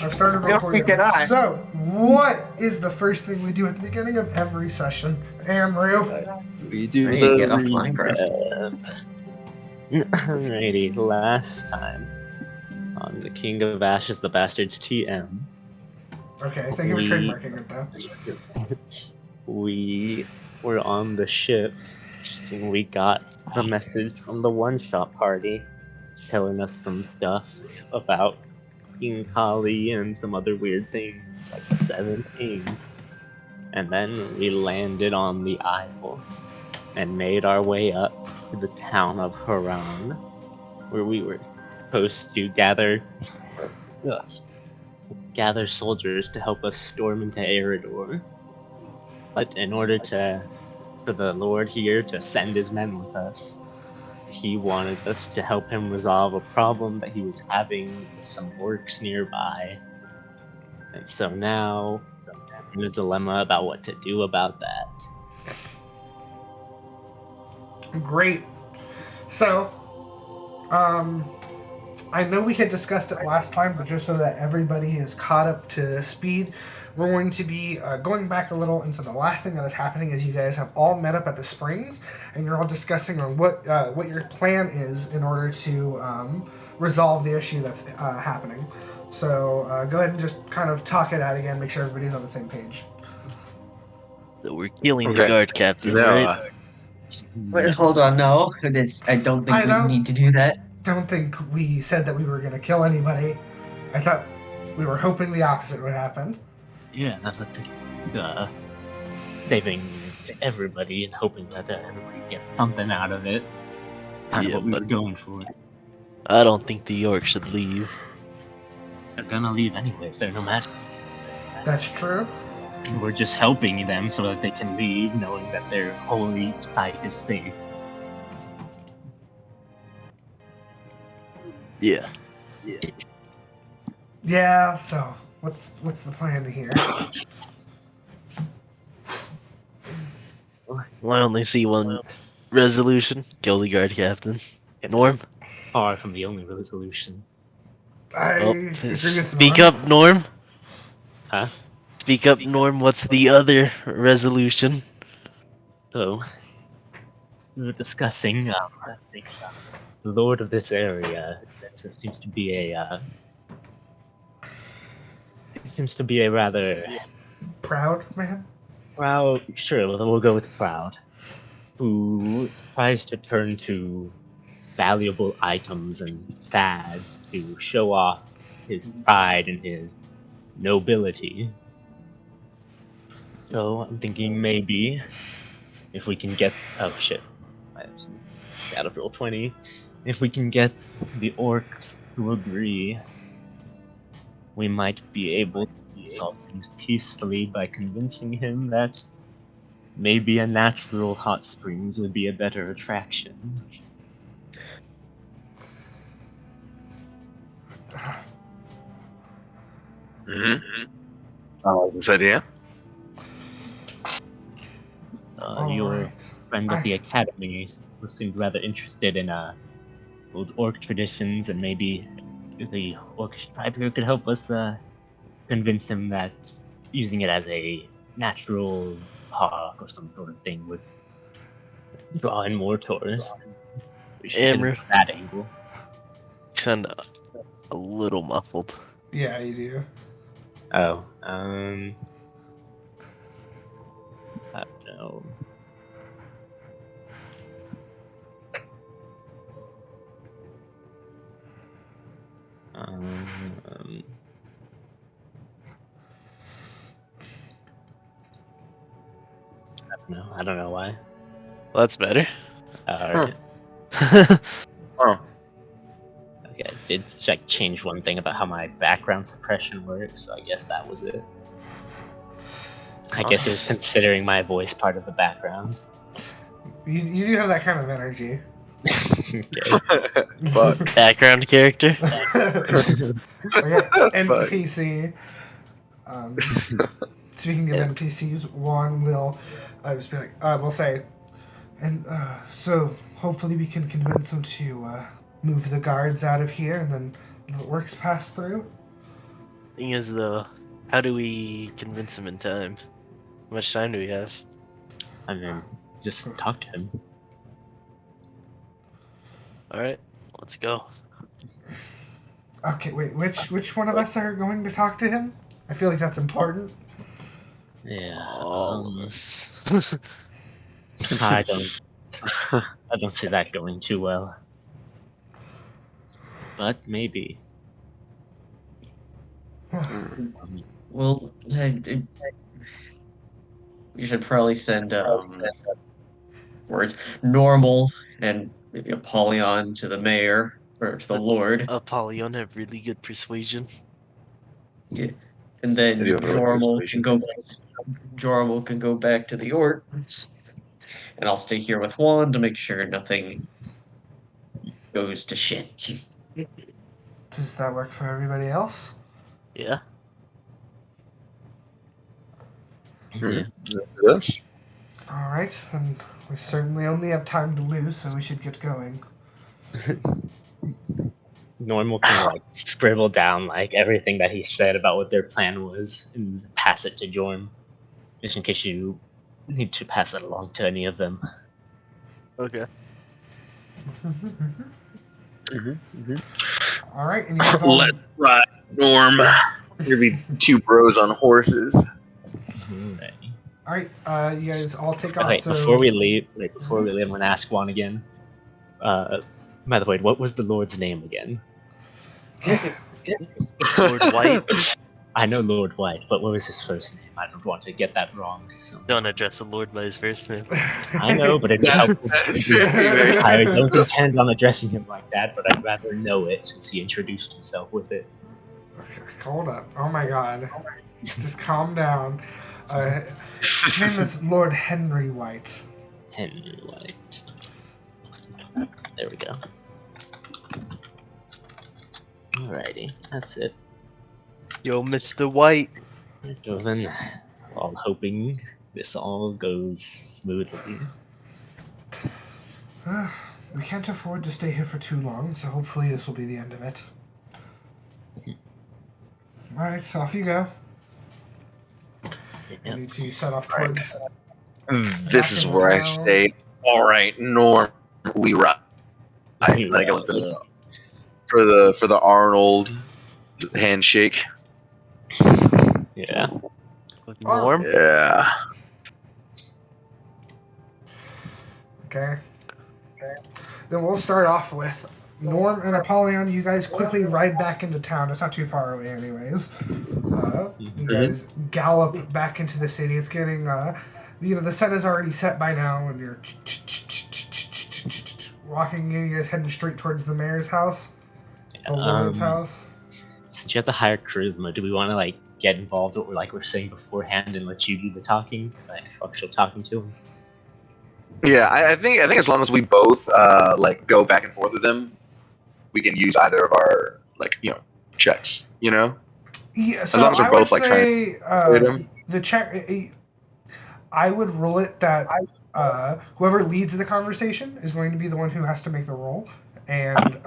I've started recording. So, what is the first thing we do at the beginning of every session? Amru? We do You the get offline, bro. Alrighty, last time on the King of Ashes, the Bastards TM. Okay, thank you for trademarking it though. We were on the ship and we got a message from the one-shot party telling us some stuff about King Kali and some other weird things like the Seven Kings. And then we landed on the isle and made our way up to the town of Haran, where we were supposed to gather soldiers to help us storm into Eredor. But in order for the Lord here to send his men with us, he wanted us to help him resolve a problem that he was having with some orcs nearby. And so now I'm in a dilemma about what to do about that. Great. So, I know we had discussed it last time, but just so that everybody is caught up to speed, we're going to be going back a little. And so the last thing that is happening is you guys have all met up at the springs, and you're all discussing on what your plan is in order to resolve the issue that's happening. So go ahead and just kind of talk it out again, make sure everybody's on the same page. So we're killing the guard captain, right? Wait, hold on, no. I don't think we need to do that. Don't think we said that we were going to kill anybody. I thought we were hoping the opposite would happen. Yeah, that's the thing. Saving everybody and hoping that everybody gets something out of it. Kind of what we were going for. I don't think the orcs should leave. They're gonna leave anyways, they're nomadic. That's true. We're just helping them so that they can leave, knowing that their holy site is safe. Yeah. Yeah, so what's the plan here? Well, I only see one resolution. Kill the guard captain. Norm? Far from the only resolution. I agree with Speak Norm. up, Norm. Huh? Speak up, Norm. What's the other resolution? So, we were discussing, the lord of this area seems to be a rather Proud man? proud, sure, we'll go with proud, who tries to turn to valuable items and fads to show off his pride and his nobility. So I'm thinking maybe if we can get out of roll 20, if we can get the orc to agree, we might be able to solve things peacefully by convincing him that maybe a natural hot springs would be a better attraction. I like this idea. Your friend at the academy seemed rather interested in old orc traditions, and maybe the orcish tribe here could help us convince him that using it as a natural park or some sort of thing would draw in more tourists. We should hit Amru. that angle. You sound a little muffled. Yeah, you do. Oh, I don't know. I don't know why. Well, that's better. Alright. Oh, Okay, I did change one thing about how my background suppression works, so I guess that was it. I guess it was considering my voice part of the background. You do have that kind of energy. fuck. Background character. Okay, NPC. Speaking of NPCs, Juan will just be like, we'll say, and so hopefully we can convince them to move the guards out of here and then the orcs pass through. Thing is, though, how do we convince him in time? How much time do we have? I mean, just talk to him. Alright, let's go. Okay, wait. Which one of us are going to talk to him? I feel like that's important. Yeah. All of us. I don't see that going too well. But maybe. Well, you should probably send words Nourmal and maybe Apollyon to the mayor or to the lord. Apollyon have really good persuasion. Yeah. And I do then have really good persuasion. Jourmal can go back to the orcs. And I'll stay here with Juan to make sure nothing goes to shit. Does that work for everybody else? Yeah. Yeah. Yes. All right, then we certainly only have time to lose, so we should get going. Nourmal can like scribble down like everything that he said about what their plan was and pass it to Jorm, just in case you need to pass it along to any of them. Okay. All right, and you guys all. Let's ride, Norm. There'd be two bros on horses. All right, you guys all take off. Okay, So before we leave, I'm gonna ask Juan again. By the way, what was the Lord's name again? Lord White. I know Lord White, but what was his first name? I don't want to get that wrong. So. Don't address the Lord by his first name. I know, but it'd be helpful. I don't intend on addressing him like that, but I'd rather know it since he introduced himself with it. Okay, hold up. Oh my god. Just calm down. His name is Lord Henry White. Henry White. There we go. Alrighty, that's it. Yo, Mr. White. So then, all hoping this all goes smoothly. We can't afford to stay here for too long, so hopefully this will be the end of it. Alright, so off you go. You need to set off towards... This is where I stay. All right, Norm, we ride. I go for the Arnold handshake. Yeah. Norm? Yeah. Okay. Then we'll start off with Norm and Apollyon. You guys quickly ride back into town. It's not too far away anyways. You guys gallop back into the city. It's getting, the sun is already set by now, and you're walking in. You guys heading straight towards the mayor's house. The lord's house. Since you have the higher charisma, do we want to like get involved with what we're saying beforehand and let you do the talking, like actual talking to him? Yeah, I think as long as we both go back and forth with them, we can use either of our checks. Yeah, so as long as we're both trying to the check. I would rule it that whoever leads the conversation is going to be the one who has to make the roll. And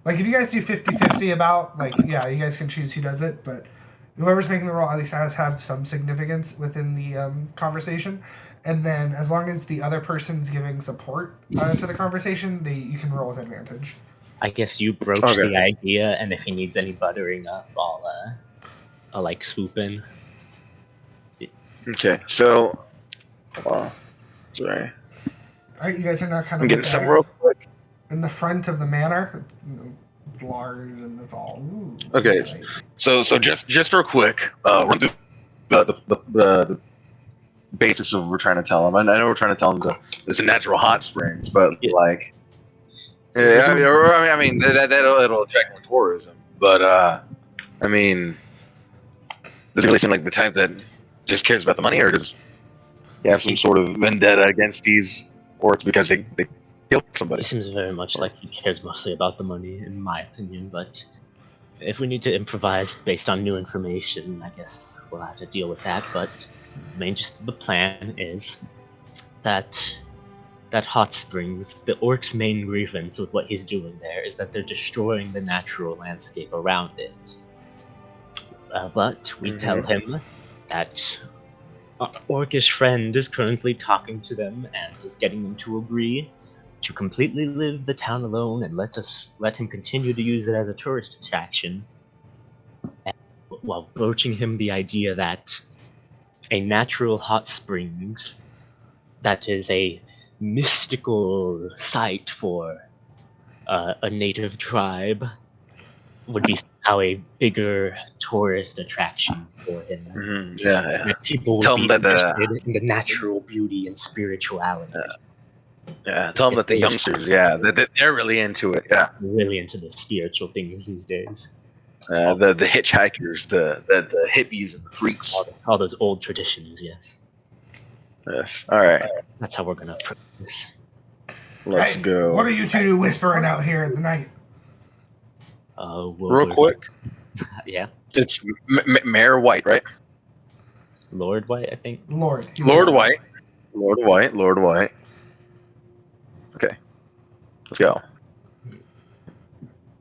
if you guys do 50-50 about you guys can choose who does it, but whoever's making the roll at least has have some significance within the conversation. And then as long as the other person's giving support to the conversation, you can roll with advantage. I guess you broach the idea, and if he needs any buttering up, I'll swoop in. Okay, so sorry. All right, you guys are now kind of I'm getting some real quick. In the front of the manor. It's large and it's all. Ooh, okay, right. so just real quick, run through the basics of what we're trying to tell them. I know we're trying to tell them it's a natural hot springs, but that'll attract more tourism. But does it really seem like the type that just cares about the money, or does he have some sort of vendetta against these orcs because they killed somebody? It seems very much like he cares mostly about the money, in my opinion, but if we need to improvise based on new information, I guess we'll have to deal with that, but the main gist of the plan is that hot springs, the orc's main grievance with what he's doing there is that they're destroying the natural landscape around it. But we tell him that our orcish friend is currently talking to them and is getting them to agree to completely leave the town alone and let him continue to use it as a tourist attraction, and while broaching him the idea that a natural hot springs that is a mystical site for a native tribe would be somehow a bigger tourist attraction for him. Yeah. That people would Tell be him that interested in the natural beauty and spirituality. tell him that the youngsters, that they're really into it. Yeah. Really into the spiritual things these days. The hitchhikers, the hippies and the freaks. All those old traditions, yes. Yes. All right. That's how we're gonna approach this. Let's go. What are you two whispering out here in the night? Real quick. Yeah. It's Mayor White, right? Lord White, I think. Lord. Lord White. Lord White. Okay. Let's go.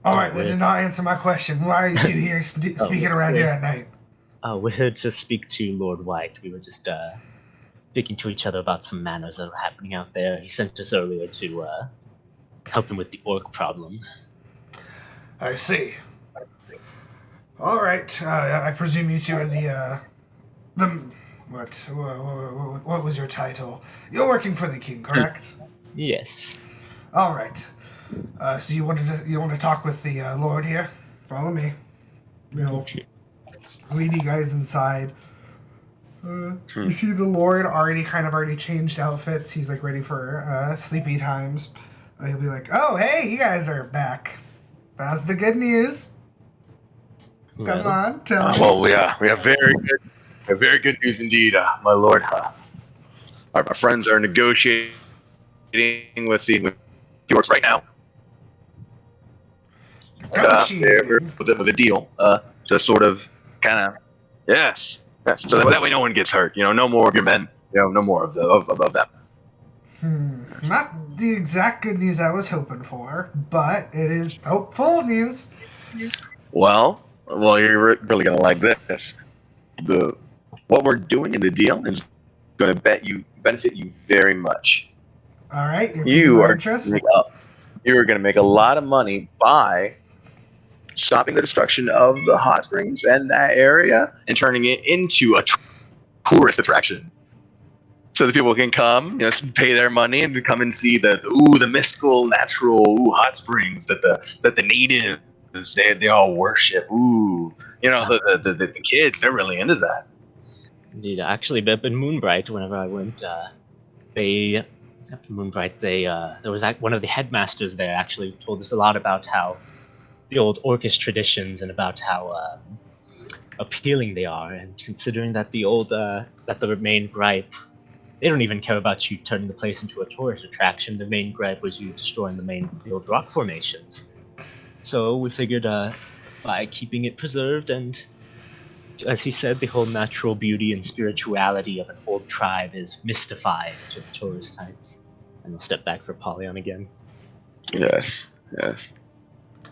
All right, that did not answer my question. Why are you two here speaking around here at night? We're here to speak to Lord White. We were just speaking to each other about some manners that are happening out there. He sent us earlier to help him with the orc problem. I see. All right. I presume you two are what was your title? You're working for the king, correct? Yes. All right. So you want to talk with the Lord here? Follow me. We'll lead you guys inside. You see the Lord already changed outfits. He's like ready for sleepy times. He'll be like, "Oh, hey, you guys are back. That's the good news. Come on, tell me." Well, we have very good news indeed, my lord. Our friends are negotiating with the orcs right now. With a deal to sort of kind of yes, so that way no one gets hurt. No more of your men. No more of them. Not the exact good news I was hoping for, but it is hopeful news. Well, you're really gonna like this. What we're doing in the deal is going to benefit you very much. All right, You are going to make a lot of money by stopping the destruction of the hot springs and that area and turning it into a tourist attraction. So that people can come, pay their money and come and see the mystical, natural hot springs that the natives they all worship. The kids, they're really into that. Indeed, actually, up in Moonbright, whenever I went, there was one of the headmasters there actually told us a lot about how the old orcish traditions and about how appealing they are. And considering that the main gripe, they don't even care about you turning the place into a tourist attraction. The main gripe was you destroying the old rock formations. So we figured by keeping it preserved and, as he said, the whole natural beauty and spirituality of an old tribe is mystified to the tourist types. And we'll step back for Apollyon again. Yes.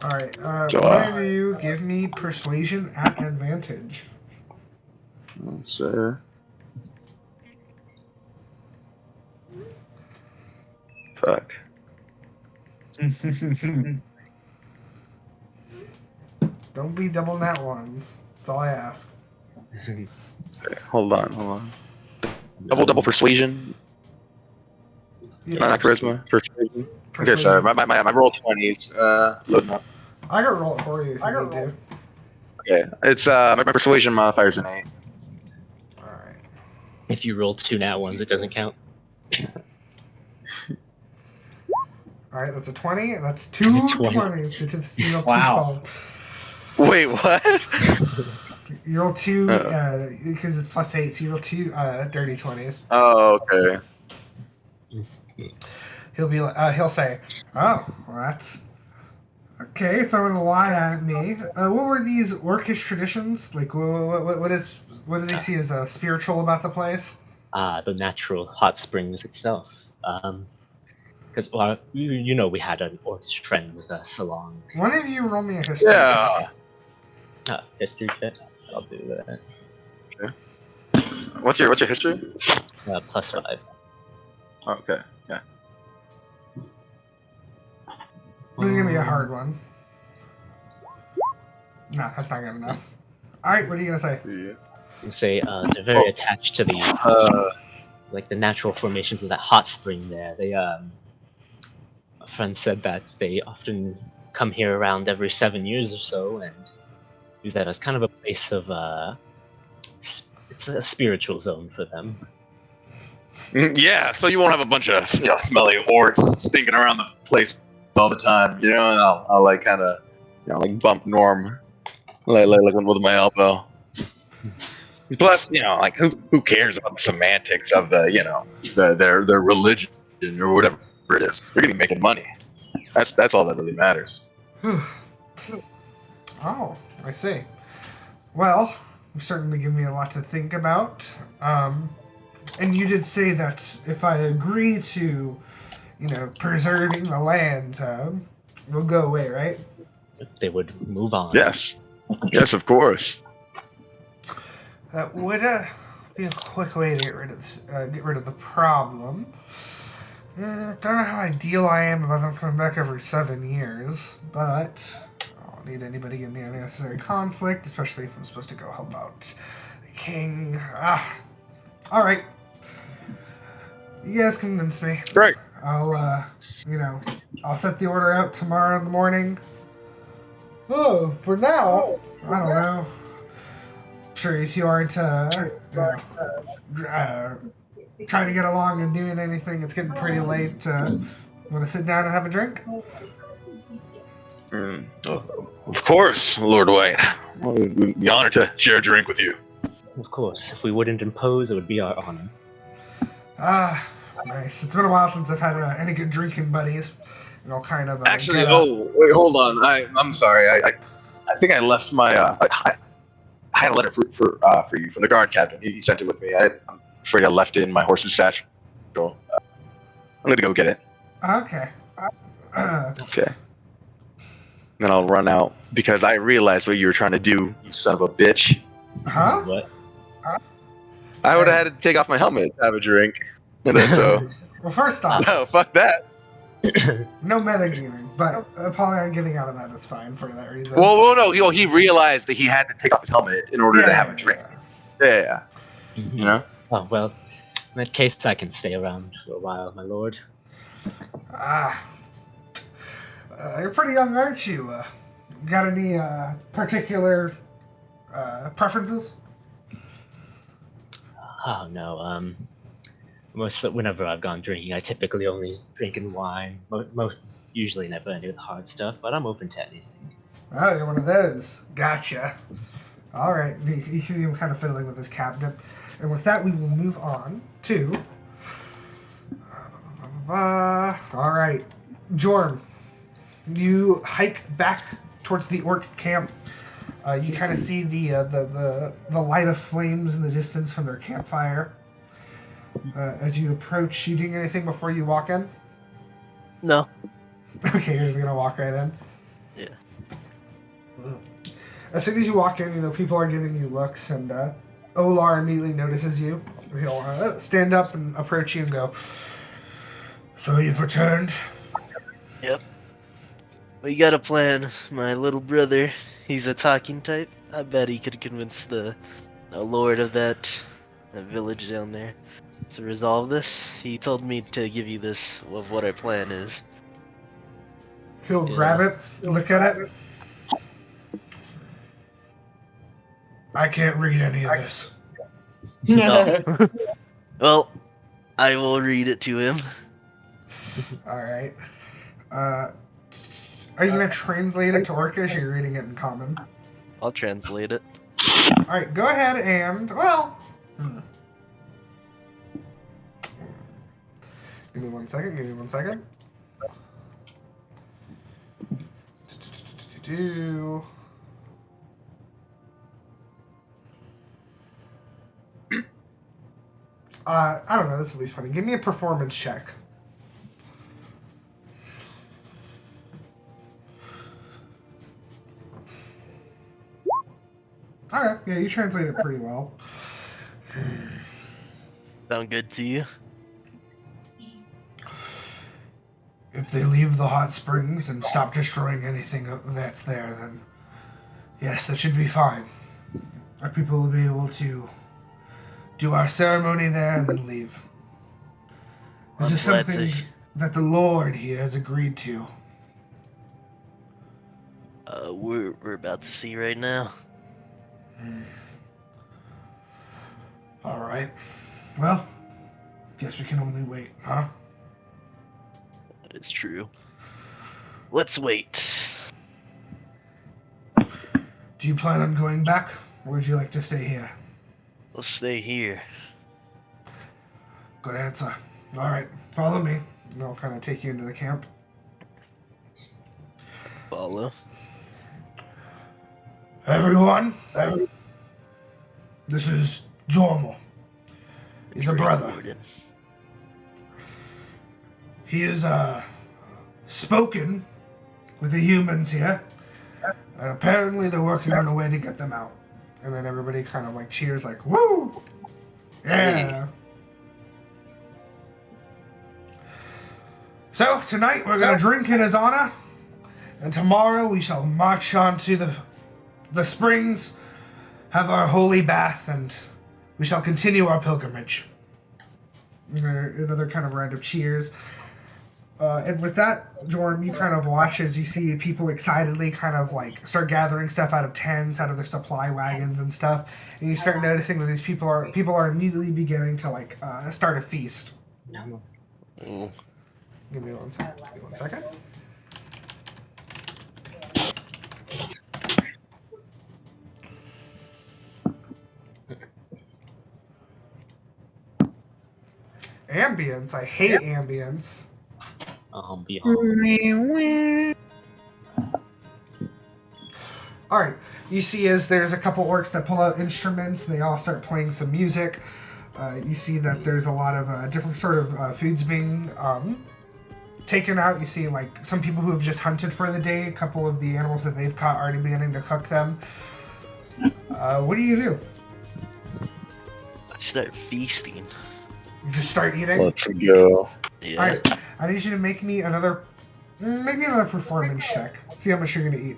All right, one of you give me persuasion at advantage. Let's fuck. Don't be double nat ones. That's all I ask. Okay, hold on. Double persuasion. Yeah. Not charisma. Persuasion. Okay, sorry. My roll 20s. Loading up. I can roll it for you if you need to. Okay, it's my persuasion modifier is an 8. All right. If you roll 2 nat ones, it doesn't count. All right, that's a 20, and that's 2 20s. Wow. Wait, what? You roll 2, because it's plus 8, so you roll 2 dirty 20s. Oh, okay. He'll say, "Oh, well, that's okay." Throwing a line at me. What were these orcish traditions? Like, what do they see as spiritual about the place? The natural hot springs itself. Because we had an orcish friend with us along. One of you roll me a history. Yeah. History check. I'll do that. What's your history? +5. Okay. Yeah. This is gonna be a hard one. No, that's not good enough. Alright, what are you gonna say? Yeah. To say they're very attached to the the natural formations of that hot spring there. They a friend said that they often come here around every 7 years or so and use that as kind of a place of it's a spiritual zone for them. Yeah, so you won't have a bunch of smelly orcs stinking around the place all the time, and I'll like kind of like bump Norm like with my elbow. Plus, like who cares about the semantics of their religion or whatever it is? They're gonna be making money. That's all that really matters. Oh, I see. Well, you've certainly given me a lot to think about. And you did say that if I agree to, preserving the land, we'll go away, right? They would move on. Yes, of course. That would be a quick way to get rid of this, get rid of the problem. Don't know how ideal I am about them coming back every 7 years, but I don't need anybody getting the unnecessary conflict, especially if I'm supposed to go help out the king. All right. You guys convinced me. Great. I'll set the order out tomorrow in the morning. Oh, for now, I don't know. Sure, if you aren't trying to get along and doing anything, it's getting pretty late. Want to sit down and have a drink? Of course, Lord White. We'd be honored to share a drink with you. Of course, if we wouldn't impose, it would be our honor. Nice. It's been a while since I've had any good drinking buddies. Kind of. Actually, wait, hold on. I'm sorry. I think I left my. I had a letter for you from the guard captain. He sent it with me. I'm afraid I left it in my horse's satchel. I'm gonna go get it. Okay. Okay. Then I'll run out because I realized what you were trying to do, you son of a bitch. Huh? What? I would have had to take off my helmet to have a drink. So, Well, first off, no, fuck that. no metagaming, but Apollyon getting out of that is fine for that reason. Well, no, he realized that he had to take off his helmet in order to have a drink. Yeah. You know? Oh, well, in that case, I can stay around for a while, my lord. You're pretty young, aren't you? Got any particular preferences? Oh, no, whenever I've gone drinking, I typically only drink in wine. Usually never any of the hard stuff, but I'm open to anything. Oh, you're one of those. Gotcha. All right. You see him kind of fiddling with his cabinet. And with that, we will move on to... All right. Jorm, you hike back towards the orc camp. You kind of see the light of flames in the distance from their campfire. As you approach, you doing anything before you walk in? No. Okay, you're just going to walk right in? Yeah. As soon as you walk in, people are giving you looks, and Olar immediately notices you. He'll stand up and approach you and go, "So you've returned?" Yep. We got a plan. My little brother, he's a talking type. I bet he could convince the lord of that village down there to resolve this. He told me to give you this of what our plan is. He'll grab it, look at it. I can't read any of this. No. Well, I will read it to him. All right. Are you going to translate it to Orcish, or are you reading it in Common? I'll translate it. All right, go ahead and, Give me one second. I don't know, this will be funny. Give me a performance check. Okay, yeah, you translate it pretty well. Sound good to you? If they leave the hot springs and stop destroying anything that's there, then yes, that should be fine. Our people will be able to do our ceremony there and then leave. This is glad to something that the Lord here has agreed to. We're about to see right now. All right. Well, guess we can only wait, huh? That is true. Let's wait. Do you plan on going back, or would you like to stay here? We'll stay here. Good answer. All right, follow me, and I'll kind of take you into the camp. Follow. Everyone, this is Jourmal. He's a brother. Drakewarden. He is spoken with the humans here, and apparently they're working on a way to get them out. And then everybody kind of like cheers, like, woo! Yeah! So, tonight we're gonna drink in his honor, and tomorrow we shall march on to the springs, have our holy bath, and we shall continue our pilgrimage. Another kind of round of cheers. And with that, Jordan, you kind of watch as you see people excitedly kind of like start gathering stuff out of tents, out of their supply wagons and stuff, and you start noticing that these people are immediately beginning to like start a feast. Mm. Give me 1 second. Give me 1 second. Ambience. I hate ambience. Alright, you see as there's a couple orcs that pull out instruments, and they all start playing some music. You see that there's a lot of different sort of foods being taken out. You see like some people who have just hunted for the day, a couple of the animals that they've caught already beginning to cook them. What do you do? I start feasting. You just start eating? Let's go. Yeah. Alright, I need you to make me another performance check. See how much you're gonna eat.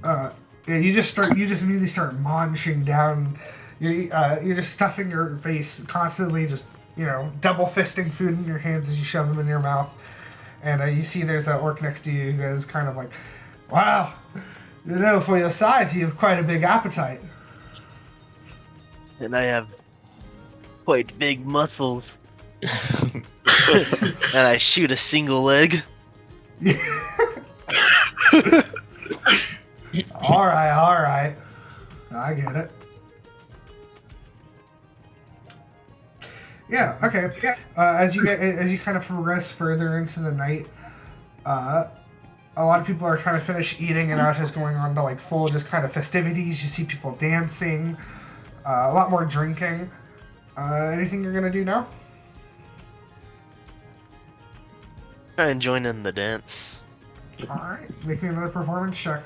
Yeah, you just immediately start munching down. You're just stuffing your face constantly, just double fisting food in your hands as you shove them in your mouth. And you see there's that orc next to you who goes kind of like, "Wow, for your size, you have quite a big appetite." And I have quite big muscles. And I shoot a single leg. All right. I get it. Yeah. Okay. As you kind of progress further into the night, a lot of people are kind of finished eating and now it's just going on to like full just kind of festivities. You see people dancing, a lot more drinking. Anything you're gonna do now? Try and join in the dance. All right. Make me another performance check.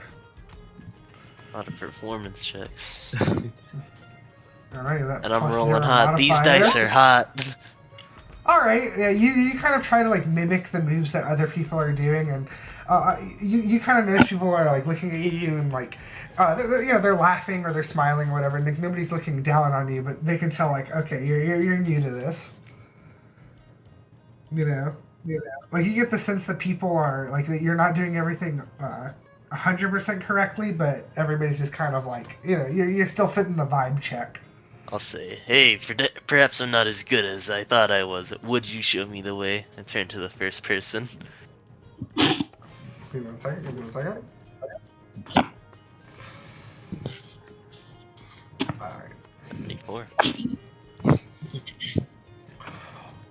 A lot of performance checks. Alright, that And I'm plus rolling 0 hot. These modifier. dice are hot. Alright, yeah, you kind of try to like mimic the moves that other people are doing, and you kind of notice people are like looking at you and like they're laughing or they're smiling or whatever, and nobody's looking down on you, but they can tell like, okay, you're new to this. Like you get the sense that people are like that you're not doing everything 100% correctly, but everybody's just kind of like, you're still fitting the vibe check. I'll say, hey, perhaps I'm not as good as I thought I was. Would you show me the way? And turn to the first person. Give me 1 second. Alright. 24.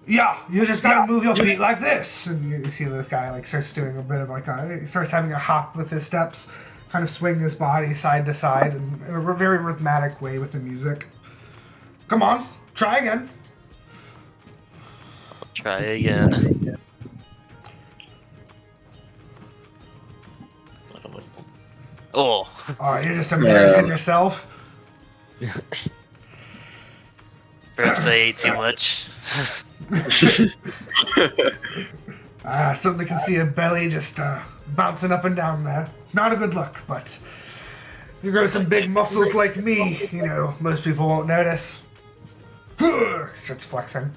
Yeah, you just gotta move your feet like this. And you see this guy like starts doing a bit of like he starts having a hop with his steps, kind of swinging his body side to side in a very rhythmic way with the music. Come on, try again. I'll try again. Oh, Oh, you're just embarrassing Yeah. yourself. perhaps I ate too much. Certainly can see a belly just bouncing up and down there. It's not a good look, but if you grow some big muscles like me, you know, most people won't notice. Starts flexing.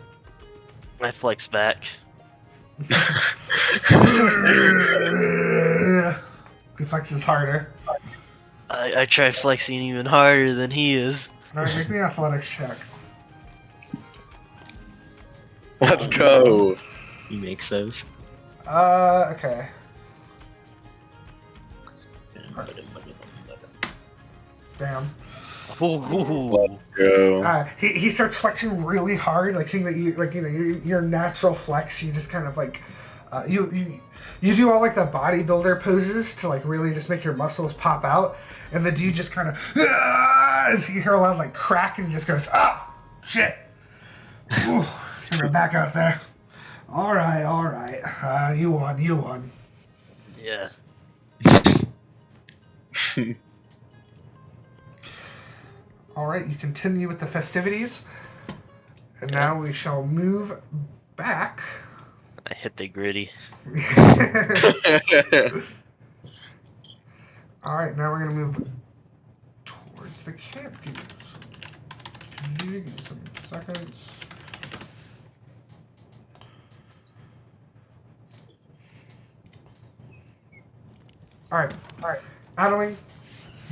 I flex back. He flexes harder. I try flexing even harder than he is. Alright, make me an athletics check. Let's go. He makes those. Okay. Damn. Ooh. Go. He starts flexing really hard, like seeing that you, like, you know, your natural flex. You just kind of like, you do all like the bodybuilder poses to like really just make your muscles pop out, and the dude just kind of, and so you hear a loud like crack, and he just goes, oh shit, ooh, get back out there. All right, you won. Yeah. All right, you continue with the festivities, and now we shall move back. I hit the gritty. All right, now we're gonna move towards the camp. Give me some seconds. All right. Adaline,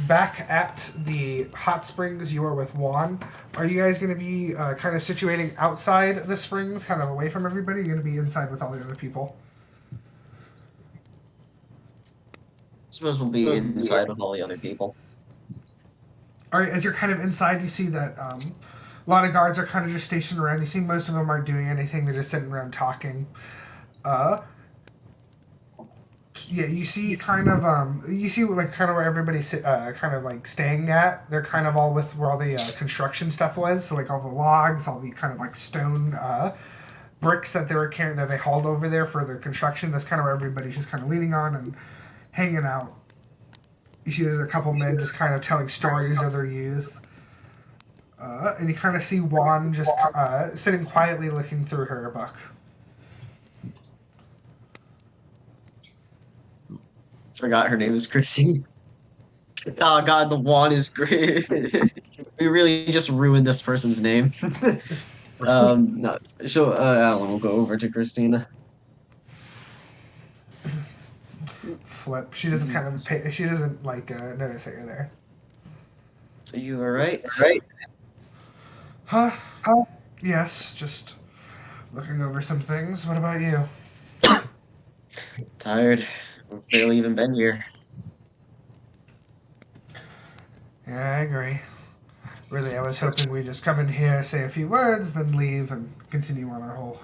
back at the hot springs, you are with Juan. Are you guys going to be kind of situating outside the springs, kind of away from everybody? You're going to be inside with all the other people? I suppose we'll be inside with all the other people. All right, as you're kind of inside, you see that a lot of guards are kind of just stationed around. You see most of them aren't doing anything. They're just sitting around talking. Yeah, you see kind of like kind of where everybody's kind of like staying at. They're kind of all with where all the construction stuff was. So like all the logs, all the kind of like stone bricks that they were carrying that they hauled over there for their construction. That's kind of where everybody's just kind of leaning on and hanging out. You see there's a couple men just kind of telling stories of their youth. And you kind of see Juan just sitting quietly looking through her book. Forgot her name is Christine. Oh god, the Juan is great. We really just ruined this person's name. No, Alan will go over to Christina. Flip. She doesn't kind of pay. She doesn't like notice that you're there. Are you alright? Huh? Yes, just looking over some things. What about you? Tired. We've barely even been here. Yeah, I agree. Really, I was hoping we'd just come in here, say a few words, then leave and continue on our whole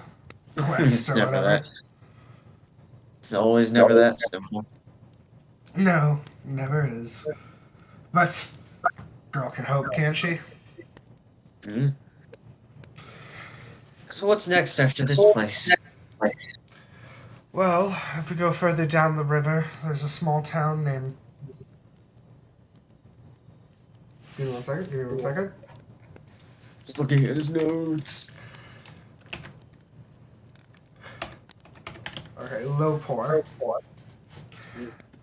quest It's or never whatever. that. It's always never that simple. No, never is. But girl can hope, can't she? Hmm. So what's next after this place? Well, if we go further down the river, there's a small town named... Give me one second. Just looking at his notes. Okay, Lowpor.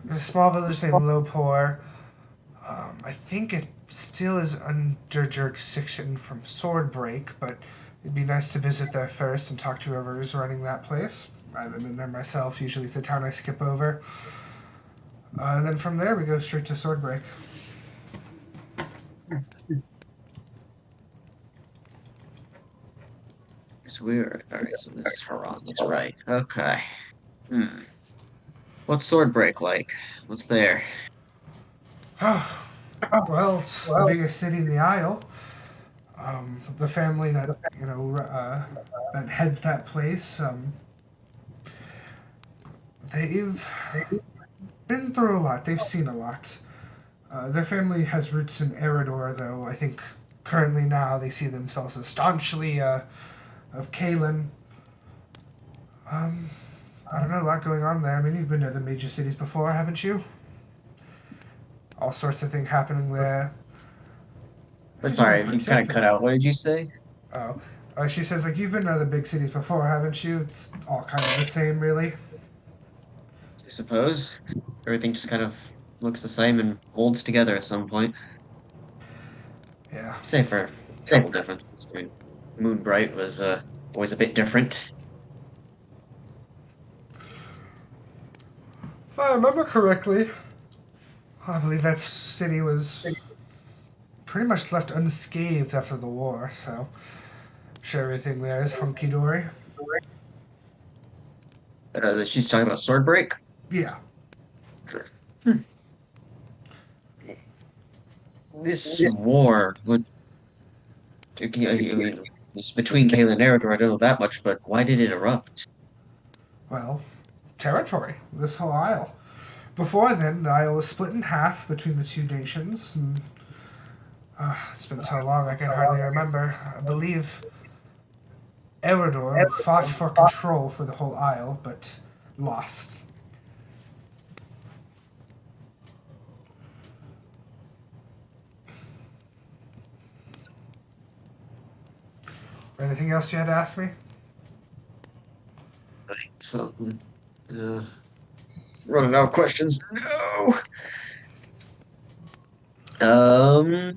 There's a small village named Lowpor. I think it still is under jurisdiction from Swordbreak, but it'd be nice to visit there first and talk to whoever is running that place. I haven't been there myself. Usually it's the town I skip over. And then from there we go straight to Swordbreak. It's weird. Alright, so this is Haran. That's right. Okay. What's Swordbreak like? What's there? Well, it's the biggest city in the Isle. The family that that heads that place, they've been through a lot. They've seen a lot. Their family has roots in Eridor, though. I think currently now they see themselves as staunchly of Kalen. I don't know, a lot going on there. I mean, you've been to the major cities before, haven't you? all sorts of things happening there. But sorry, you kind of cut out. What did you say? Oh, she says like you've been to other big cities before, haven't you? It's all kind of the same, really. I suppose everything just kind of looks the same and molds together at some point. Yeah. Save for a couple differences. I mean, Moonbright was always a bit different. If I remember correctly, I believe that city was pretty much left unscathed after the war, so I'm sure everything there is hunky dory. She's talking about Swordbreak. Yeah. This war would. I mean, it's between Kale and Eridor. I don't know that much, but why did it erupt? Well, territory. This whole isle. Before then, the isle was split in half between the two nations. And, it's been so long I can hardly remember. I believe Eridor fought for control for the whole isle, but lost. Anything else you had to ask me? Something. Running out of questions. No. Hmm.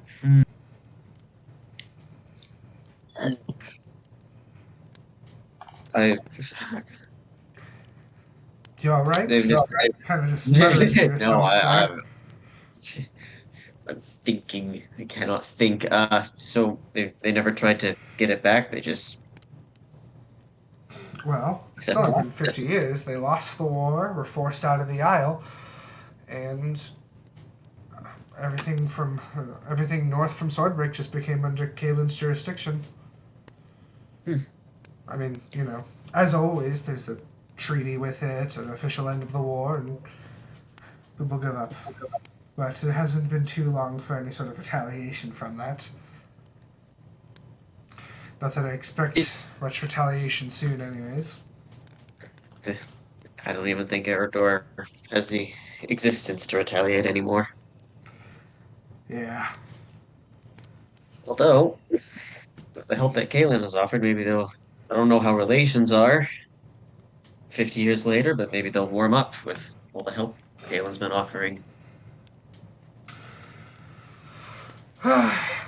I. You alright? They've- Kind of just muttered to no, yourself there. I'm thinking. I cannot think. So they never tried to get it back. They just Well, it's accepted only it. been 50 years. They lost the war, were forced out of the Isle, and everything north from Swordbreak just became under Kaelin's jurisdiction. I mean, as always, there's a treaty with it, an official end of the war, and people give up. But it hasn't been too long for any sort of retaliation from that. Not that I expect much retaliation soon, anyways. I don't even think Eridor has the existence to retaliate anymore. Yeah. Although, with the help that Kaelin has offered, maybe they'll. I don't know how relations are 50 years later, but maybe they'll warm up with all the help Kaelin's been offering.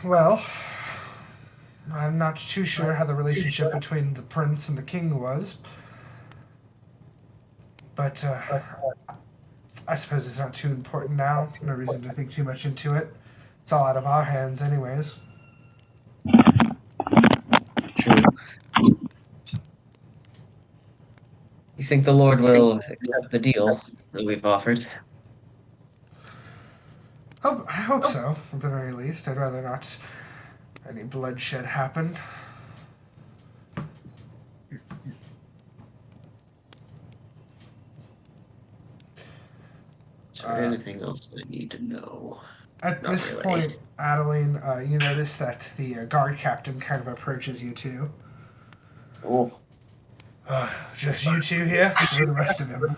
Well, I'm not too sure how the relationship between the prince and the king was. But I suppose it's not too important now. No reason to think too much into it. It's all out of our hands, anyways. True. You think the Lord will accept the deal that we've offered? I hope so, at the very least. I'd rather not any bloodshed happen. Is there anything else I need to know? At Not this really. point, Adaline, you notice that the guard captain kind of approaches you two. Oh, Just you two here, or the rest of them?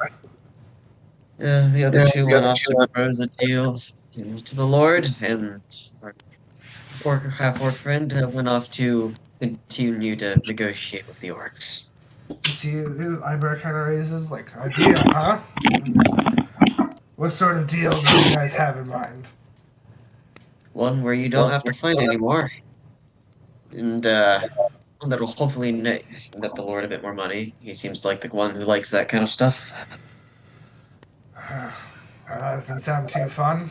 the other two went off to propose a deal to the Lord, and our half-orc friend went off to continue to negotiate with the orcs. You see his eyebrow kind of raises, like, a deal, huh? What sort of deal do you guys have in mind? One where you don't have to fight anymore, and one that'll hopefully net the Lord a bit more money. He seems like the one who likes that kind of stuff. Well, that doesn't sound too fun.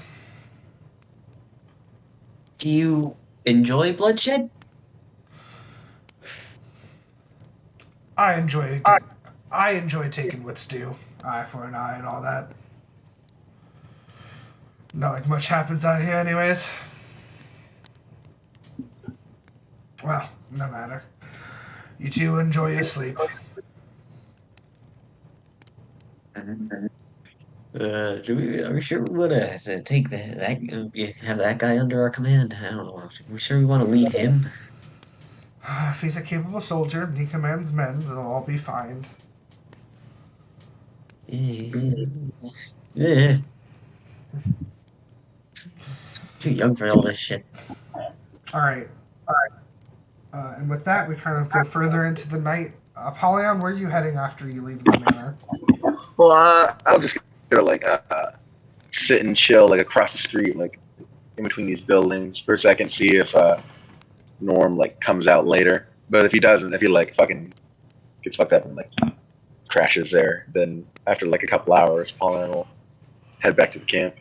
Do you enjoy bloodshed? I enjoy taking what's due. Eye for an eye and all that. Not like much happens out here anyways. Well, no matter. You two enjoy your sleep. Are we sure we want to take have that guy under our command? I don't know. Are we sure we want to lead him? If he's a capable soldier and he commands men, they'll all be fine. Yeah. Too young for all this shit. All right. And with that, we kind of go further into the night. Apollyon, where are you heading after you leave the manor? Well, I was just gonna like sit and chill like across the street, like in between these buildings for a second, see if Norm like comes out later. But if he doesn't, if he like fucking gets fucked up and like crashes there, then after like a couple hours, Paulin will head back to the camp.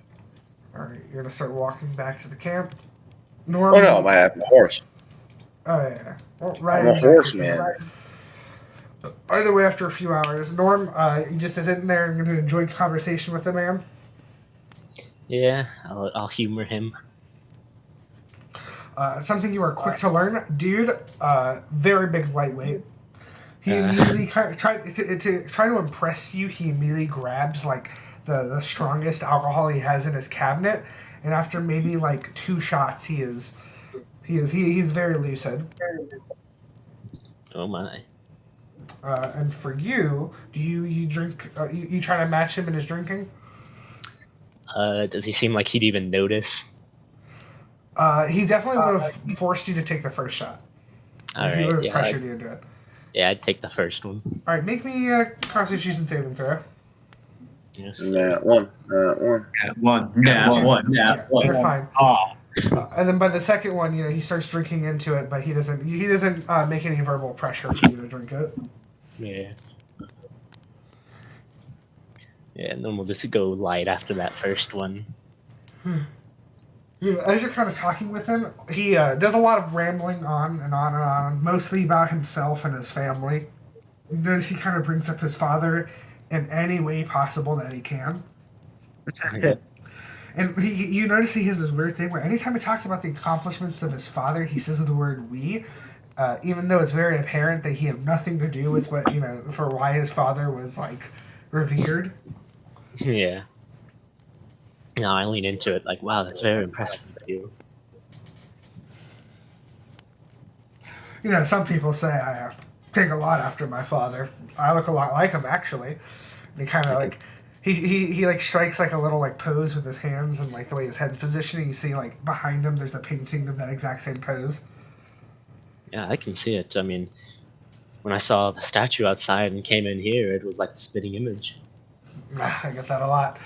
All right, you're gonna start walking back to the camp. Oh Norm. no, I'm a horse. Oh yeah. Well, I'm riding a back to horseman. camp. Either way, after a few hours, Norm, you just sitting there and gonna enjoy conversation with the man. Yeah, I'll humor him. Something you are quick to learn, dude. Very big lightweight. He Uh. immediately to try to impress you. He immediately grabs like the strongest alcohol he has in his cabinet, and after maybe like 2 shots, he's very lucid. Oh my. And for you, do you drink? You try to match him in his drinking? Does he seem like he'd even notice? He definitely would have forced you to take the first shot. All If he right, would have yeah, pressured you into it. yeah, I'd take the first one. All right, make me a Constitution saving throw. Yes. One. One. One. That's fine. Ah. And then by the second one, he starts drinking into it, but he doesn't make any verbal pressure for you to drink it. Yeah. Yeah, and then we'll just go light after that first one. Yeah, as you're kind of talking with him, he does a lot of rambling on and on and on, mostly about himself and his family. You notice he kind of brings up his father in any way possible that he can. And you notice he has this weird thing where anytime he talks about the accomplishments of his father, he says the word "we," even though it's very apparent that he had nothing to do with what for why his father was like revered. Yeah. No, I lean into it like, wow, that's very impressive of you. Some people say I take a lot after my father. I look a lot like him, actually. And he kind of like he like strikes like a little like pose with his hands and like the way his head's positioned. You see like behind him, there's a painting of that exact same pose. Yeah, I can see it. I mean, when I saw the statue outside and came in here, it was like the spitting image. I get that a lot.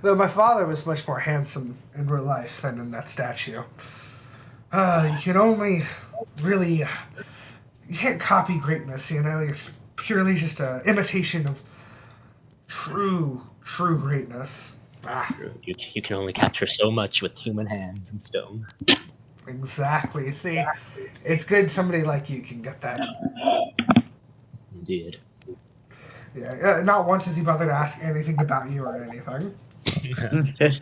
Though my father was much more handsome in real life than in that statue. You can only really... You can't copy greatness, It's purely just an imitation of true greatness. You can only capture so much with human hands and stone. Exactly. See, it's good somebody like you can get that. Indeed. Yeah, not once has he bothered to ask anything about you or anything. He does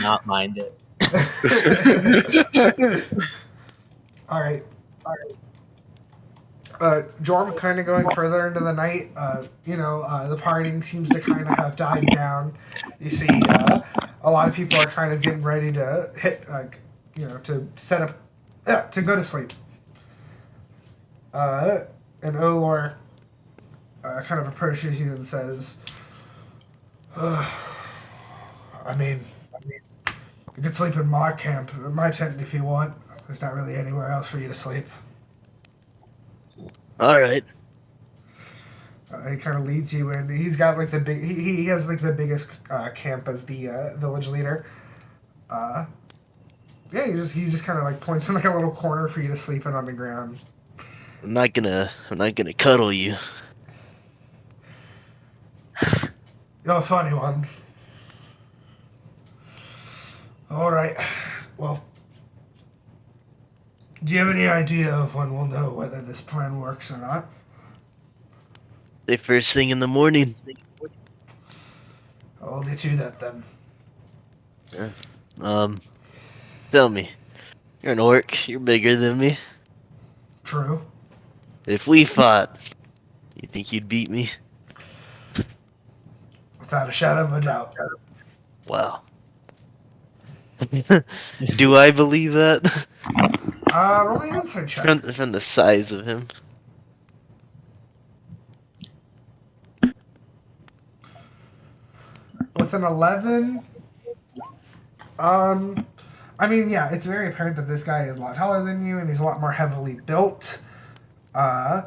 not mind it. All right. Jorm kind of going further into the night. The partying seems to kind of have died down. You see, a lot of people are kind of getting ready to hit, to set up, to go to sleep. And Olor kind of approaches you and says, I mean, you can sleep in my camp, in my tent if you want. There's not really anywhere else for you to sleep. All right. He kind of leads you in. He's got like the big. He has like the biggest camp as the village leader. He just kind of like points in like a little corner for you to sleep in on the ground. I'm not gonna cuddle you. You're a funny one. All right. Well, do you have any idea of when we'll know whether this plan works or not? Say first thing in the morning. I'll get you that then. Tell me, you're an orc. You're bigger than me. True. If we fought, you think you'd beat me? Without a shadow of a doubt. Wow. Do I believe that? Roll me an insight check. From the size of him. With an 11, I mean, yeah, it's very apparent that this guy is a lot taller than you, and he's a lot more heavily built. Uh,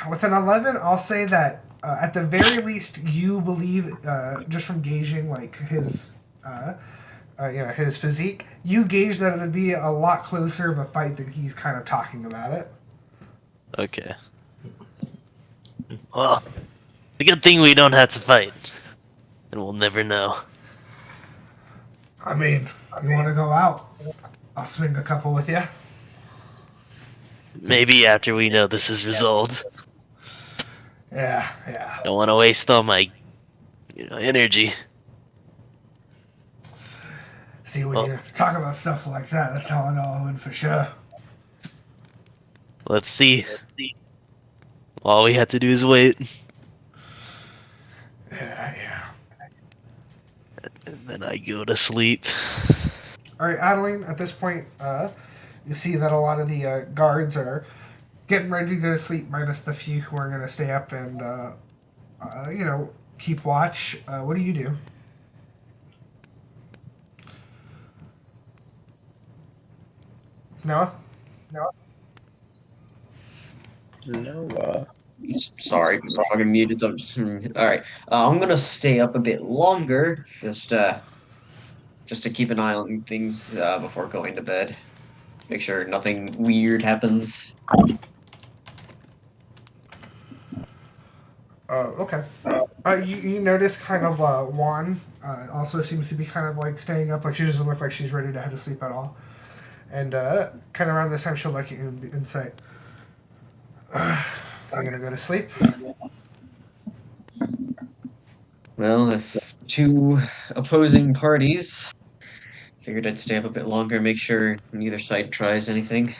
with an 11, I'll say that at the very least, you believe, just from gauging like his physique, you gauge that it would be a lot closer of a fight than he's kind of talking about it. Okay. Well, the good thing we don't have to fight, and we'll never know. I mean, you want to go out? I'll swing a couple with you. Maybe after we know this is resolved. Yeah. Don't want to waste all my, energy. See, when you talk about stuff like that, that's how I know I'll win for sure. Let's see. All we have to do is wait, Yeah. and then I go to sleep. All right, Adaline. At this point, you see that a lot of the guards are getting ready to go to sleep, minus the few who are going to stay up and, keep watch. What do you do? Noah? No. Sorry, I'm fucking muted. So all right, I'm gonna stay up a bit longer, just to keep an eye on things before going to bed. Make sure nothing weird happens. Okay. You notice kind of Juan also seems to be kind of like staying up. Like she doesn't look like she's ready to head to sleep at all. And kind of around this time, she'll look at you and say, "Are you gonna go to sleep?" Well, if two opposing parties, figured I'd stay up a bit longer, make sure neither side tries anything.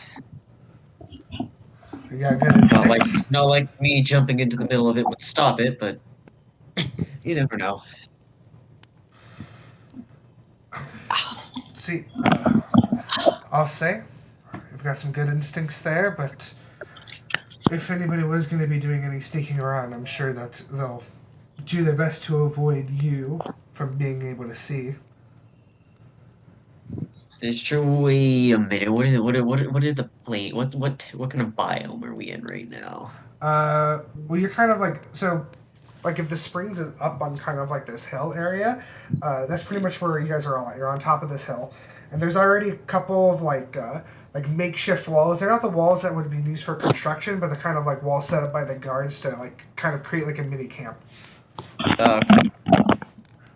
You got good instincts. Not like me jumping into the middle of it would stop it, but you never know. See, I'll say you've got some good instincts there, but if anybody was going to be doing any sneaking around, I'm sure that they'll do their best to avoid you from being able to see. It's true. Wait a minute. What are the plane? What kind of biome are we in right now? Well, you're kind of like if the springs is up on kind of like this hill area, that's pretty much where you guys are all at. You're on top of this hill, and there's already a couple of like makeshift walls. They're not the walls that would be used for construction, but they're kind of like walls set up by the guards to like kind of create like a mini camp. Okay.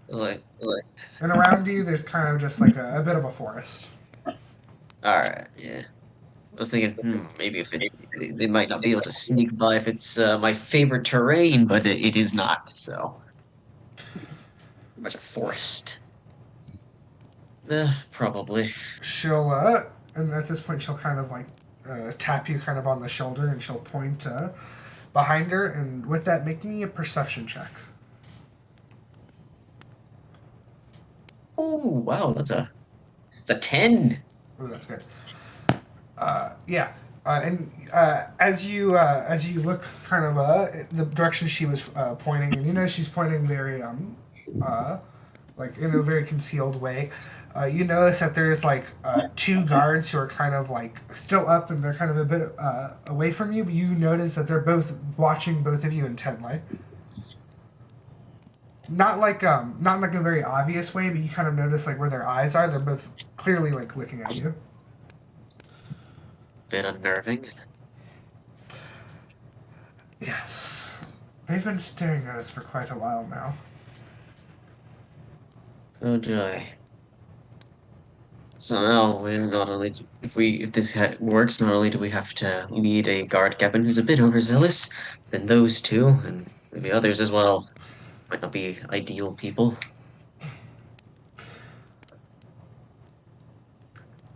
Like. And around you, there's kind of just like a bit of a forest. All right. Yeah. I was thinking, maybe if they might not be able to sneak by if it's my favorite terrain, but it is not. So much a forest. Probably. She'll and at this point, she'll kind of like tap you kind of on the shoulder, and she'll point behind her, and with that, make me a perception check. Oh wow, it's a 10. Oh, that's good. Yeah, and as you look kind of the direction she was pointing, and you know she's pointing very like in a very concealed way. You notice that there's like two guards who are kind of like still up, and they're kind of a bit away from you. But you notice that they're both watching both of you intently. Not like a very obvious way, but you kind of notice like where their eyes are. They're both clearly like looking at you. Bit unnerving. Yes, they've been staring at us for quite a while now. Oh joy. So now we not only if this works, not only do we have to lead a guard captain who's a bit overzealous, then those two and maybe others as well might not be ideal people.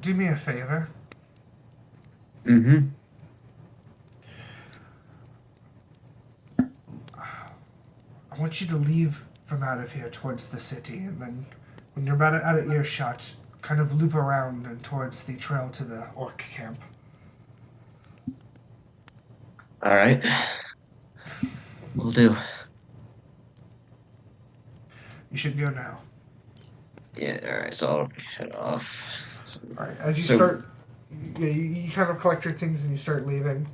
Do me a favor. Mm-hmm. I want you to leave from out of here towards the city, and then when you're about out of earshot, kind of loop around and towards the trail to the orc camp. All right. Will do. You should go now. Yeah, alright, so I'll head off. All right, as you So- start, you kind of collect your things and you start leaving.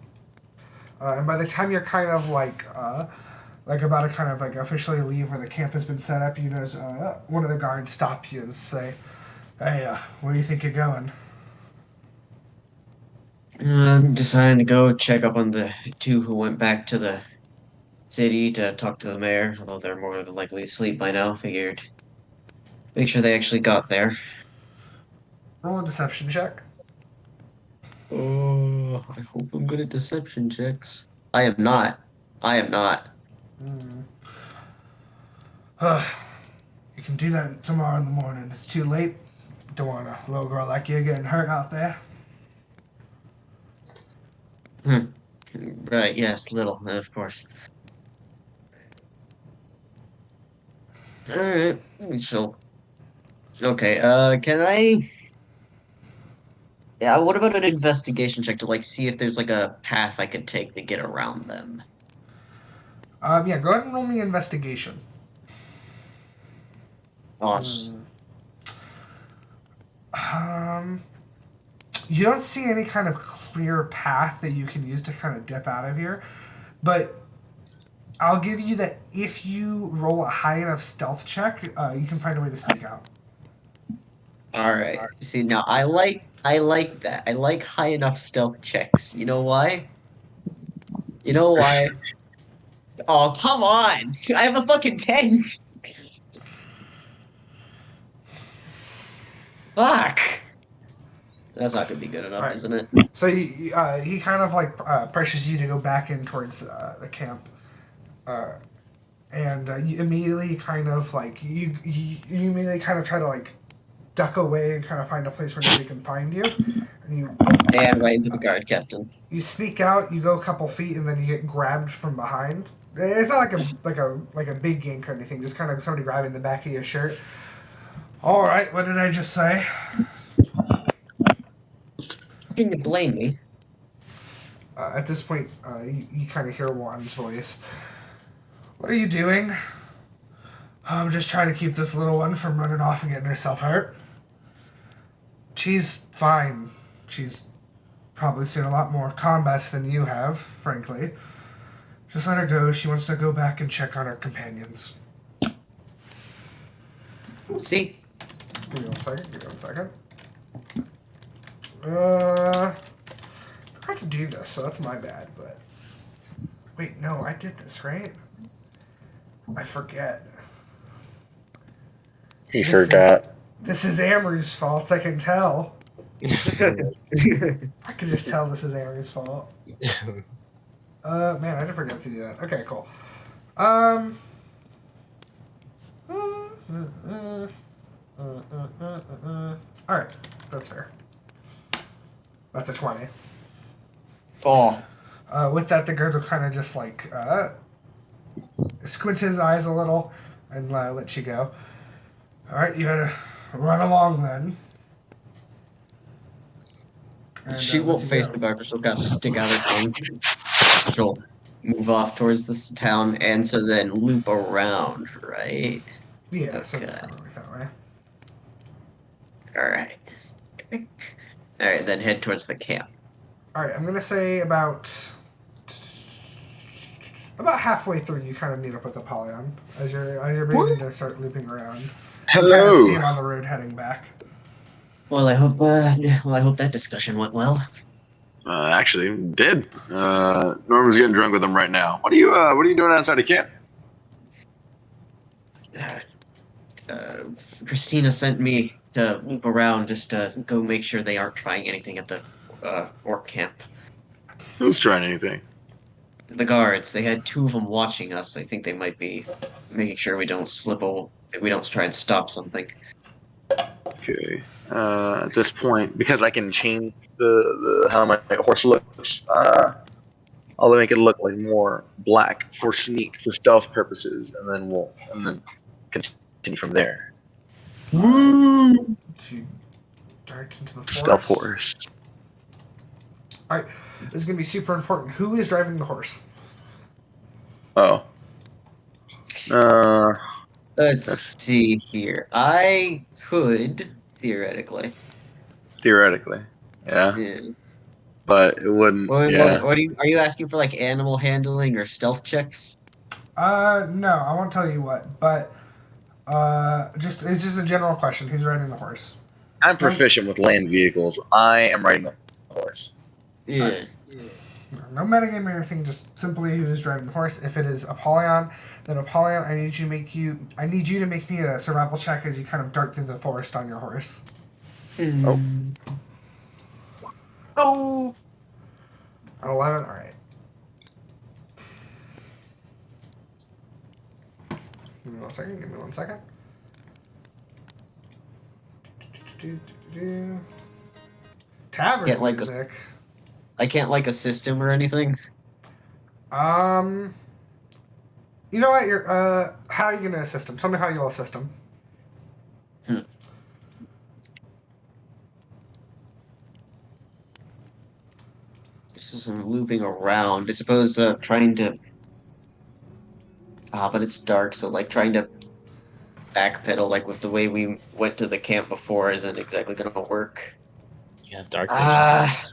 And by the time you're kind of like about to kind of like officially leave where the camp has been set up, you notice one of the guards stop you and say, "Hey, where do you think you're going?" I'm deciding to go check up on the two who went back to the city to talk to the mayor, although they're more than likely asleep by now. Figured make sure they actually got there. Roll a deception check. Oh, I hope I'm good at deception checks. I am not. I am not. Mm. You can do that tomorrow in the morning. It's too late. Don't want a little girl like you getting hurt out there. Right, yes, little, of course. Alright, so okay, can I yeah, what about an investigation check to like see if there's like a path I could take to get around them? Yeah, go ahead and roll me investigation. Oh, Um, you don't see any kind of clear path that you can use to kind of dip out of here, but I'll give you that if you roll a high enough stealth check, you can find a way to sneak out. alright. See now I like that. I like high enough stealth checks. You know why? You know why? Oh, come on! I have a fucking 10! Fuck! That's not gonna be good enough, Alright. isn't it? So he kind of like pressures you to go back in towards the camp, and you immediately kind of like you immediately kind of try to like duck away and kind of find a place where nobody can find you, and And right into the guard captain. you sneak out. You go a couple feet, and then you get grabbed from behind. It's not like a big yank or anything. Just kind of somebody grabbing the back of your shirt. All right, what did I just say? Can you blame me? At this point, you kind of hear Juan's voice. What are you doing? I'm just trying to keep this little one from running off and getting herself hurt. She's fine. She's probably seen a lot more combat than you have, frankly. Just let her go. She wants to go back and check on her companions. See? Give me 1 second. Give me 1 second. Forgot to do this, so that's my bad, but... Wait, no, I did this, right? I forget. He This forgot. This is Amory's fault, I can tell. I could just tell this is Amory's fault. Man, I did forget to do that. Okay, cool. Alright, that's fair. That's a 20. Oh. With that, the guard will kind of just like squint his eyes a little and let you go. Alright, you better run along then. And, She won't lets you face go. the guard, but she'll kind of stick out her tongue. She'll move off towards this town, and so then loop around, right? Yeah, so Okay. it's kind of like that way. Alright. Alright, then head towards the camp. Alright, I'm gonna say about halfway through you kind of meet up with Apollyon as you're beginning to start looping around. You kind of see him on the road heading back. Well, I hope that discussion went well. Actually, it did. Norman's getting drunk with him right now. What are you doing outside of camp? Christina sent me to loop around just to go make sure they aren't trying anything at the orc camp. Who's trying anything? The guards, they had two of them watching us. I think they might be making sure we don't we don't try and stop something. Okay. At this point, because I can change the how my horse looks, I'll make it look like more black for stealth purposes, and then continue from there. To dart into the forest. Stealth horse. Alright, this is gonna be super important. Who is driving the horse? Oh. Let's see here. I could theoretically. Theoretically, yeah, Yeah. but it wouldn't. Yeah, What are you asking for? Like animal handling or stealth checks? No, I won't tell you what, but just it's just a general question. Who's riding the horse? I'm No, proficient with land vehicles. I am riding a horse. Yeah. no metagame or anything. Just simply who's driving the horse. If it is Apollyon, then Apollyon, I need you to make me a survival check as you kind of dart through the forest on your horse. Oh. Oh. An 11. All right. Give me 1 second. Give me 1 second. Tavern Get like music. I can't like assist him or anything. Um, you know what? You're how are you gonna assist him? Tell me how you'll assist him. This is looping around. I suppose trying to. Ah, but it's dark, so like trying to backpedal like with the way we went to the camp before isn't exactly gonna work. You have dark vision.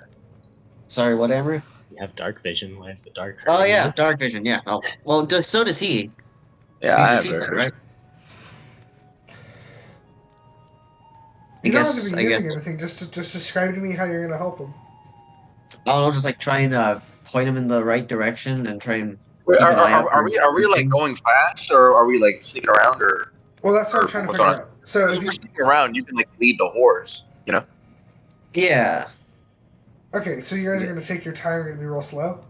Sorry, what, Amber? You have dark vision. Why is the dark? Oh hurting yeah, you? dark vision. Yeah. Oh, well, so does he. Yeah, He's I a have tiefling, it. right? You don't have to I be guess. using anything. Just describe to me how you're gonna help him. I don't know, just like trying to point him in the right direction and try and Wait, keep an eye out for are we like things. going fast, or are we like sneaking around, or Well, that's what I'm or trying to what's figure going on? out. So If if you we're sneaking around, you can like lead the horse. You know. Yeah. okay, so you guys are gonna take your time. You're gonna be real slow.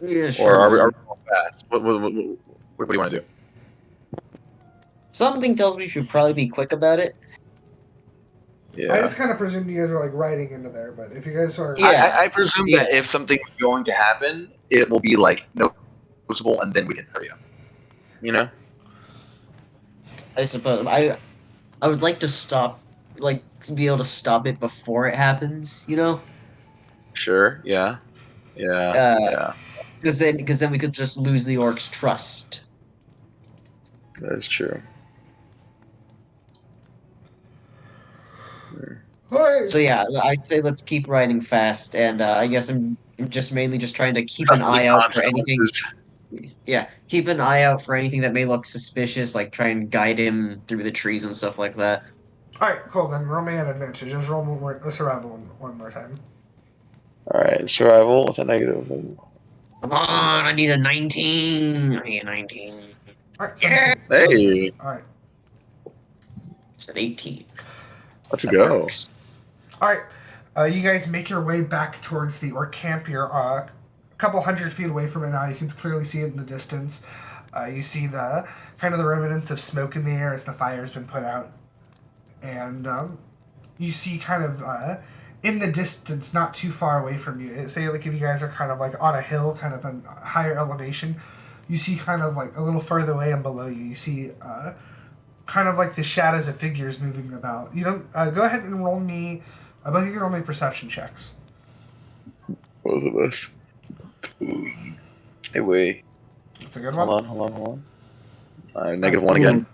Yeah, Or sure. are man. we going fast? What do you want to do? Something tells me we should probably be quick about it. I Yeah. just kind of presumed you guys were like riding into there, but if you guys are, Yeah. I presume that if something's going to happen, it will be like noticeable, and then we can hurry up. You know? I suppose I would like to stop, like to be able to stop it before it happens. You know, Sure. Yeah. Yeah. Uh, Yeah. because then we could just lose the orcs' trust. That is true. alright. So yeah, I say let's keep riding fast, and I guess I'm just mainly just trying to keep an eye out for anything. Yeah, keep an eye out for anything that may look suspicious, like try and guide him through the trees and stuff like that. All right, cool. Then roll me an advantage. Just roll a survival one more time. All right. Survival with a negative. Come on, I need a 19. I need a 19. All right, Yeah. 17. Hey, All right, It's an 18. let's That go. works. all right. You guys make your way back towards the orc camp. You're a couple 100 feet away from it now. You can clearly see it in the distance. You see the kind of the remnants of smoke in the air as the fire's been put out, and you see kind of in the distance, not too far away from you. Say like if you guys are kind of like on a hill, kind of a higher elevation, you see kind of like a little further away and below you. You see kind of like the shadows of figures moving about. You don't go ahead and roll me. Both of you can roll me perception checks. Both of us. Hey, wait. That's a good one. Hold on. -1 again.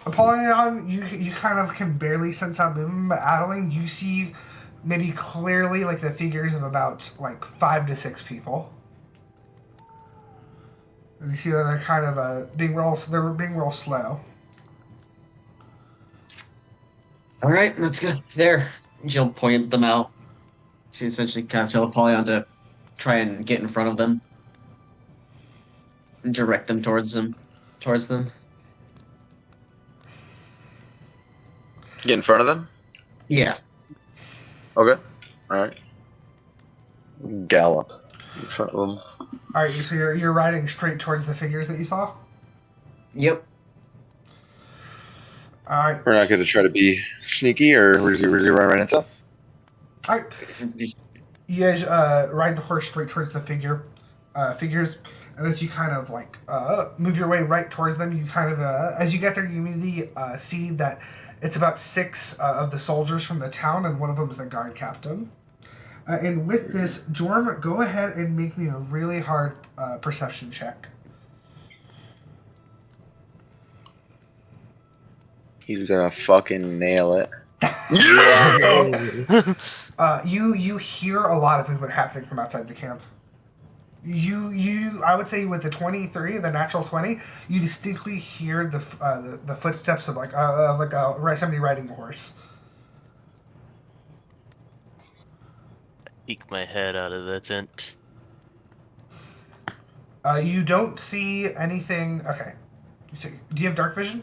Apollyon, you kind of can barely sense out movement, but Adaline, you see maybe clearly like the figures of about like 5 to 6 people. And you see that they're kind of being real slow. All right, let's go there. She'll point them out. She essentially kind of tell Apollyon to try and get in front of them, and direct them towards them. Get in front of them. Yeah. Okay. All right. Gallop in front of them. All right, so you're riding straight towards the figures that you saw. Yep. All right. We're not going to try to be sneaky, or where's he run right into? All right. You guys ride the horse straight towards the figures, and as you kind of like move your way right towards them, you kind of as you get there, you immediately see that it's about 6 of the soldiers from the town, and one of them is the guard captain. And with this, Jorm, go ahead and make me a really hard perception check. He's gonna fucking nail it. You hear a lot of movement happening from outside the camp. I would say with the 23, the natural 20, you distinctly hear the footsteps of like somebody riding a horse. Peek my head out of the tent. You don't see anything. Okay. Do you have dark vision?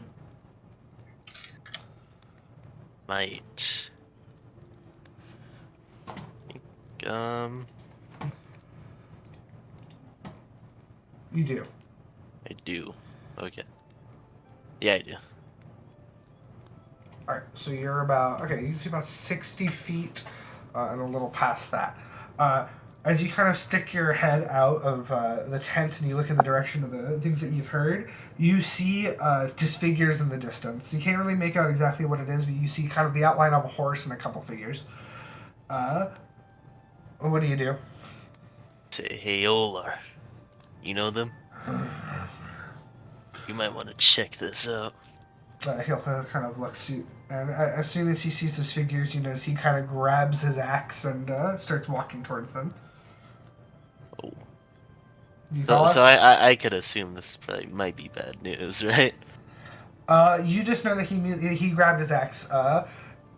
Might. You do. I do. Okay. Yeah, I do. All right. So you're about you can see about 60 feet, and a little past that. As you kind of stick your head out of the tent and you look in the direction of the things that you've heard, you see just figures in the distance. You can't really make out exactly what it is, but you see kind of the outline of a horse and a couple figures. What do you do? Say, hey, Olar. You know them? You might want to check this out. He'll kind of looks you, and as soon as he sees his figures, you notice he kind of grabs his axe and starts walking towards them. Oh. You So, follow? so I could assume this probably might be bad news, right? You just know that he grabbed his axe.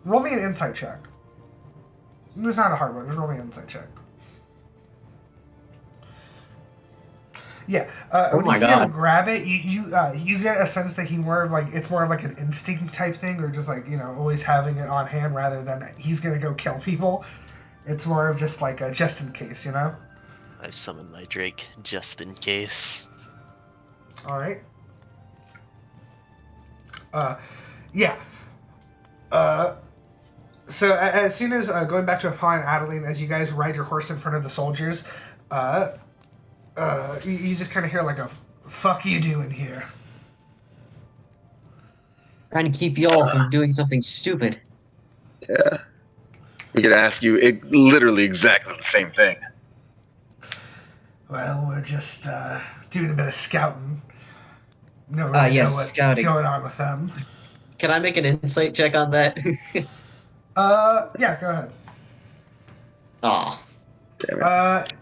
Roll me an insight check. It's not a hard one. Just roll me an insight check. Yeah. Oh when my you see God. him grab it, you get a sense that it's more of like an instinct type thing, or just like always having it on hand rather than he's gonna go kill people. It's more of just like a just in case, I summon my Drake just in case. All right. Yeah. So as soon as going back to Apollyon and Adaline, as you guys ride your horse in front of the soldiers, you just kind of hear like a "fuck you doing here." Trying to keep y'all from doing something stupid. Yeah. We could ask you literally exactly the same thing. Well, we're just doing a bit of scouting. No, really yes, know what's scouting. going on with them. Can I make an insight check on that? Yeah, go ahead. Aw. Damn it.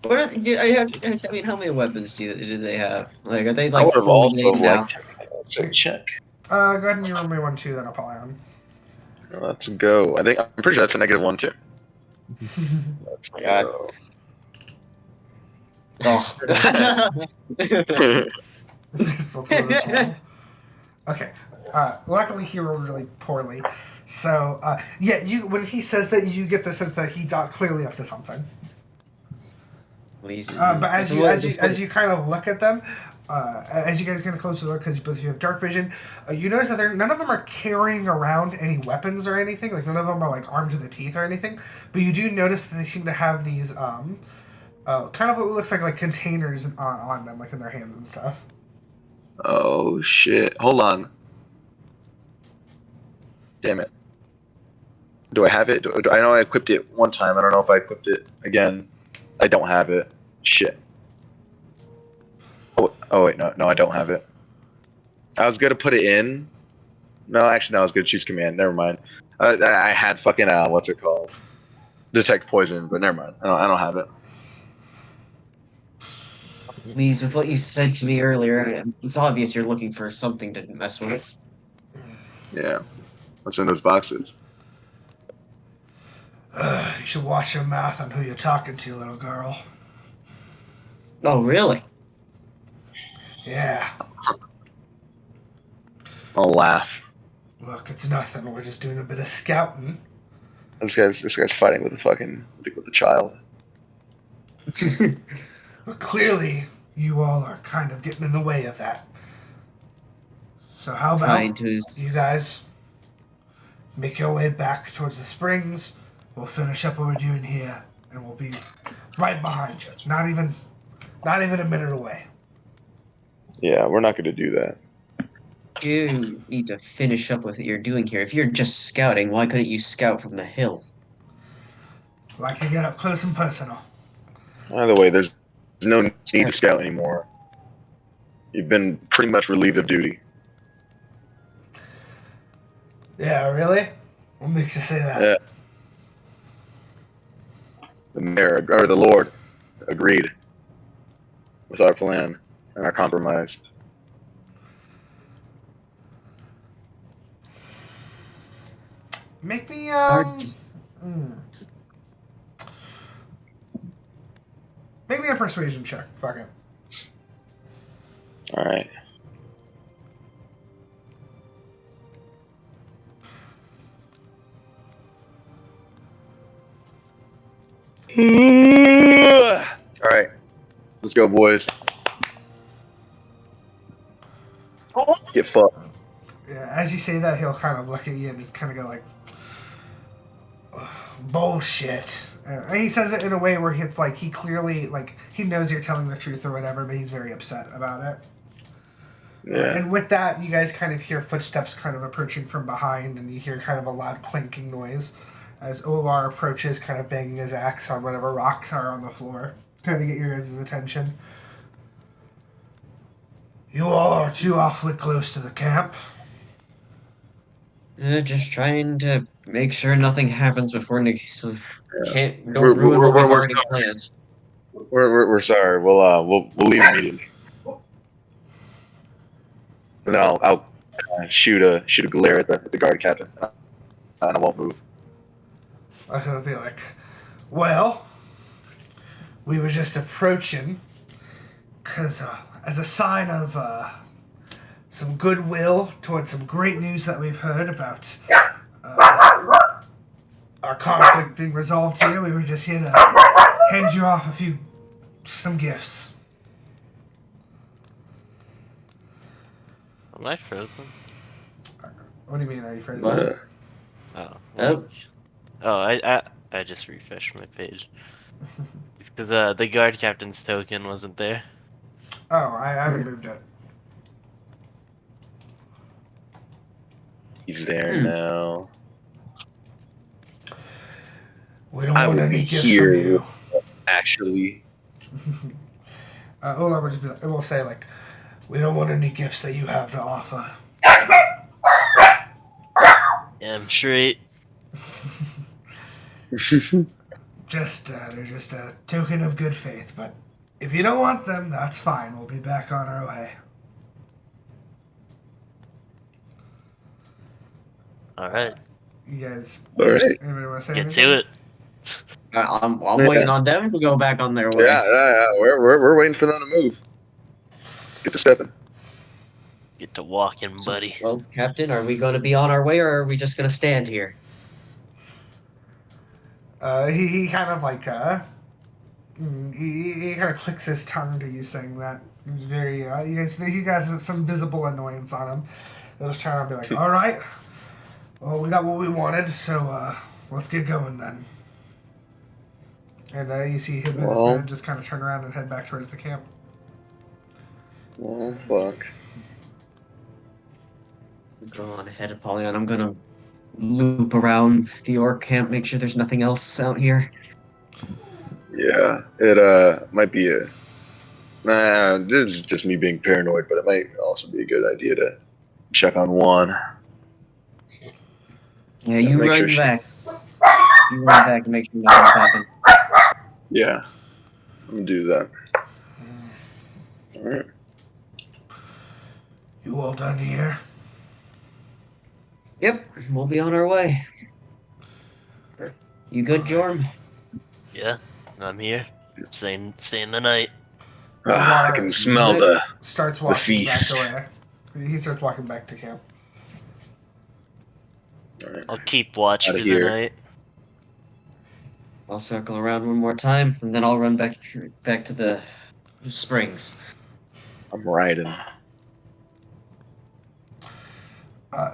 What are I mean, how many weapons do they have? Like, are they I like would have fully also laid out? liked to say check. Go ahead and you roll me 1-2, then Apollyon. Let's go. I'm pretty sure that's a -1 too. Let's God. go. Oh. Both of those roll. Okay. Luckily, he rolled really poorly. So, when he says that, you get the sense that he's clearly up to something. Please. But as you kind of look at them, as you guys get closer to look, because both of you have dark vision, you notice that none of them are carrying around any weapons or anything. Like, none of them are like armed to the teeth or anything. But you do notice that they seem to have these kind of what looks like containers on them, like in their hands and stuff. Oh shit! Hold on. Damn it. Do I have it? I know I equipped it one time. I don't know if I equipped it again. I don't have it. Shit. Oh wait, no, I don't have it. I was gonna put it in. No, actually, no, I was gonna choose command. Never mind. I had fucking what's it called? Detect poison, but never mind. I don't have it. Please, with what you said to me earlier, it's obvious you're looking for something to mess with. Yeah. What's in those boxes? You should watch your mouth on who you're talking to, little girl. Oh, really? Yeah. I'll laugh. Look, it's nothing. We're just doing a bit of scouting. This guy's fighting with a child. But clearly, you all are kind of getting in the way of that. So how about Trying to. you guys make your way back towards the springs? We'll finish up what we're doing here, and we'll be right behind you. Not even a minute away. Yeah, we're not gonna do that. You need to finish up with what you're doing here. If you're just scouting, why couldn't you scout from the hill? Like to get up close and personal. Either way, there's no need to scout anymore. You've been pretty much relieved of duty. Yeah, really? What makes you say that? Yeah. The mayor, or the Lord, agreed with our plan and our compromise. Make me hmm. Make me a persuasion check. Fuck it. All right. All right. Let's go, boys. Get fucked. Yeah, as you say that, he'll kind of look at you and just kind of go like, bullshit. And he says it in a way where it's like he clearly, like, he knows you're telling the truth or whatever, but he's very upset about it. Yeah. And with that, you guys kind of hear footsteps kind of approaching from behind, and you hear kind of a loud clinking noise as Olar approaches, kind of banging his axe on whatever rocks are on the floor, trying to get your guys' attention. You all are too awfully close to the camp. Just trying to make sure nothing happens before so Yeah. don't ruin what we've We're already planned. we're sorry. We'll leave immediately. And then I'll shoot a glare at the guard captain, and I won't move. I'm gonna be like, well, we were just approaching, because as a sign of some goodwill towards some great news that we've heard about our conflict being resolved here, we were just here to hand you off some gifts. Am I frozen? What do you mean, are you frozen? What? Oh. Nope. Oh, I just refreshed my page. Because the guard captain's token wasn't there. Oh, I haven't moved it. He's there now. We don't I want will any be gifts here. from you. Actually, Olar will just be like, it will say like, we don't want any gifts that you have to offer. Damn straight. They're just a token of good faith, but if you don't want them, that's fine. We'll be back on our way. Alright. You guys, all right. anybody want to say Get anything? to it. I'm waiting on them to go back on their way. Yeah. We're waiting for them to move. Get to stepping. Get to walking, buddy. Well, Captain, are we going to be on our way, or are we just going to stand here? He kind of like, he kind of clicks his tongue to you saying that. He's very, he got some visible annoyance on him. They're just trying to be like, all right, well, we got what we wanted, so let's get going then. And you see him and his men just kind of turn around and head back towards the camp. Oh fuck. Go on ahead, Apollyon. I'm going to loop around the orc camp, make sure there's nothing else out here. Yeah, it might be a. Nah, this is just me being paranoid, but it might also be a good idea to check on one. Yeah, you make run sure she- back. You run back and make sure nothing's happened. Yeah, I'm gonna do that. All right. You all done here? Yep, we'll be on our way. You good, Jorm? Yeah, I'm here. Staying the night. I can smell the. Starts walking feast. back away. He starts walking back to camp. All right. I'll keep watch Outta through here. the night. I'll circle around one more time, and then I'll run back to the springs. I'm riding.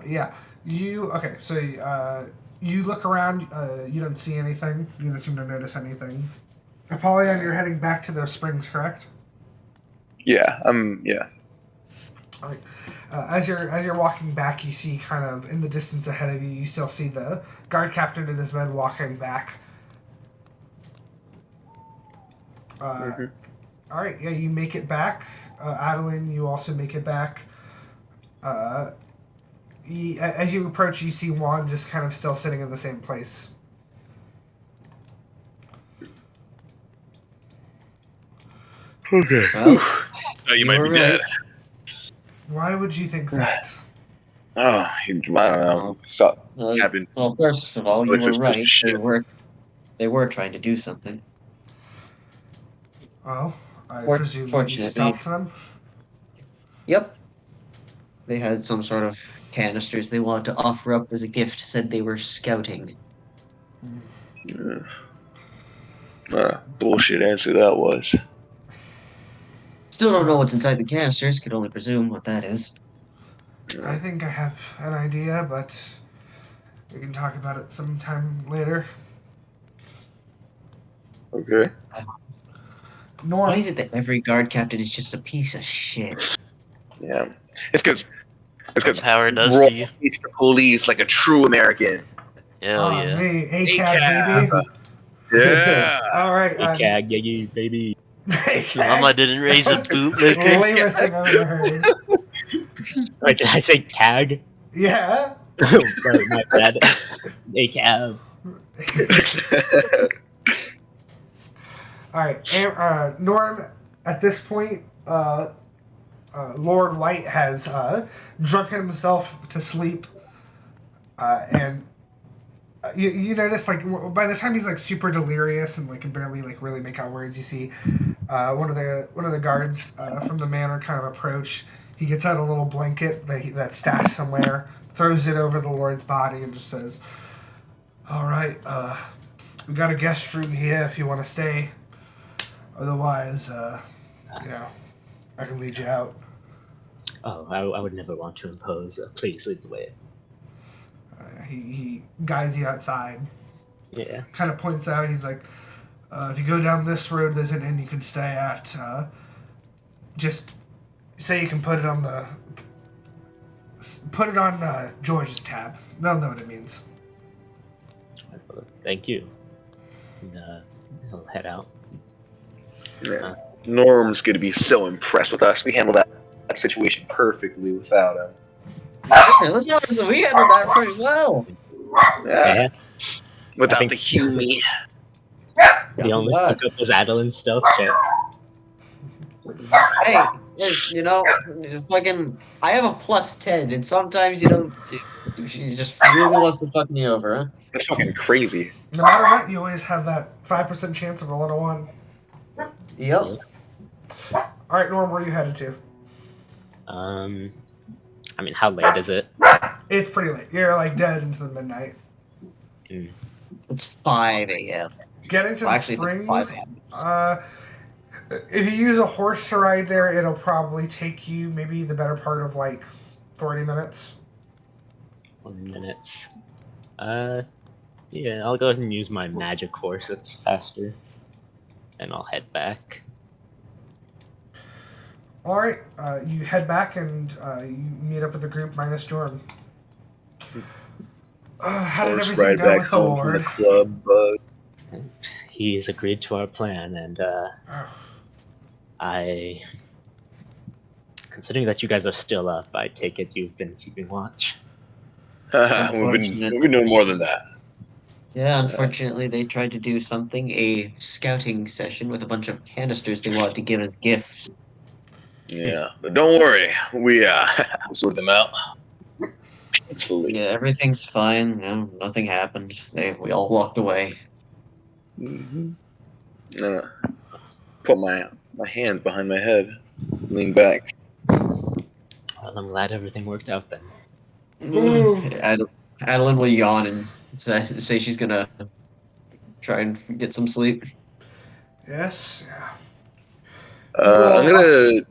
Yeah. So you look around. You don't see anything. You don't seem to notice anything. Apollyon, you're heading back to the springs, correct? Yeah, yeah. All right. As you're walking back, you see kind of in the distance ahead of you. You still see the guard captain and his men walking back. All right. Yeah, you make it back. Adaline, you also make it back. as you approach, you see Juan just kind of still sitting in the same place. Okay. Well, You might were be dead. Why would you think that? Oh, I don't know. Stop, Captain. Well, first of all, you Looks were suspicious right. shit. They were trying to do something. Well, I presume that you Fortunately, stopped them. yep. They had some sort of canisters they wanted to offer up as a gift. Said they were scouting. Yeah. What a bullshit answer that was. Still don't know what's inside the canisters. Could only presume what that is. I think I have an idea, but we can talk about it sometime later. Okay. Norm, Why is it that every guard captain is just a piece of shit? Yeah. It's because Power does Roy to you. hates the police like a true American. Hell yeah. me, ACAB. ACAB, baby. Yeah. All right, Hey, Cag, yeah, baby. Mama didn't raise a That was the bootlicker. lamest thing I've ever heard. Wait, did I say Cag? Yeah. Right, my bad. Hey, Cab. All right, Norm. At this point, Lord White has drunken himself to sleep, and you notice like by the time he's like super delirious and like can barely like really make out words, you see one of the guards from the manor kind of approach. He gets out a little blanket that's stashed somewhere, throws it over the Lord's body, and just says, "All right, we got a guest room here if you want to stay. Otherwise, I can lead you out." Oh, I would never want to impose. Please lead the way. He guides you outside. Yeah. Kind of points out. He's like, "If you go down this road, there's an inn you can stay at. Just say you can put it on George's tab. They'll know what it means." Thank you. And, I'll head out. Yeah. Norm's gonna be so impressed with us. We handled that situation perfectly without him. We handled that pretty well. Yeah. Yeah. Without think- the Hume. The only God. fuck up was Adaline's stealth check. Hey, fucking. I have a +10, and sometimes she just really wants to fuck me over, huh? That's fucking crazy. No matter what, you always have that 5% chance of rolling a 1. Yep. All right, Norm, where are you headed to? I mean, how late is it? It's pretty late. You're like dead into the midnight. It's 5 a.m. Getting to Well, the actually, if it's 5 springs. a.m. If you use a horse to ride there, it'll probably take you maybe the better part of like 40 minutes. 1 minute. Yeah, I'll go ahead and use my magic horse. That's faster. And I'll head back. All right, you head back and you meet up with the group minus Jordan. How did Horse everything ride go back with the home from Lord? the club. He's agreed to our plan, and considering that you guys are still up, I take it you've been keeping watch. We've been doing more than that. Yeah, unfortunately, they tried to do something, a scouting session with a bunch of canisters they wanted to give as gifts. Yeah, but don't worry, we sort them out. Peacefully. Yeah, everything's fine. No, nothing happened. We all walked away. Mm-hmm. Put my hands behind my head, lean back. Well, I'm glad everything worked out then. Adaline will yawn and say she's gonna try and get some sleep. Yes. Yeah. I'm gonna.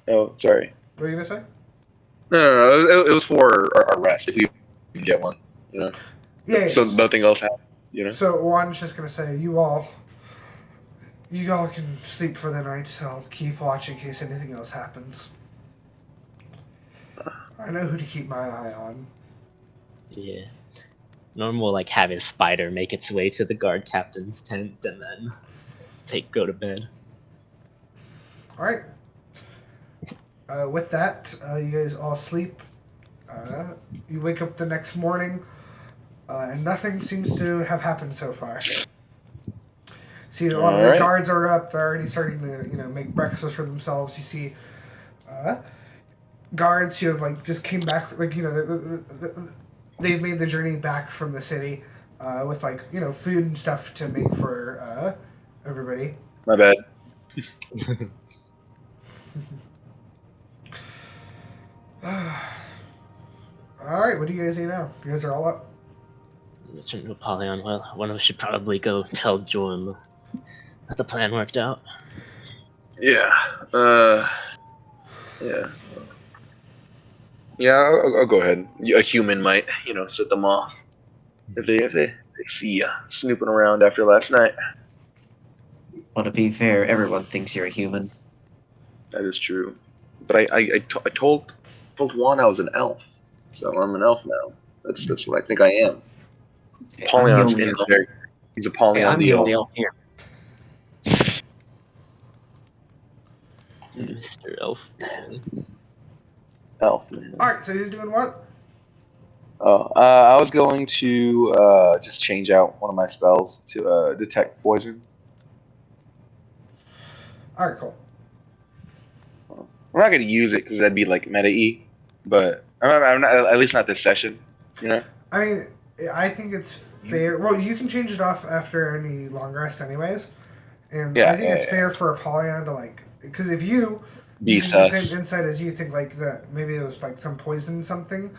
Oh, sorry. What are you gonna say? No. It was for our rest. If we can get one, Yeah. So nothing else happens, So Juan's just gonna say, you all can sleep for the night. So I'll keep watch in case anything else happens. I know who to keep my eye on. Yeah. Norm will have his spider make its way to the guard captain's tent and then go to bed. All right. With that, you guys all sleep. You wake up the next morning, and nothing seems to have happened so far. See, a lot of the Alright. guards are up. They're already starting to, make breakfast for themselves. You see, guards who have just came back, they've made the journey back from the city, with food and stuff to make for everybody. My bad. All right, what do you guys do now? You guys are all up. Turn to Apollyon. Well, one of us should probably go tell Jourmal that the plan worked out. Yeah. Yeah. Yeah, I'll go ahead. A human might, set them off if they see you snooping around after last night. Well, to be fair, everyone thinks you're a human. That is true. But I told Juan I was an elf, so I'm an elf now. That's what I think I am. Apollyon's I'm the in only elf. there. He's Apollyon I'm the only elf here. Mr. Elf. Elf man. All right, so who's doing what? Oh, I was going to just change out one of my spells to detect poison. All right, cool. We're not going to use it because that'd be like meta-y, but I'm not, at least not this session, I mean, I think it's fair. Well, you can change it off after any long rest, anyways. And I think it's fair for Apollyon to because if you Be using the sus. same insight as you think that maybe it was some poison something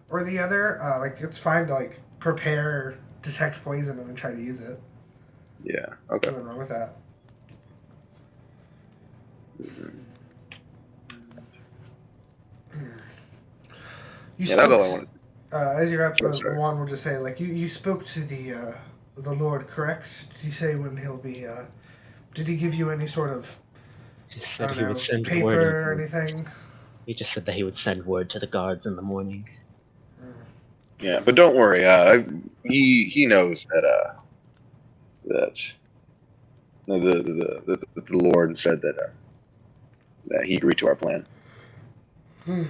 or the other, it's fine to prepare, detect poison, and then try to use it. Yeah. Okay. Nothing wrong with that. You Yeah, that's all I spoke, wanted. as you're up, Yes, sir. Juan will just say you spoke to the Lord, correct? Did he say when he'll be? Did he give you any sort of He said he would paper send or word. anything? He just said that he would send word to the guards in the morning. Yeah, but don't worry. He knows that the Lord said that he agreed to our plan. I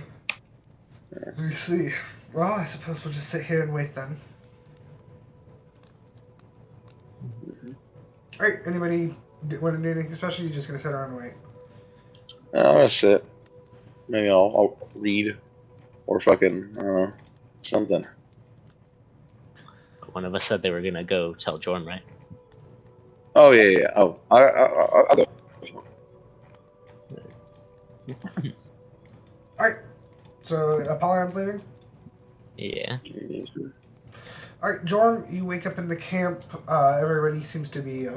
see. Well, I suppose we'll just sit here and wait then. Alright, anybody want to do anything special? You're just going to sit around and wait? I'm gonna sit. Maybe I'll read or fucking something. One of us said they were gonna go tell Jorm, right? Oh yeah. Oh, I'll go. Alright, so Apollyon's leaving? Yeah. Alright, Jorm, you wake up in the camp. Everybody seems to be...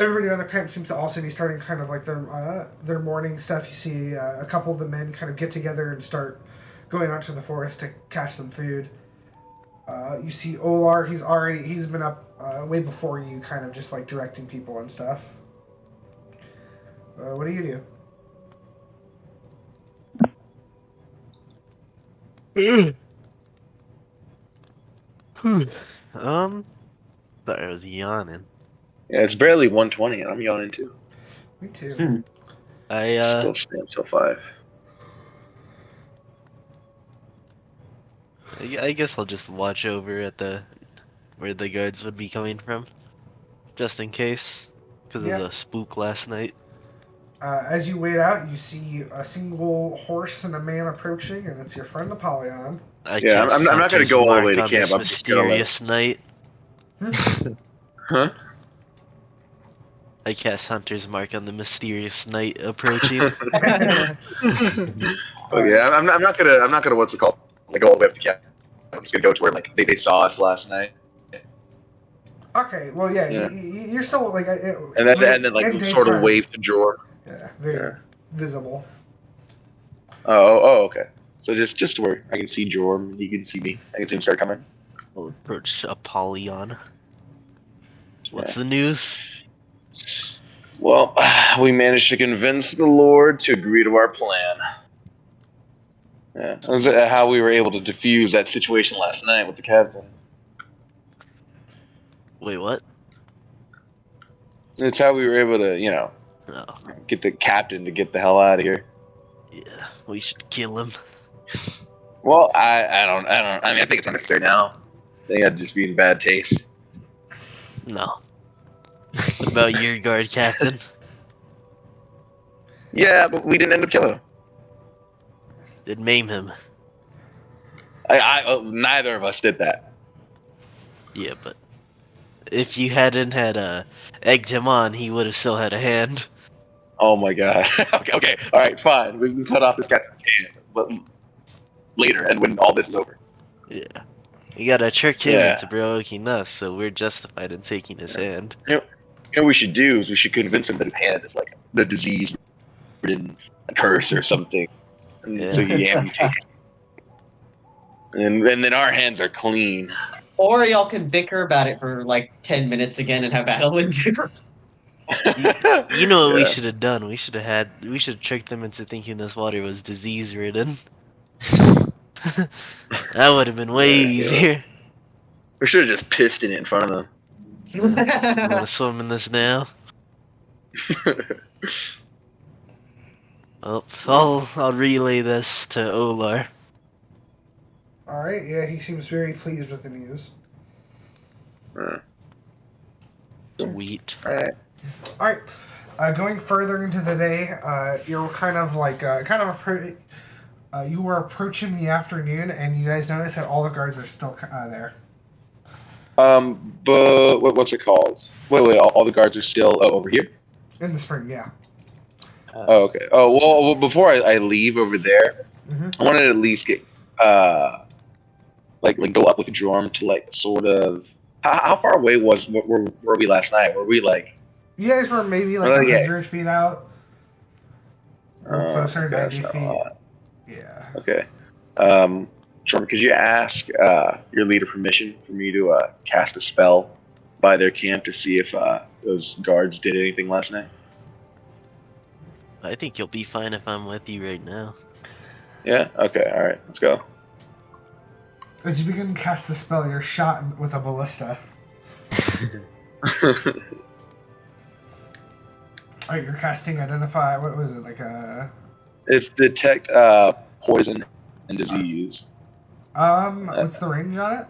everybody on the camp seems to also be starting kind of their morning stuff. You see a couple of the men kind of get together and start going out to the forest to catch some food. You see Olar, he's been up way before you, kind of just directing people and stuff. What do you do? Sorry, I was yawning. Yeah, it's barely 1:20, and I'm yawning too. Me too. I Still stay until 5. I guess I'll just watch over at where the guards would be coming from, just in case, because of the spook last night. As you wait out, you see a single horse and a man approaching, and it's your friend Apollyon. Yeah, I'm not gonna go all the way to camp. I'm just gonna mysterious night. Huh? I cast Hunter's Mark on the mysterious night approaching. Okay, I'm not gonna what's it called? Go all the way up to camp. I'm just gonna go to where they saw us last night. Okay, well, yeah. You're still And then sort of wave to Jor. Yeah, very visible. Oh, okay. So just where I can see Jorm, he can see me. I can see him start coming. We'll approach Apollyon. What's the news? Well, we managed to convince the Lord to agree to our plan. Yeah, that was how we were able to defuse that situation last night with the captain. Wait, what? It's how we were able to, get the captain to get the hell out of here. Yeah, we should kill him. Well, I mean, I think it's unnecessary now. I think I'd just be in bad taste. No. What about your guard captain? Yeah, but we didn't end up killing him. Did maim him. Neither of us did that. Yeah, but if you hadn't had egged him on, he would have still had a hand. Oh my god. Okay, all right, fine. We can cut off this guy's hand, but later, and when all this is over. Yeah. We gotta trick him Yeah. into provoking us, so we're justified in taking his hand. You know what we should do is we should convince him that his hand is like the disease ridden, a curse or something, and Yeah. so he amputates. And then our hands are clean. Or y'all can bicker about it for like 10 minutes again and have Adaline do. You know what we Yeah. should have done? We should have tricked them into thinking this water was disease ridden. That would have been way Yeah. easier. We should have just pissed in it in front of You wanna swim in this now? Well, I'll relay this to Olar. All right. Yeah, he seems very pleased with the news. them. Sweet. All right. All right. Going further into the day, you're kind of like you were approaching the afternoon, and you guys notice that all the guards are still there. But what's it called? Wait, all the guards are still over here? In the spring, yeah. Oh, okay. Oh, well, before I leave over there, Mhm. I wanted to at least get, like go up with Jorm to, like, sort of... How far away were we last night? Were we, like... You guys were maybe like Oh, yeah. 100 feet out. Or closer to 90 that's not a feet. lot. Yeah. Okay. Jorm, could you ask your leader permission for me to cast a spell by their camp to see if those guards did anything last night? I think you'll be fine if I'm with you right now. Yeah? Okay, alright. Let's go. As you begin to cast the spell, you're shot with a ballista. Alright, you're casting Identify. What was it? Like a. It's detect poison and disease. What's the range on it?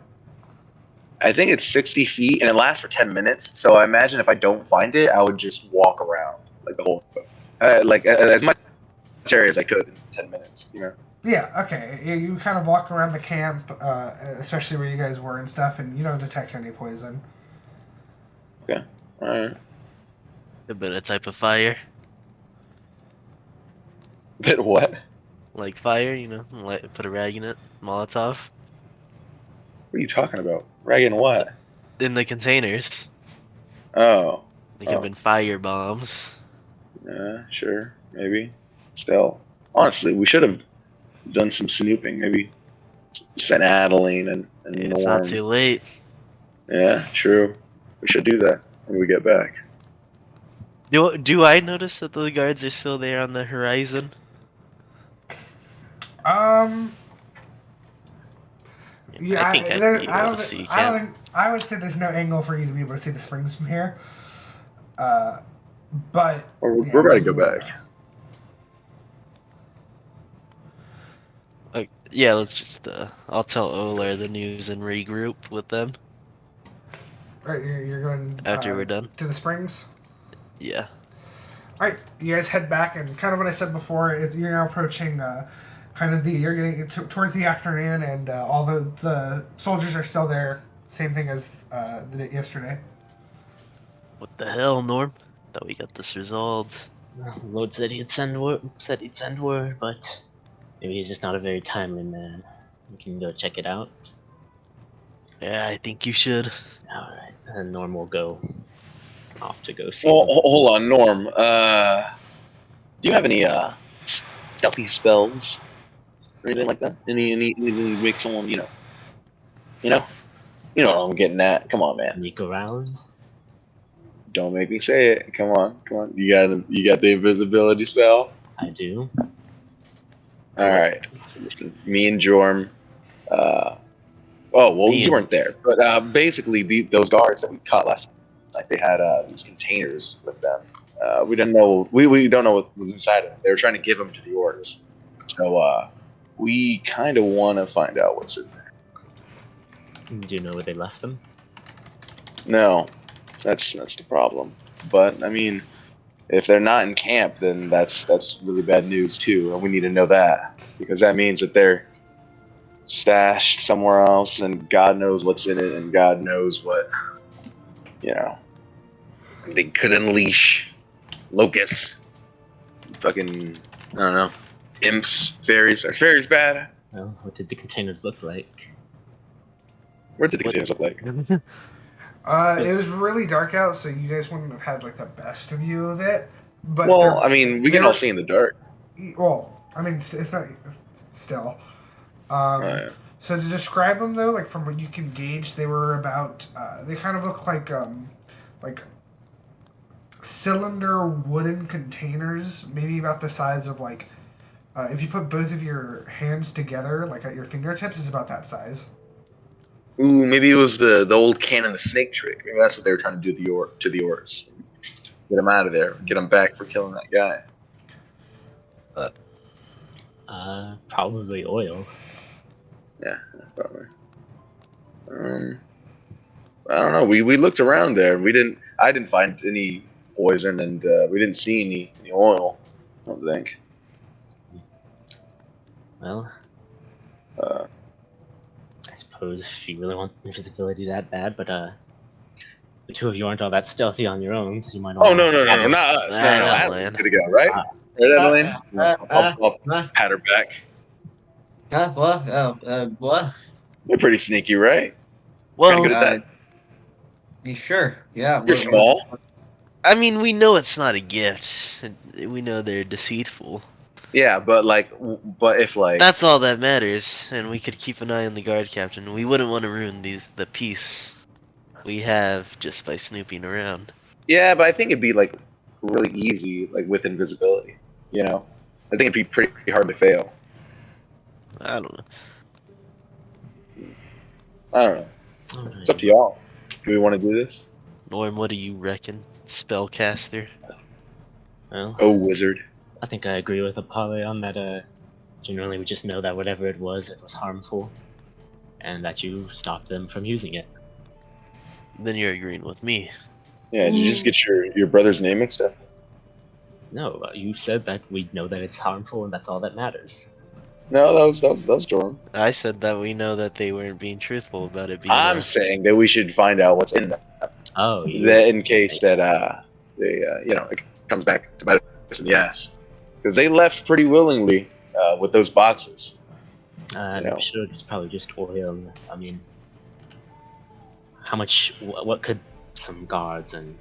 I think it's 60 feet and it lasts for 10 minutes. So I imagine if I don't find it, I would just walk around like the whole, like as much area as I could in 10 minutes. You know. Yeah. Okay. You kind of walk around the camp, especially where you guys were and stuff, and you don't detect any poison. All right. A bit of type of fire. Bit what? Like fire, put a rag in it. Molotov. What are you talking about? Ragging what? In the containers. Oh. They could have been fire bombs. Yeah, sure. Maybe. Still. Honestly, we should have done some snooping. Maybe sent Adaline and It's not Norm. too late. Yeah, true. We should do that when we get back. Do I notice that the guards are still there on the horizon? Yeah, I think I'd there- be I able don't. to see I don't Cap. think. I would say there's no angle for you to be able to see the springs from here. But We're ready to go back. Like, yeah, let's just. I'll tell Olar the news and regroup with them Right, you're going after we're done. to the springs. Yeah. All right, you guys head back, and kind of what I said before, you're now approaching you're getting towards the afternoon, and all the soldiers are still there. Same thing as yesterday. What the hell, Norm? Thought we got this resolved. Well, Lord said he'd send word, but maybe he's just not a very timely man. We can go check it out. Yeah, I think you should. Alright, and Norm will go off to go see Well, them. hold on, Norm. Do you have any stealthy spells or anything like that? Anything to make someone, you know what I'm getting at? Come on, man. Sneak around? Don't make me say it. Come on. You got the invisibility spell. I do. All right. Me and Jorm. Well, Me you and- weren't there, but basically those guards that we caught last night, they had these containers with them. We didn't know. We don't know what was inside of them. They were trying to give them to the orcs. So we kind of want to find out what's in there. Do you know where they left them? No, that's the problem. But I mean, if they're not in camp, then that's really bad news too, and we need to know that because that means that they're stashed somewhere else, and God knows what's in it, and God knows what they could unleash. Locusts, fucking, I don't know, imps, fairies. Are fairies bad? Well, what did the containers look like? What did the containers look like? It was really dark out, so you guys wouldn't have had like the best view of it. But Well, I mean, we can all see in the dark. Well, I mean, it's not still. Yeah. So to describe them though, like from what you can gauge, they were about. They kind of look like cylinder wooden containers, maybe about the size of like. If you put both of your hands together, like at your fingertips, is about that size. Ooh, maybe it was the old cannon the snake trick. Maybe that's what they were trying to do to the orcs. Get them out of there. Get them back for killing that guy. Probably oil. Yeah, probably. I don't know. We looked around there. I didn't find any poison, and we didn't see any oil. I don't think. Well, Uh, I suppose if you really want invisibility that bad, but the two of you aren't all that stealthy on your own, so you might. oh no, not us. No, Adeline. Adeline's gonna go right. Right, Adeline. I'll pat her back. What? You're pretty sneaky, right? Well, Pretty good at that. You sure? Yeah. You're small. I mean, we know it's not a gift. We know they're deceitful. Yeah, but if That's all that matters, and we could keep an eye on the guard captain. We wouldn't want to ruin the peace we have just by snooping around. yeah, but I think it'd be like really easy, like with invisibility. I think it'd be pretty hard to fail. I don't know. I don't know. It's up to y'all. Do we want to do this? Norm, what do you reckon? Spellcaster? Well, Oh, wizard. I think I agree with Apollyon that generally we just know that whatever it was harmful, and that you stopped them from using it. Then you're agreeing with me. Yeah, did you just get your brother's name mixed up? No, you said that we know that it's harmful, and that's all that matters. No, that was Jourmal. I said that we know that they weren't being truthful about it being. I'm saying that we should find out what's in them. Oh, That in case that it comes back to bite us in the ass, because they left pretty willingly with those boxes. I'm sure it's probably just oil. I mean, how much? What could some guards in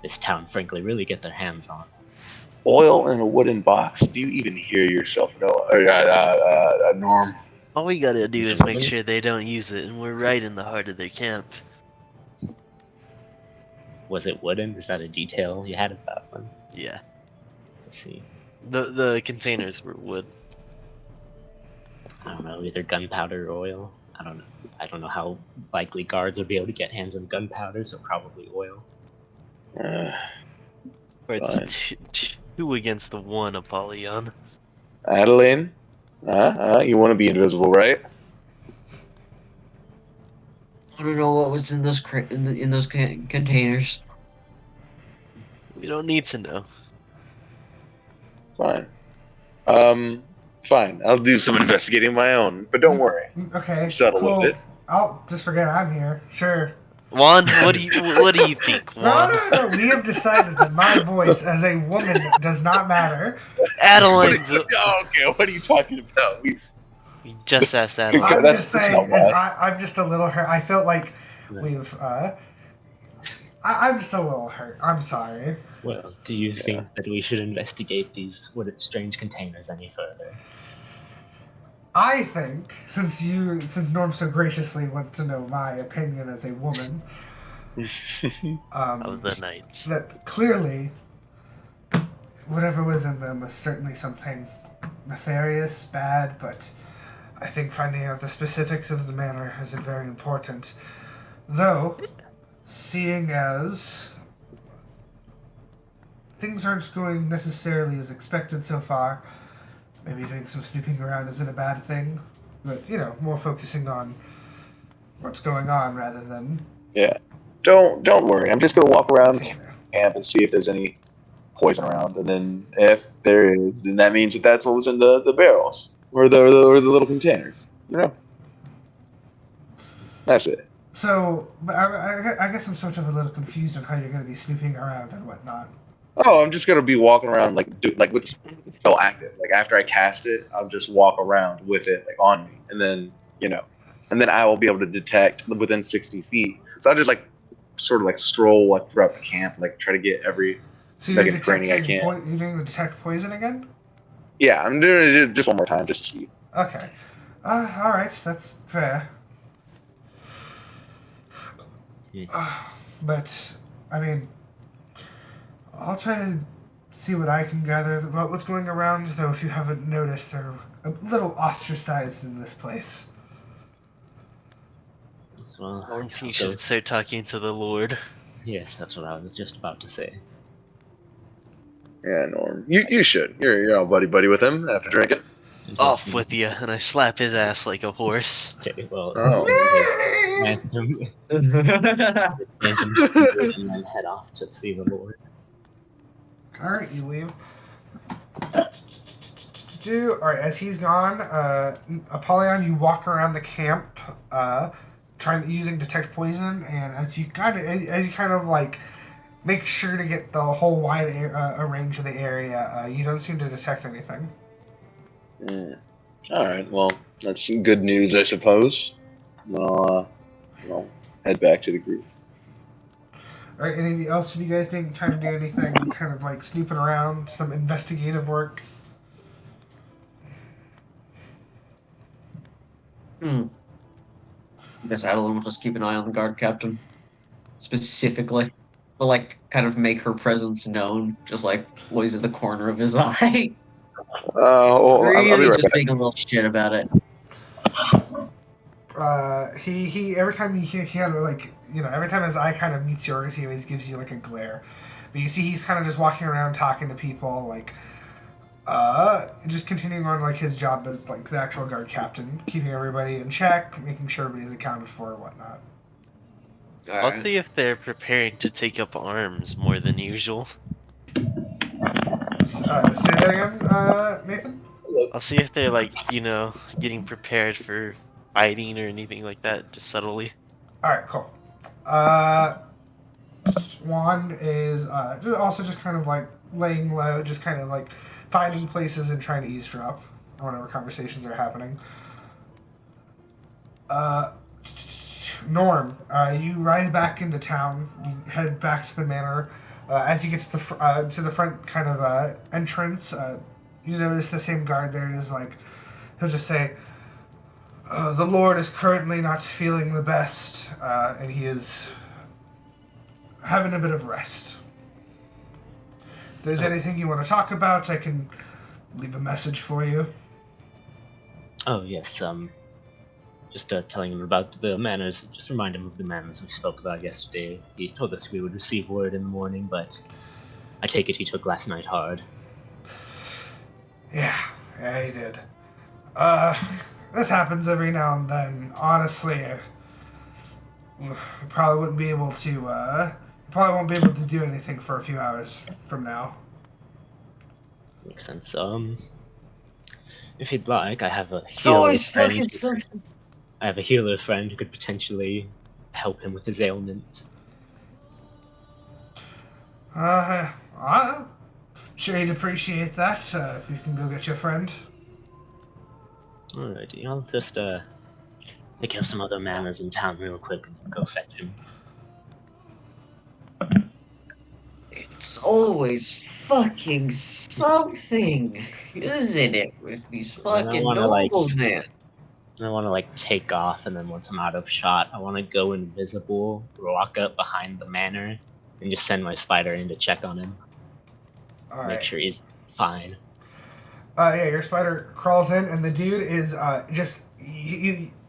this town, frankly, really get their hands on? Oil in a wooden box. Do you even hear yourself? No, Norm. All we gotta do Is is it make really? sure they don't use it, and we're right in the heart of their camp. Was it wooden? Is that a detail you had about one? Yeah. Let's see. The containers were wood. I don't know, either gunpowder or oil. I don't know. I don't know how likely guards would be able to get hands on gunpowder, so probably oil. Uh, Or Fine. it's two against the one, Apollyon. Adaline, you want to be invisible, right? I don't know what was in those in those containers. We don't need to know. Fine. Fine. I'll do some investigating of my own, but don't worry. Okay. Settle cool. with it. I'll just forget I'm here. Sure. Juan, what do you think, Juan? No. We have decided that my voice as a woman does not matter. Adeline, Okay, what are you talking about? we just asked Okay, Adeline. I'm that's- just that's saying. not bad. I'm just a little hurt. I felt like No. we've. I'm just a little hurt. I'm sorry. Well, do you think that we should investigate these strange containers any further? I think since Norm so graciously wants to know my opinion as a woman, Of the night. that clearly whatever was in them was certainly something nefarious, bad, but I think finding out the specifics of the matter is very important. Though, seeing as things aren't going necessarily as expected so far, maybe doing some snooping around isn't a bad thing, but more focusing on what's going on rather than Yeah. Don't worry. I'm just gonna walk around taking it. camp and see if there's any poison around, and then if there is, then that means that that's what was in the barrels or the little containers. That's it. So, but I guess I'm sort of a little confused on how you're going to be snooping around and whatnot. Oh, I'm just gonna be walking around like with the spell active. Like after I cast it, I'll just walk around with it like on me, and then and then I will be able to detect within 60 feet. So I'll just like sort of like stroll like throughout the camp, like try to get every So you're negative training I detecting can. you're doing the detect poison again? Yeah, I'm doing it just one more time just to see. Okay. All right, that's fair. But I mean, I'll try to see what I can gather about what's going around. Though, if you haven't noticed, they're a little ostracized in this place. Well, I guess You I'll should go. start talking to the Lord. Yes, that's what I was just about to say. Yeah, Norm. You should. You're all buddy with him after drinking. And Off he's- with you, and I slap his ass like a horse. Okay, well, Oh. and then head off to see the Lord. All right, you leave. All right, as he's gone, Apollyon, you walk around the camp, using detect poison, and as you kind of like make sure to get the whole wide range of the area, you don't seem to detect anything. All right. Well, that's some good news, I suppose. I'll head back to the group. All right, anything else? Have you guys been trying to do anything kind of like snooping around, some investigative work? I guess Adaline will just keep an eye on the guard captain. Specifically. But like kind of make her presence known, just like always at the corner of his eye. I'll be Really right just back. being a little shit about it. He every time he kind of like every time his eye kind of meets yours, he always gives you like a glare. But you see, he's kind of just walking around talking to people, like just continuing on like his job as like the actual guard captain, keeping everybody in check, making sure everybody's accounted for and whatnot. I'll Alright. see if they're preparing to take up arms more than usual. Say that again, Nathan. I'll see if they're like, getting prepared for fighting or anything like that, just subtly. All right, cool. Juan is just kind of like laying low, just kind of like finding places and trying to eavesdrop on whatever conversations are happening. Norm, you ride back into town. You head back to the manor. As you get to the front kind of entrance, you notice the same guard there is like, he'll just say, the Lord is currently not feeling the best, and he is having a bit of rest. If there's anything you want to talk about, I can leave a message for you. Oh, yes, just telling him about the manners, just remind him of the manners we spoke about yesterday. He told us we would receive word in the morning, but I take it he took last night hard. Yeah, he did. This happens every now and then. Honestly, we probably wouldn't be able to, probably won't be able to do anything for a few hours from now. Makes sense. If you'd like, I have a It's healer always friend. fucking something. I have a healer friend who could potentially help him with his ailment. Sure, you'd appreciate that, if you can go get your friend. Alrighty, I'll just take care of some other manners in town real quick and go fetch him. It's always fucking something, isn't it? With these fucking wanna, like- nobles, man. I want to take off, and then once I'm out of shot, I want to go invisible, walk up behind the manor, and just send my spider in to check on him, All make right. sure he's fine. Your spider crawls in, and the dude is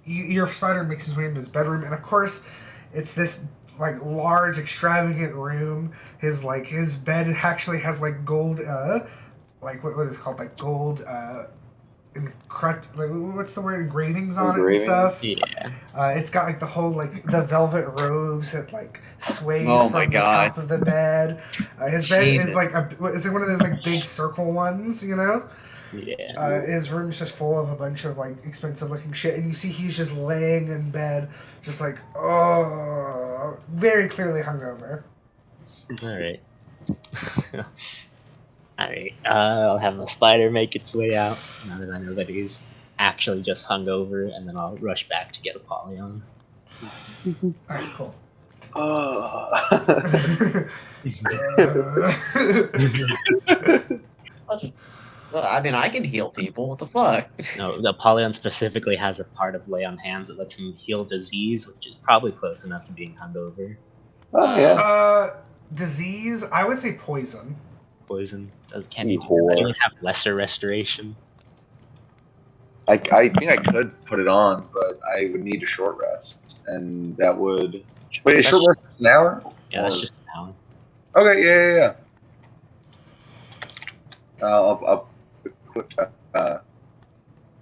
your spider makes his way into his bedroom, and of course, it's this like large, extravagant room. His bed actually has like gold like what is it called, like gold like what's the word, engravings on it and Engraving? stuff. Yeah. It's got like the whole like the velvet robes that like sway Oh from my the God. top of the bed. His bed is Jesus. like it's like one of those like big circle ones, you know. Yeah. His room's just full of a bunch of like expensive looking shit, and you see he's just laying in bed, just like very clearly hungover. Alright. Alright. I'll have the spider make its way out now that I know that he's actually just hungover, and then I'll rush back to get Apollyon. Alright, cool. Well, I mean, I can heal people. What the fuck? No, the Apollyon specifically has a part of lay on hands that lets him heal disease, which is probably close enough to being hungover. Oh yeah. Disease, I would say poison. Poison. Can you You do whore. anyone have lesser restoration? I think I could put it on, but I would need a short rest, and that would. Wait, a short rest is an hour? Yeah, that's Or- just an hour. Okay, yeah. I'll equip Yeah,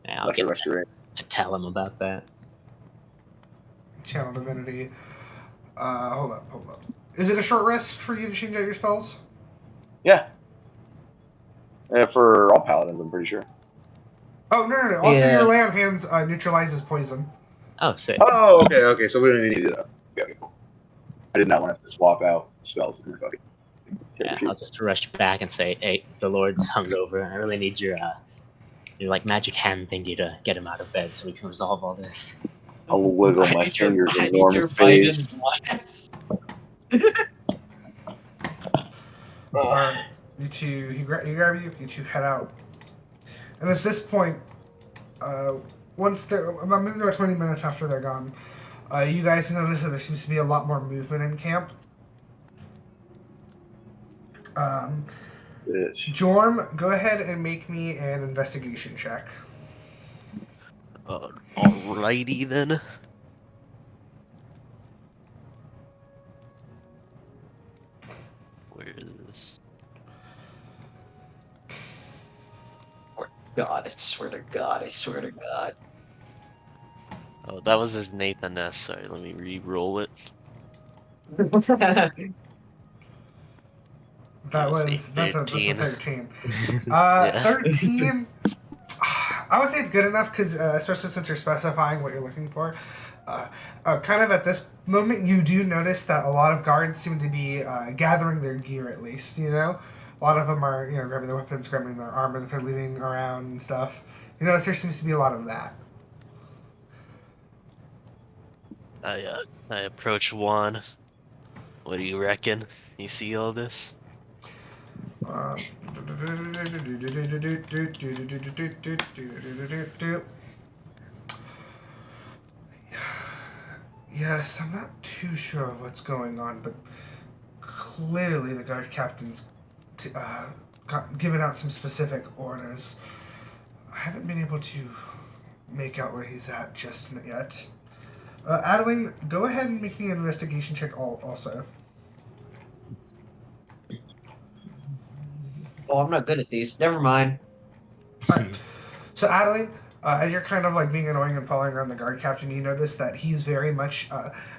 I'll lesser get restoration. to tell him about that. Channel divinity. Hold up. Is it a short rest for you to change out your spells? Yeah. For all paladins, I'm pretty sure. Oh no. Also, Yeah. your lay on hands neutralizes poison. Oh, sick. Oh, okay. So we don't even need to do that. Okay, cool. I did not want to swap out spells. Yeah, I'll just rush back and say, "Hey, the Lord's hungover, and I really need your like magic hand thingy to get him out of bed so we can resolve all this." I'll wiggle I my need your- fingers I in need your Norm's face. Biden glass. Alright, you two, he grab you. You two head out, and at this point, once they're about maybe about 20 minutes after they're gone, you guys notice that there seems to be a lot more movement in camp. Bitch. Jorm, go ahead and make me an investigation check. Alrighty then. Where is this? God, I swear to God, I swear to God. Oh, that was his Nathan S. Sorry, let me re-roll it. That's a 13. 13. Yeah. 13. I would say it's good enough because, especially since you're specifying what you're looking for. Kind of at this moment, you do notice that a lot of guards seem to be gathering their gear. At least, you know, a lot of them are grabbing their weapons, grabbing their armor that they're leaving around and stuff. You notice there seems to be a lot of that. I approach Juan. What do you reckon? You see all this? Yes, I'm not too sure of what's going on, but clearly the guard captain's given out some specific orders. I haven't been able to make out where he's at just yet. Adaline, go ahead and make me an investigation check also. Oh, I'm not good at these. Never mind. Alright. So Adaline, as you're kind of like being annoying and following around the guard captain, you notice that he's very much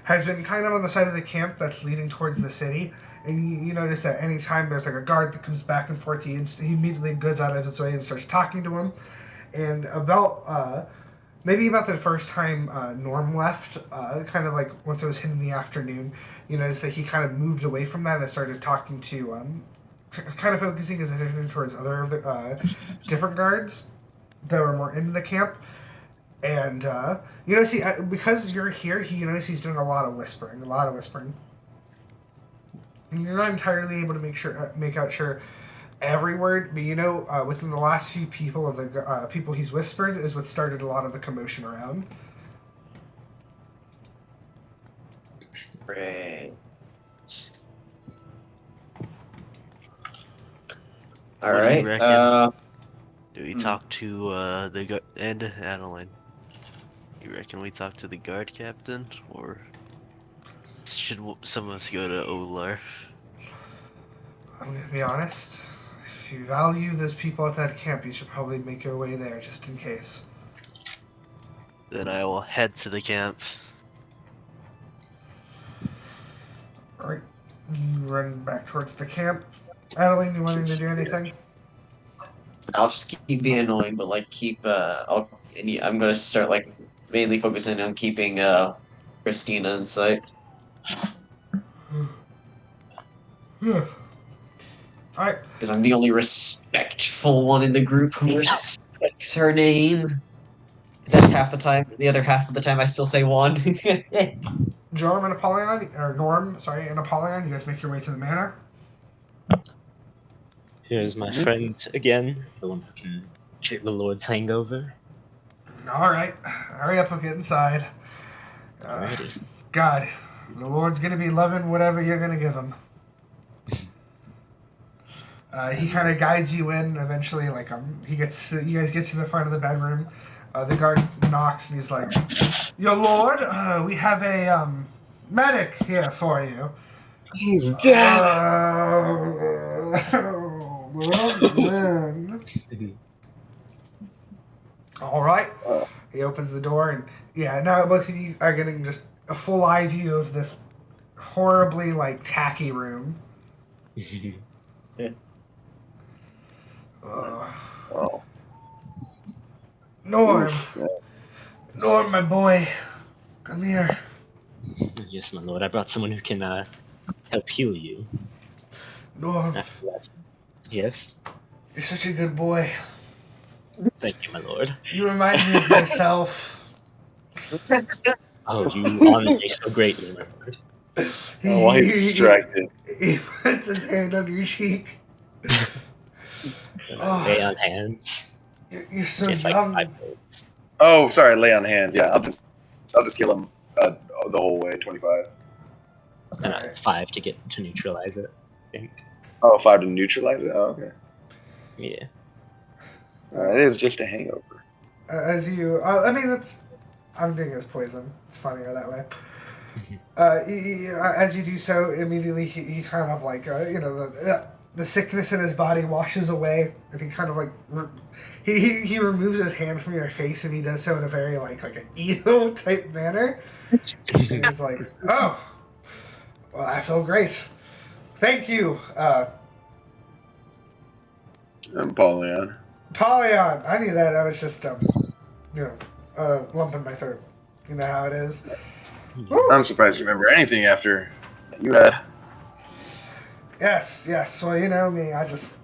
has been kind of on the side of the camp that's leading towards the city. And you notice that anytime there's like a guard that comes back and forth, he immediately goes out of his way and starts talking to him. And about maybe about the first time Norm left, kind of like once it was hit in the afternoon, you notice that he kind of moved away from that and started talking to kind of focusing his attention towards other of the different guards that were more into the camp. And see, because you're here, you notice he's doing a lot of whispering. And you're not entirely able to make out every word, but within the last few people of the people he's whispered is what started a lot of the commotion around. Great. What do you Alright, reckon? Do we talk to the and Adaline? You reckon we talk to the guard captain, or should some of us go to Olar? I'm gonna be honest. I If you value those people at that camp, you should probably make your way there just in case. Then I will head to the camp. Alright. You run back towards the camp. Adaline, you wanting to do anything? I'll just keep being annoying, but like I'm gonna start like mainly focusing on keeping Christina in sight. Alright. Because I'm the only respectful one in the group who respects her name. That's half the time. The other half of the time I still say one. Jourmal and Apollyon, or Norm, sorry, and Apollyon, you guys make your way to the manor. Here's my friend again, the one who can treat the Lord's hangover. Alright. Hurry up and get inside. Alrighty. God, the Lord's gonna be loving whatever you're gonna give him. He kind of guides you in. Eventually, like you guys get to the front of the bedroom. The guard knocks and he's like, "Your lord, we have a medic here for you." He's dead. Well, man. All right. He opens the door and yeah, now both of you are getting just a full eye view of this horribly like tacky room. Oh. Norm, Norm, my boy, come here. Yes, my lord. I brought someone who can help heal you. Norm, After that. Yes. you're such a good boy. Thank you, my lord. You remind me of myself. Oh, you honor me so greatly, my lord. While he's distracted. He puts his hand on your cheek. Lay on hands. You're so It's like young. 5 minutes. Oh, sorry, lay on hands. Yeah, I'll just kill him the whole way. 25. And it's 5 to get to neutralize it, I think. Oh, 5 to neutralize it. Oh, okay. Yeah. It is just a hangover. As you, I mean, I'm doing it as poison. It's funnier that way. As you do so, immediately he kind of like, the sickness in his body washes away, and he kind of like, he removes his hand from your face, and he does so in a very like an ego type manner. And he's like, "Oh, well, I feel great. Thank you, Apollyon. Polyon." I knew that. I was just, lump in my throat. You know how it is. I'm surprised you remember anything after you had. Yes. Well, you know me. I just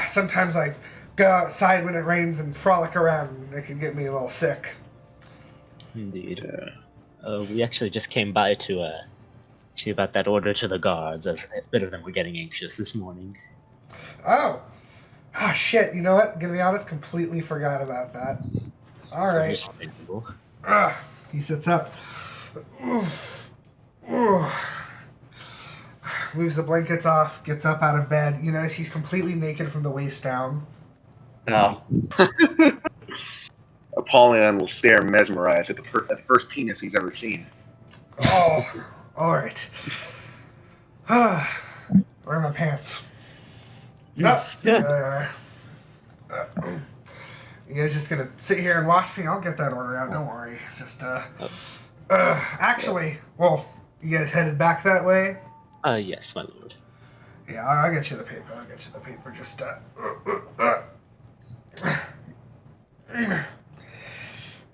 sometimes I go outside when it rains and frolic around. And it can get me a little sick. Indeed. We actually just came by to see about that order to the guards. A bit of them were getting anxious this morning. Oh, shit. You know what? Gonna be honest, completely forgot about that. All So right. understandable. He sits up. Moves the blankets off, gets up out of bed. You notice he's completely naked from the waist down. No. Apollyon will stare mesmerized at the first penis he's ever seen. Oh, all right. Where are my pants? No. You guys just gonna sit here and watch me? I'll get that order out. Don't worry. Just actually, well, you guys headed back that way? Yes, my lord. Yeah, I'll get you the paper. Just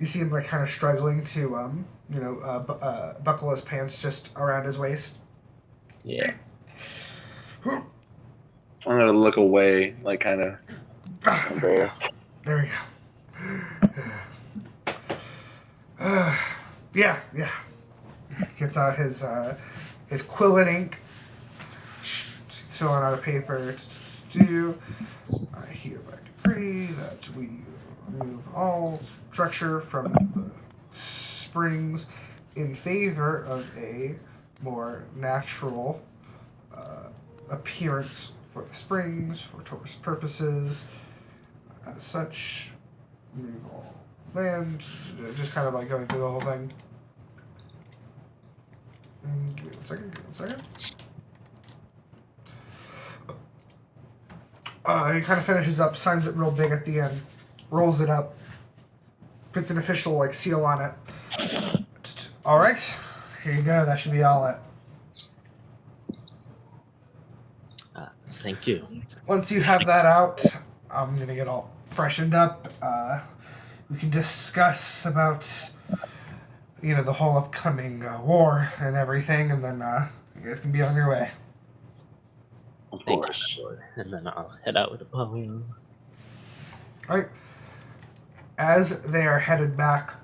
you see him like kind of struggling to buckle his pants just around his waist. Yeah. I'm gonna look away, like kind of embarrassed. There we go. Yeah. Gets out his quill and ink. He's filling out a paper. I hereby decree that we remove all structure from the springs in favor of a more natural appearance for the springs, for tourist purposes. As such, remove all land. Just kind of like going through the whole thing. Give me one second. He kind of finishes up, signs it real big at the end, rolls it up, puts an official like seal on it. All right, here you go. That should be all it. Thank you. Once you have that out, I'm gonna get all freshened up. We can discuss about the whole upcoming war and everything, and then you guys can be on your way. Of Thank course. you, my lord. And then I'll head out with Apollyon. All right. As they are headed back,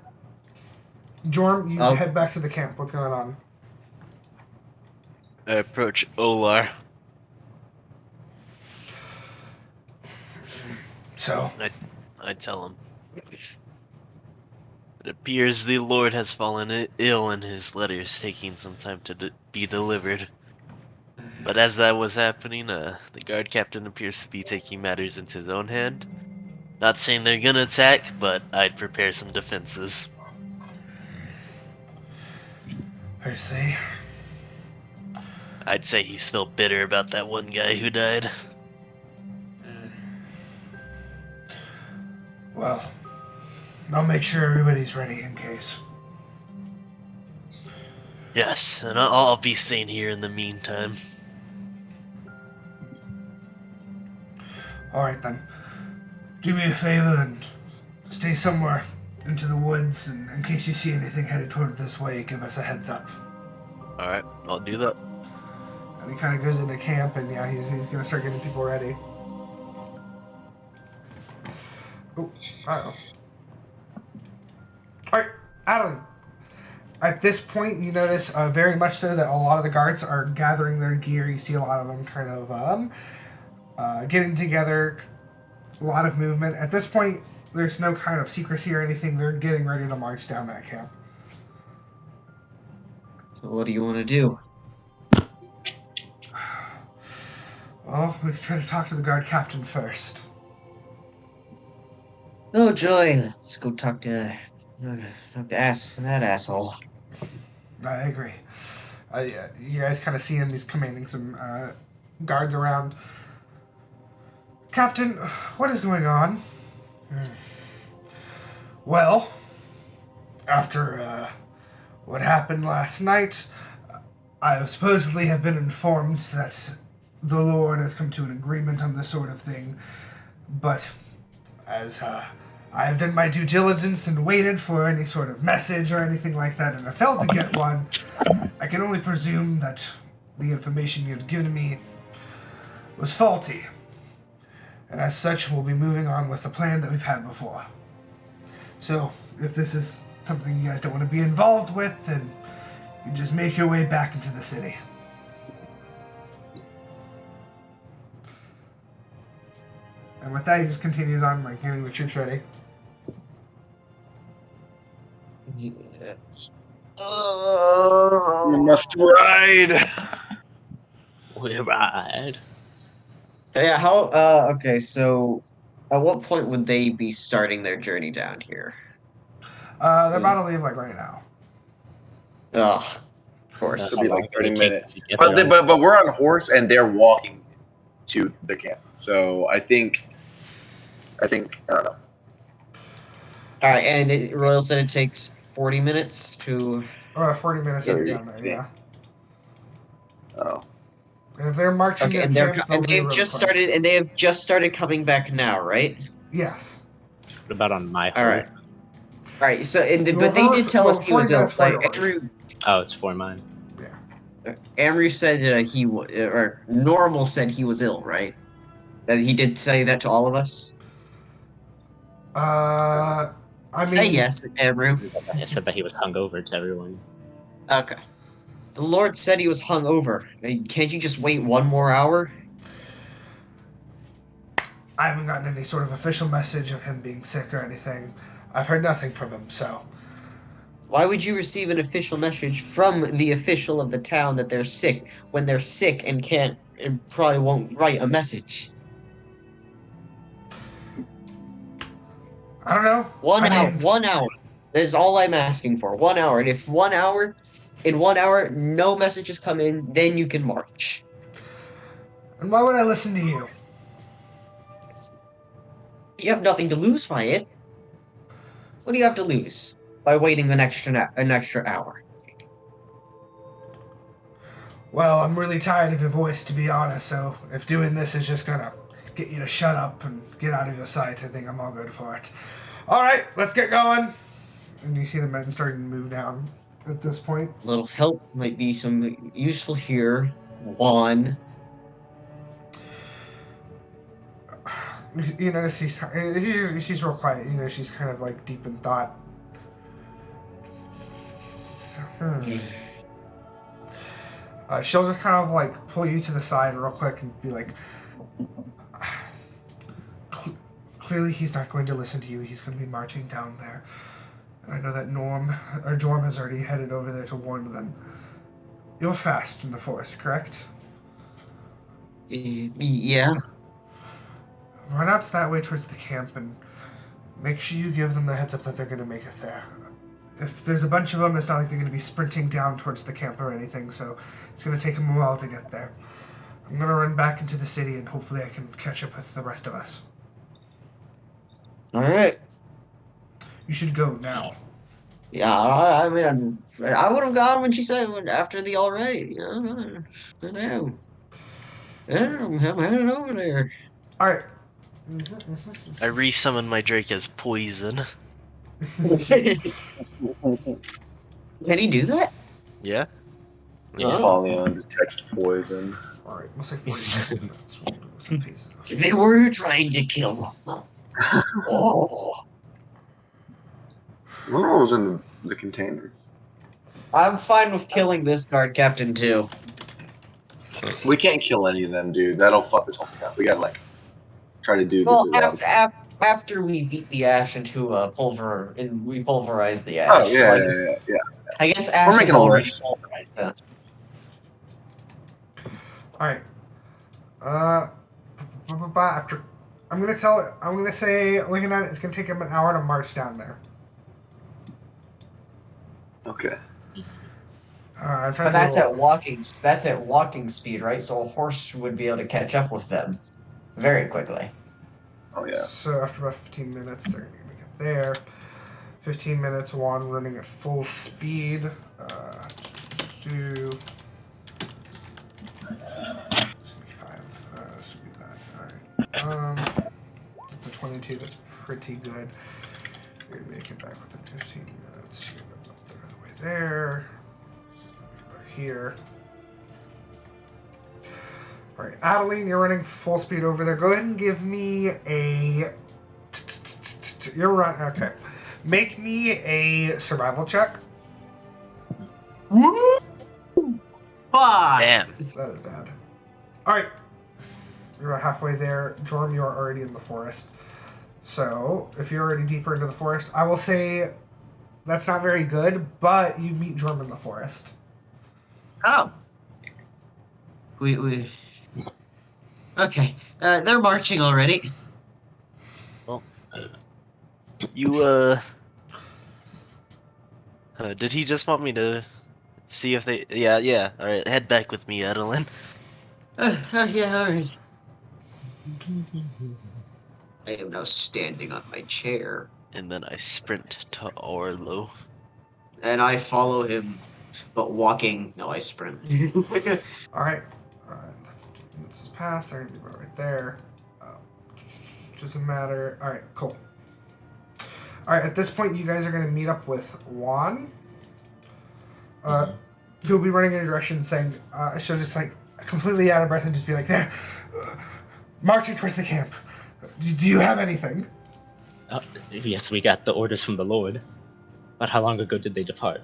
Jorm, you Oh. head back to the camp. What's going on? I approach Olar. So, I tell him. It appears the Lord has fallen ill and his letters taking some time to be delivered. But as that was happening, the guard captain appears to be taking matters into his own hand. Not saying they're gonna attack, but I'd prepare some defenses. I see. I'd say he's still bitter about that one guy who died. Well, I'll make sure everybody's ready in case. Yes, and I'll be staying here in the meantime. All right then. Do me a favor and stay somewhere into the woods, and in case you see anything headed toward this way, give us a heads up. Alright, I'll do that. And he kind of goes into camp, and yeah, he's gonna start getting people ready. Oh, uh-oh. Alright, Adaline. At this point, you notice very much so that a lot of the guards are gathering their gear. You see a lot of them kind of getting together, a lot of movement. At this point, there's no kind of secrecy or anything. They're getting ready to march down that camp. So what do you want to do? Well, we could try to talk to the guard captain first. No, Joy. Let's go talk to that asshole. I agree. You guys kind of see him. He's commanding some guards around. Captain, what is going on? Well, after what happened last night, I supposedly have been informed that the Lord has come to an agreement on this sort of thing, but as I have done my due diligence and waited for any sort of message or anything like that, and I failed to get one, I can only presume that the information you had given me was faulty. And as such, we'll be moving on with the plan that we've had before. So, if this is something you guys don't want to be involved with, then you just make your way back into the city. And with that, he just continues on, like, getting the troops ready. You must ride. We ride. Yeah, how, okay, so at what point would they be starting their journey down here? They're about to leave, like, right now. Ugh, of course. It'll be like 30 Does it take minutes. to get But, there? but we're on horse and they're walking to the camp. So I don't know. Alright, and Royal said it takes 40 minutes to... 40 minutes to get down there, yeah. Oh. And if they're marching Okay, at and they're camp, and they'll be they've real just close. started and they have just started coming back now, right? Yes. What about on my All right. herd? Alright, so but they Well, did tell us he was 40 ill. minutes for Like yours. Andrew, Oh, it's for mine. Andrew said or Nourmal said he was ill, right? That he did say that to all of us. I mean, Say yes, Andrew. I said that he was hungover to everyone. Okay. The Lord said he was hungover. Can't you just wait one more hour? I haven't gotten any sort of official message of him being sick or anything. I've heard nothing from him, so. Why would you receive an official message from the official of the town that they're sick when they're sick and can't and probably won't write a message? I don't know. One I hour. mean, 1 hour. That is all I'm asking for. 1 hour. And if in 1 hour, no messages come in, then you can march. And why would I listen to you? You have nothing to lose by it. What do you have to lose by waiting an extra hour? Well, I'm really tired of your voice, to be honest, so if doing this is just gonna get you to shut up and get out of your sight, I think I'm all good for it. Alright, let's get going! And you see the men starting to move down at this point. A little help might be some useful here. Juan. You notice she's real quiet. You know, she's kind of like deep in thought. She'll just kind of like pull you to the side real quick and be like, clearly he's not going to listen to you. He's going to be marching down there. And I know that Jorm has already headed over there to warn them. You're fast in the forest, correct? Yeah. Run out that way towards the camp and make sure you give them the heads up that they're going to make it there. If there's a bunch of them, it's not like they're going to be sprinting down towards the camp or anything, so it's going to take them a while to get there. I'm going to run back into the city and hopefully I can catch up with the rest of us. Alright. You should go now. Yeah, I mean, I would have gone when she said after the alright, you know. I'm heading over there. Alright. I resummon my Drake as poison. Can he do that? Yeah? Apollyon detects poison. Alright, we'll say 45 minutes. We'll do some pieces. They were trying to kill him. Oh. What was in the containers? I'm fine with killing this guard captain too. We can't kill any of them, dude. That'll fuck this whole thing up. We gotta like try to do this. Well, without- after we beat the ash into pulver, and we pulverize the Oh ash. yeah, Like, yeah. I guess ash We're making is a already list. pulverized. Huh? Alright. After I'm gonna say, looking at it, it's gonna take him an hour to march down there. Okay. I'm trying But that's to at walking speed, right? So a horse would be able to catch up with them very quickly. Oh yeah. So after about 15 minutes, they're gonna make it there. 15 minutes, Juan running at full speed. This would be 5. This would be that. Alright. That's a 22. That's pretty good. You're gonna make it back within 15 minutes. You go up there, the way there. Back here. Alright, Adaline, you're running full speed over there. Go ahead and give me a... You're running... Okay. Make me a survival check. Fuck! Damn. That is bad. Alright. You're about halfway there. Jorm, you are already in the forest. So, if you're already deeper into the forest, I will say that's not very good, but you meet Jorm in the forest. Oh. We. Okay. They're marching already. You, did he just want me to see if they... Yeah. Alright, head back with me, Adaline. Yeah, alright. I am now standing on my chair. And then I sprint to Orlo. And I follow him, but walking. No, I sprint. Alright. 15 minutes has passed. They're going to be about right there. Doesn't matter. Alright, cool. Alright, at this point, you guys are going to meet up with Juan. He'll be running in a direction saying, she'll just like completely out of breath and just be like, there, marching towards the camp. Do you have anything? Yes, we got the orders from the Lord. But how long ago did they depart?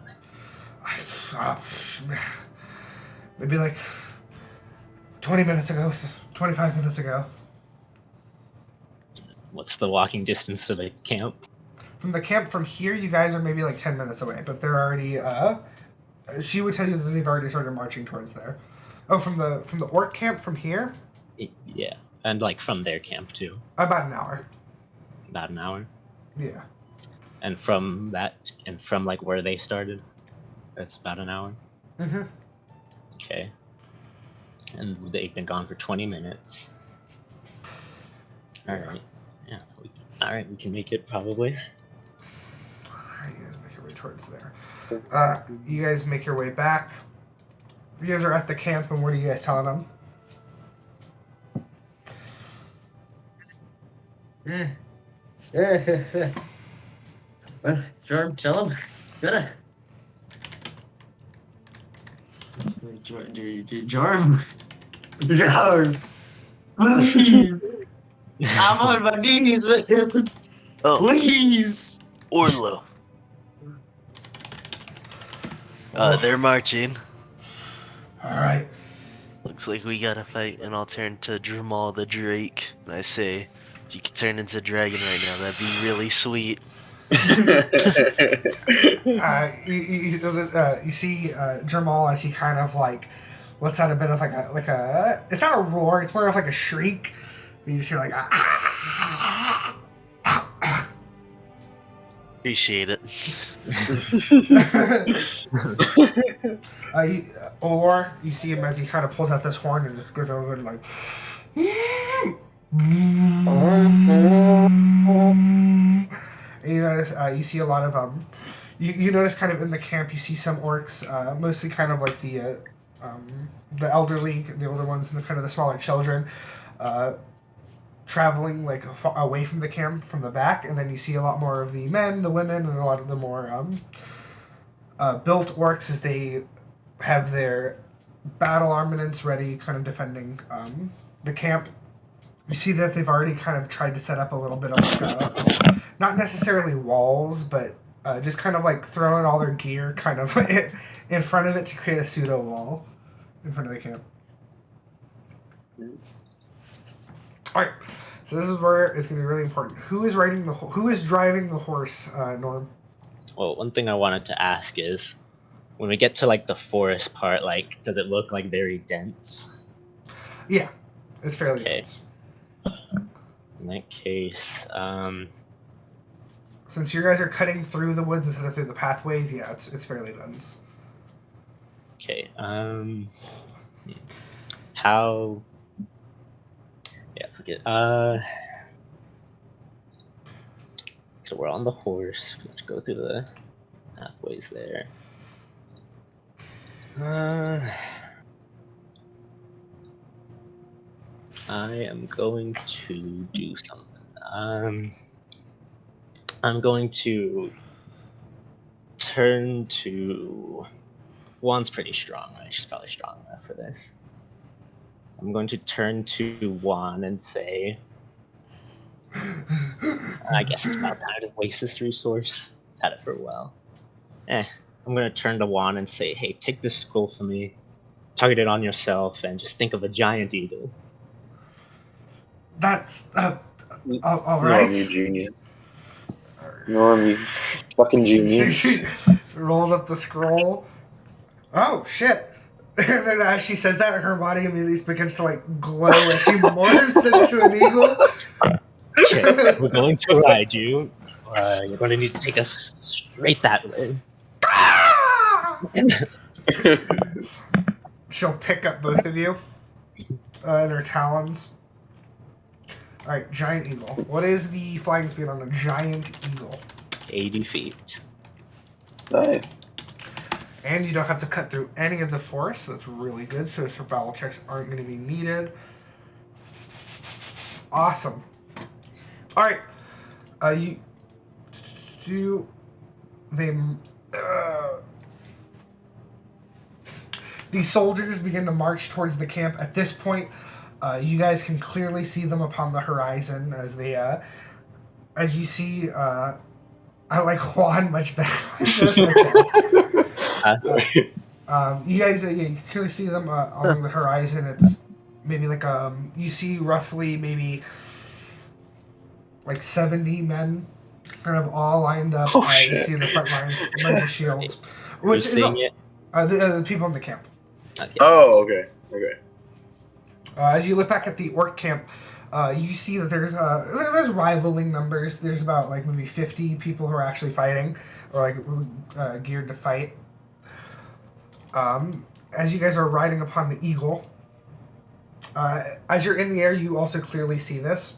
Maybe like 20 minutes ago, 25 minutes ago. What's the walking distance to the camp? From the camp from here, you guys are maybe like 10 minutes away, but they're already, she would tell you that they've already started marching towards there. Oh, from the orc camp from here? Yeah, and like from their camp too. About an hour. About an hour. Yeah. And from that, and from like where they started, that's about an hour. Mm-hmm. Okay. And they've been gone for 20 minutes. Alright. Yeah, Alright, we can make it probably. Alright, you guys make your way towards there. You guys make your way back. You guys are at the camp, and what are you guys telling them? Well, Jorm, tell him. Gotta. Jorm. Please. I'm on my knees with him. Oh, Please. Orlo. They're marching. Alright. Looks like we gotta fight, and I'll turn to Jourmal the Drake, and I say, if you could turn into a dragon right now, that'd be really sweet. You see Jourmal as he kind of like lets out a bit of like a it's not a roar, it's more of like a shriek. You just hear like Appreciate it. Olor, you see him as he kind of pulls out this horn and just goes over and like and you notice you see a lot of you notice kind of in the camp you see some orcs, mostly kind of like the elderly, the older ones, and the kind of the smaller children, traveling like away from the camp from the back, and then you see a lot more of the men, the women, and a lot of the more built orcs as they have their battle armaments ready, kind of defending the camp. You see that they've already kind of tried to set up a little bit of like not necessarily walls, but just kind of like throwing all their gear kind of in front of it to create a pseudo wall in front of the camp. All right, so this is where it's going to be really important. Who is driving the horse, Norm? Well, one thing I wanted to ask is, when we get to like the forest part, like, does it look like very dense? Yeah, it's fairly Okay. dense. In that case, Since you guys are cutting through the woods instead of through the pathways, yeah, it's fairly dense. okay, how? Yeah, forget. So we're on the horse. Let's go through the pathways there. I am going to do something. I'm going to turn to. Juan's pretty strong, right? She's probably strong enough for this. I'm going to turn to Juan and say, I guess it's about time to waste this resource. Had it for a while. I'm going to turn to Juan and say, hey, take this scroll for me, target it on yourself, and just think of a giant eagle. That's all Norm, right. you genius. Norm, you fucking genius. Rolls up the scroll. Oh shit! And then as she says that, her body immediately begins to like glow as she morphs into an eagle. Okay, we're going to ride you. You're going to need to take us straight that way. She'll pick up both of you in her talons. Alright, giant eagle. What is the flying speed on a giant eagle? 80 feet. Nice. And you don't have to cut through any of the forest, so that's really good. So survival checks aren't going to be needed. Awesome. Alright. You do they these soldiers begin to march towards the camp. At this point, you guys can clearly see them upon the horizon as they as you see I like Juan much better. You guys you can clearly see them on the horizon. It's maybe like you see roughly maybe like 70 men kind of all lined up. Oh, You shit. see in the front lines a bunch of shields. You're Which is seeing it? the people in the camp. Okay. Oh, okay. Okay. As you look back at the orc camp, you see that there's rivaling numbers. There's about like maybe 50 people who are actually fighting or like geared to fight. As you guys are riding upon the eagle, as you're in the air, you also clearly see this.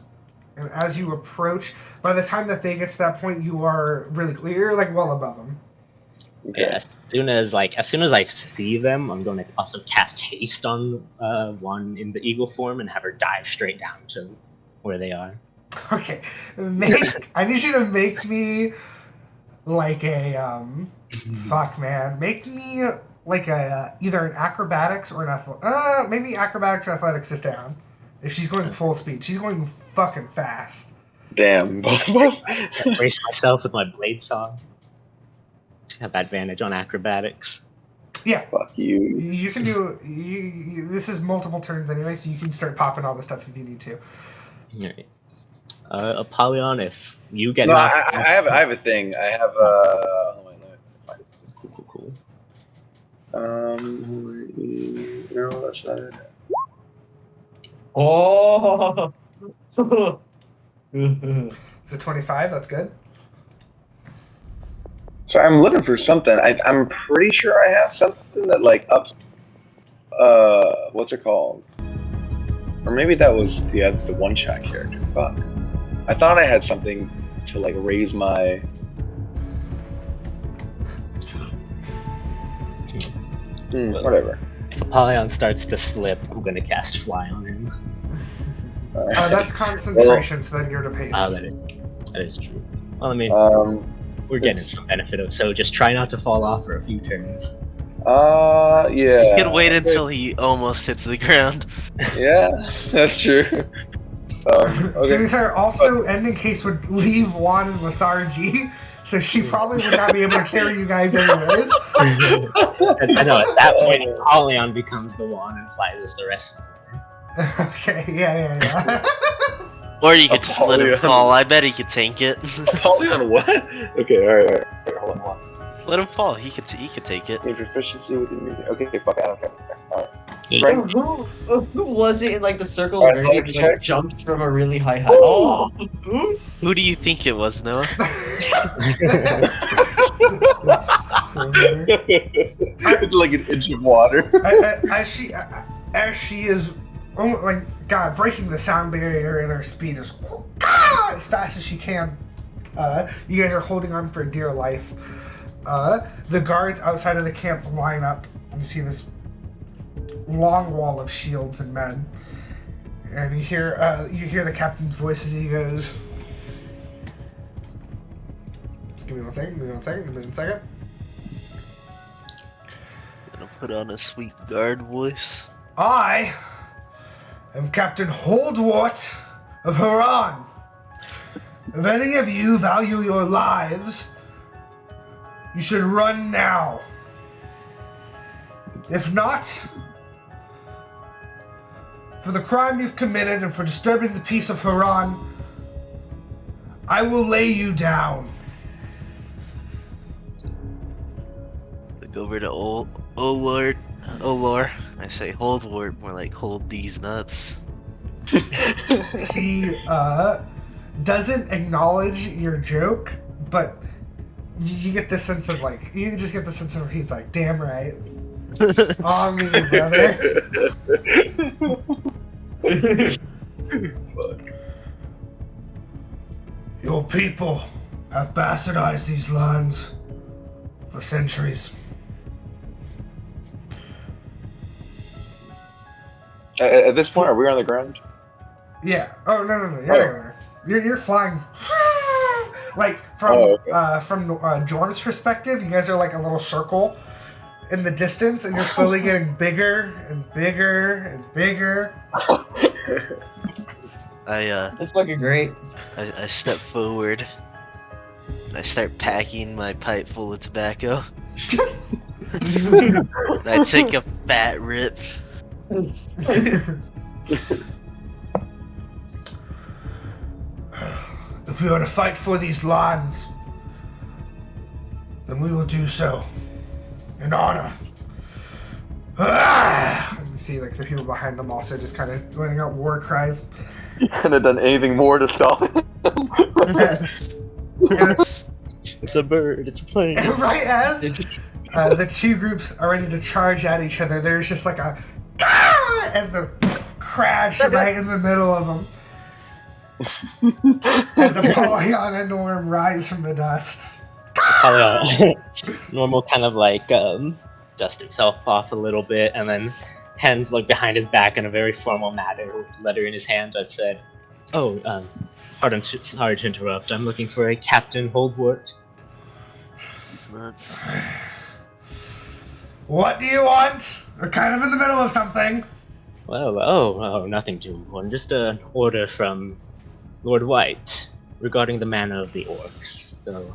And as you approach, by the time that they get to that point, you are really clear. You're like well above them. Okay. Yeah, as soon as I see them, I'm going to also cast haste on one in the eagle form and have her dive straight down to where they are. Okay, I need you to make me like a fuck man. Make me like a either an acrobatics or an maybe acrobatics or athletics to stay on. If she's going full speed, she's going fucking fast. Damn, both of us. I brace myself with my blade saw. Have advantage on acrobatics. Yeah, Fuck you. you can do. This is multiple turns anyway, so you can start popping all the stuff if you need to. Alright. Apollyon, if you get No, knocked I have a thing. I have let me find this thing. cool. No, that's not it. Oh. It's a 25. That's good. So I'm looking for something. I'm pretty sure I have something that like ups. What's it called? Or maybe that was the one shot character. Fuck. I thought I had something to like raise my. Whatever. If Apollyon starts to slip, I'm going to cast Fly on him. That's concentration, so then you're to pace. That is true. Well, I mean, we're getting it's- some benefit of so just try not to fall off for a few turns. Yeah. You can wait until he almost hits the ground. Yeah, that's true. To Okay. be fair, also, ending case would leave Juan in lethargy, so she probably would not be able to carry you guys anyways. I know, at that point, Apollyon becomes the one and flies us the rest of the way. Okay, yeah. Or you could just let him Apollyon. fall. I bet he could tank it. Apollyon what? Okay, alright. Hold on. Let him fall. He could take it. Need proficiency with immediate. Okay, fuck, I don't care. Alright. Who was it in like the circle Alright, where athletics he like check. jumped from a really high height? Oh, Who do you think it was, Noah? That's so funny. It's like an inch of water. As she is, breaking the sound barrier in her speed is as fast as she can. You guys are holding on for dear life. The guards outside of the camp line up. You see this long wall of shields and men, and you hear the captain's voice as he goes, "Give me one second. Gonna put on a sweet guard voice. I am Captain Holdwort of Haran. If any of you value your lives, you should run now. If not, for the crime you've committed and for disturbing the peace of Haran, I will lay you down." Look over to Lord. I say hold word, more like hold these nuts. He doesn't acknowledge your joke, but you get this sense of you just get the sense of he's like, damn right. On me, brother. Fuck. Your people have bastardized these lands for centuries. At this point, are we on the ground? Yeah. Oh no. You're flying. Like from Jorm's perspective, you guys are like a little circle in the distance, and you're slowly getting bigger and bigger and bigger. that's fucking great. I step forward. And I start packing my pipe full of tobacco. And I take a fat rip. If we are to fight for these lands, then we will do so in honor. And you see, like, the people behind them also just kind of letting out war cries. You couldn't have done anything more to sell him. It's a bird, it's a plane. And right as the two groups are ready to charge at each other, there's just like a as the crash right in the middle of them. As Apollyon and Norm rise from the dust. Apollyon, Nourmal kind of like dust himself off a little bit, and then hands like behind his back in a very formal manner with the letter in his hand. I said, "Oh, sorry to interrupt. I'm looking for a Captain Holdwort." It's nuts. What do you want? We're kind of in the middle of something. Well, oh, nothing too important. Just an order from Lord White regarding the manner of the orcs. Though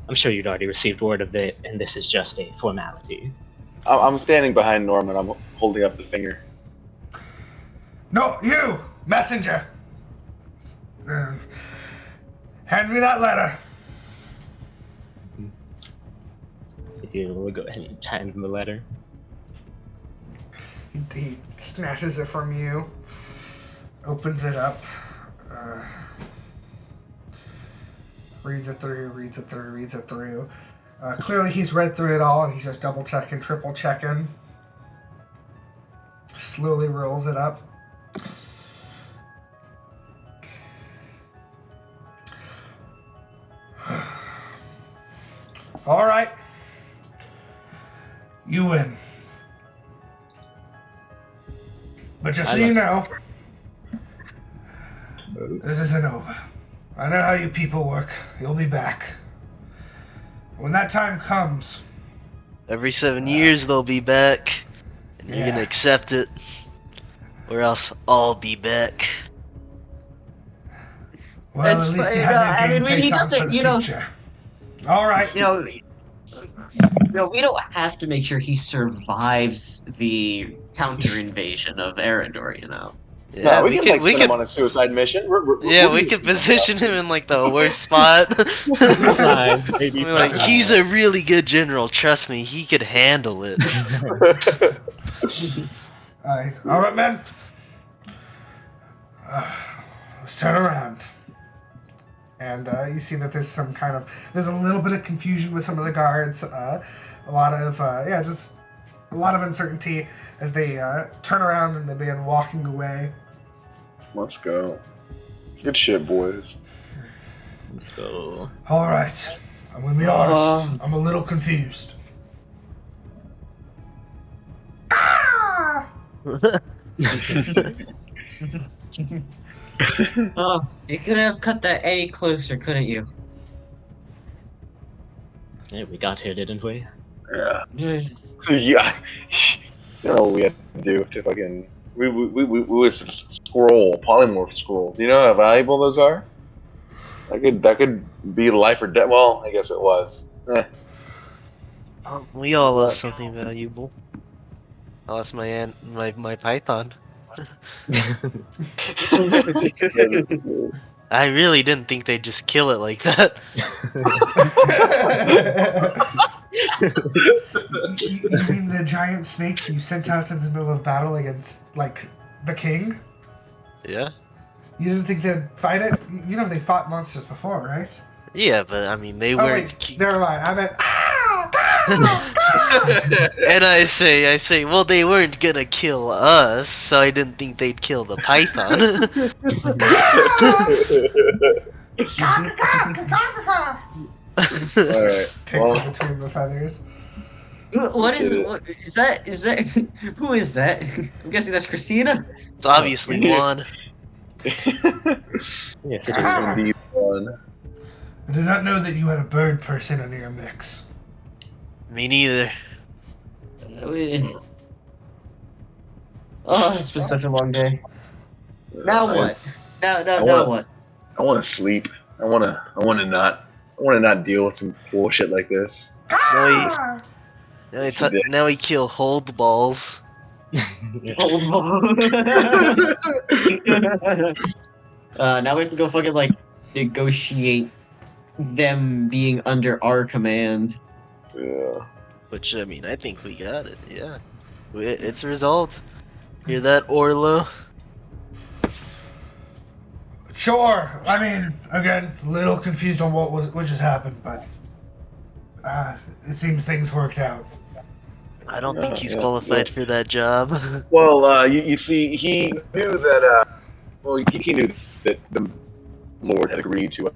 I'm sure you'd already received word of it, and this is just a formality. I'm standing behind Norman. I'm holding up the finger. No, you! Messenger! Hand me that letter. Here, we'll go ahead and hand him the letter. He snatches it from you, opens it up, reads it through. Clearly he's read through it all and he's just double checking, triple checking. Slowly rolls it up. All right. You win. But just so you know, this isn't over. I know how you people work. You'll be back. When that time comes... Every 7 years they'll be back, and you're gonna accept it, or else I'll be back. Well, It's at least fine, you have your game he face on doesn't, for the you know- future. All right. We don't have to make sure he survives the counter invasion of Eredor, you know. Yeah, No, we can send him on a suicide mission. we could position him in like the worst spot. Lines, baby, We're like, he's a really good general. Trust me, he could handle it. All right, men. Let's turn around. And you see that there's there's a little bit of confusion with some of the guards. A lot of uncertainty as they turn around and they begin walking away. Let's go. Good shit, boys. Let's go. All right, I'm gonna be honest. I'm a little confused. Ah! Oh, you could have cut that any closer, couldn't you? Yeah, we got here, didn't we? Yeah. Yeah. You know what we had to do to fucking... We was a scroll, polymorph scroll. Do you know how valuable those are? That could be life or death. Well, I guess it was. We all lost something valuable. I lost my python. I really didn't think they'd just kill it like that. You mean the giant snake you sent out in the middle of battle against, like, the king? Yeah. You didn't think they'd fight it? You know they fought monsters before, right? Yeah, but I mean they Oh weren't. wait, never mind. I meant And I say, well, they weren't gonna kill us, so I didn't think they'd kill the python. Alright. Picks it between the feathers. What is that? Who is that? I'm guessing that's Christina. It's obviously one. Yes, it is. Indeed one. I did not know that you had a bird person in your mix. Me neither. Oh, it's been such a long day. Now what? Now what? I want to sleep. I want to not deal with some bullshit like this. Now we kill hold balls. Now we have to go fucking like negotiate them being under our command. Yeah. Which, I mean, I think we got it, yeah. It's resolved. Hear that, Orlo? Sure. I mean, again, a little confused on what just happened, but it seems things worked out. I don't think he's yeah, qualified for that job. Well, you see, he knew that. He knew that Lord had agreed to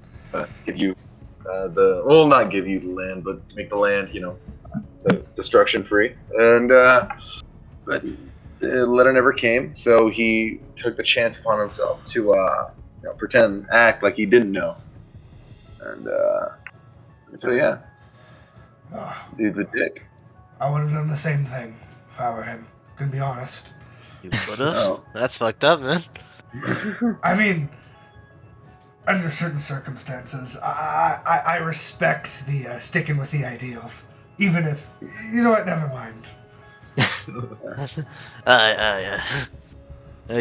give you not give you the land, but make the land, the destruction free. And but the letter never came, so he took the chance upon himself to act like he didn't know. And so yeah, dude's a dick. I would have done the same thing if I were him. Gonna be honest. You would've? Oh. That's fucked up, man. I mean, under certain circumstances, I respect the sticking with the ideals, even if you know what. Never mind. I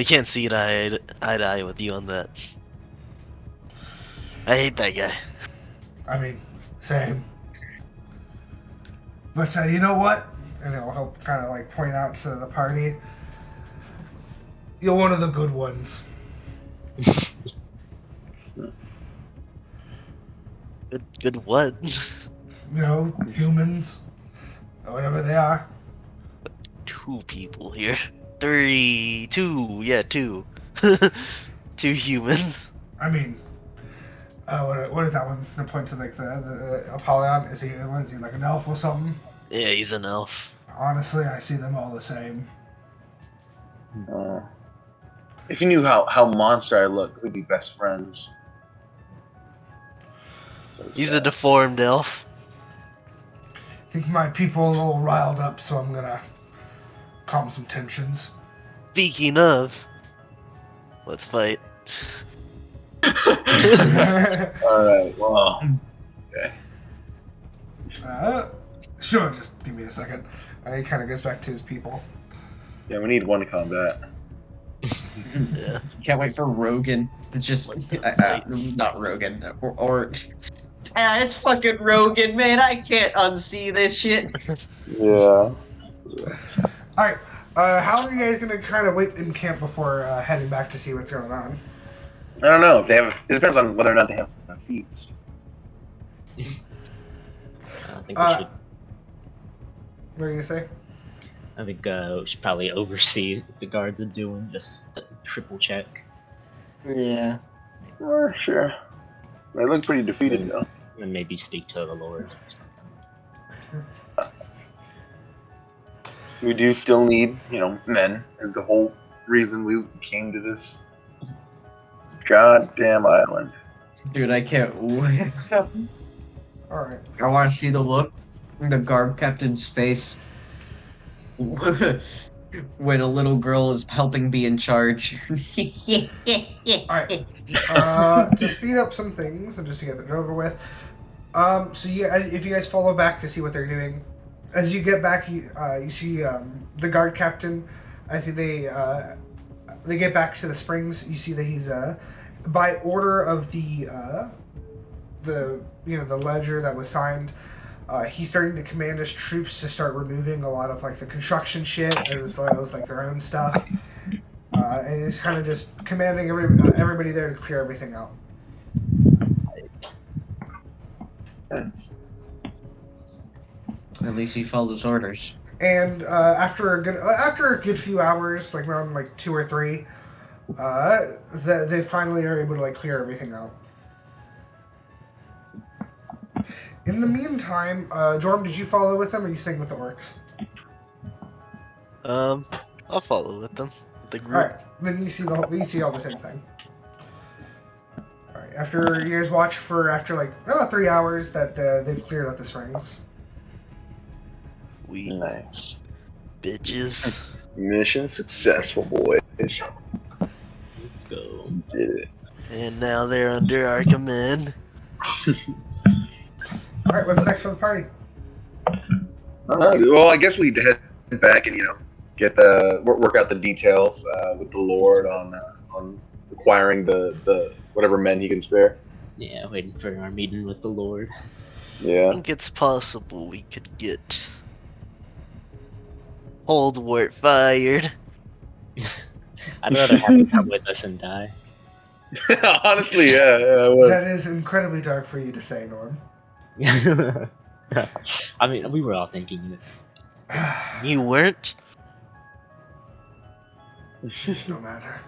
can't see it eye to eye with you on that. I hate that guy. I mean, same. But you know what? And he'll kind of like point out to the party. You're one of the good ones. Good what? You know, humans, or whatever they are. 2 people here. 3, 2, yeah, 2. 2 humans. I mean, what is that one? The point to like the Apollyon. Is he like an elf or something? Yeah, he's an elf. Honestly, I see them all the same. If you knew how monster I look, we'd be best friends. So He's a deformed elf. I think my people are a little riled up, so I'm gonna calm some tensions. Speaking of, let's fight. Alright, well. Sure, just give me a second. He kind of goes back to his people. Yeah, we need one combat. Yeah. Can't wait for Rogan. It's just not Rogan or it's fucking Rogan, man. I can't unsee this shit. Yeah. Alright, how are you guys gonna kind of wait in camp before heading back to see what's going on? I don't know if they have. It depends on whether or not they have a feast. I think we should. What are you gonna say? I think we should probably oversee what the guards are doing, just triple check. Yeah. Sure. They look pretty defeated though. And maybe speak to the Lord. We do still need, men. Is the whole reason we came to this goddamn island. Dude, I can't wait. Alright. I want to see the look in the guard captain's face when a little girl is helping be in charge. Alright. To speed up some things and just to get it over with. So if you guys follow back to see what they're doing, as you get back, you see the guard captain. I see they get back to the springs. You see that he's by order of the ledger that was signed. He's starting to command his troops to start removing a lot of like the construction shit as well as like their own stuff. And he's kind of just commanding everybody there to clear everything out. At least he follows orders. And after a good few hours, like around like 2 or 3, they finally are able to like clear everything out. In the meantime, Jorm, did you follow with them, or are you staying with the orcs? I'll follow with them. The group. All right, then you see all the same thing. All right, after you guys watch for like about 3 hours, that they've cleared out the springs. We Nice. bitches. Mission successful, boys. Let's go. Did it. And now they're under our command. All right, what's next for the party? Well, I guess we head back and get work out the details with the Lord on acquiring the whatever men he can spare. Yeah, waiting for our meeting with the Lord. I Yeah. think it's possible we could get Holdwort fired. I'd rather have him come with us and die. Honestly, yeah, I would. That is incredibly dark for you to say, Norm. I mean, we were all thinking it. You weren't? No matter.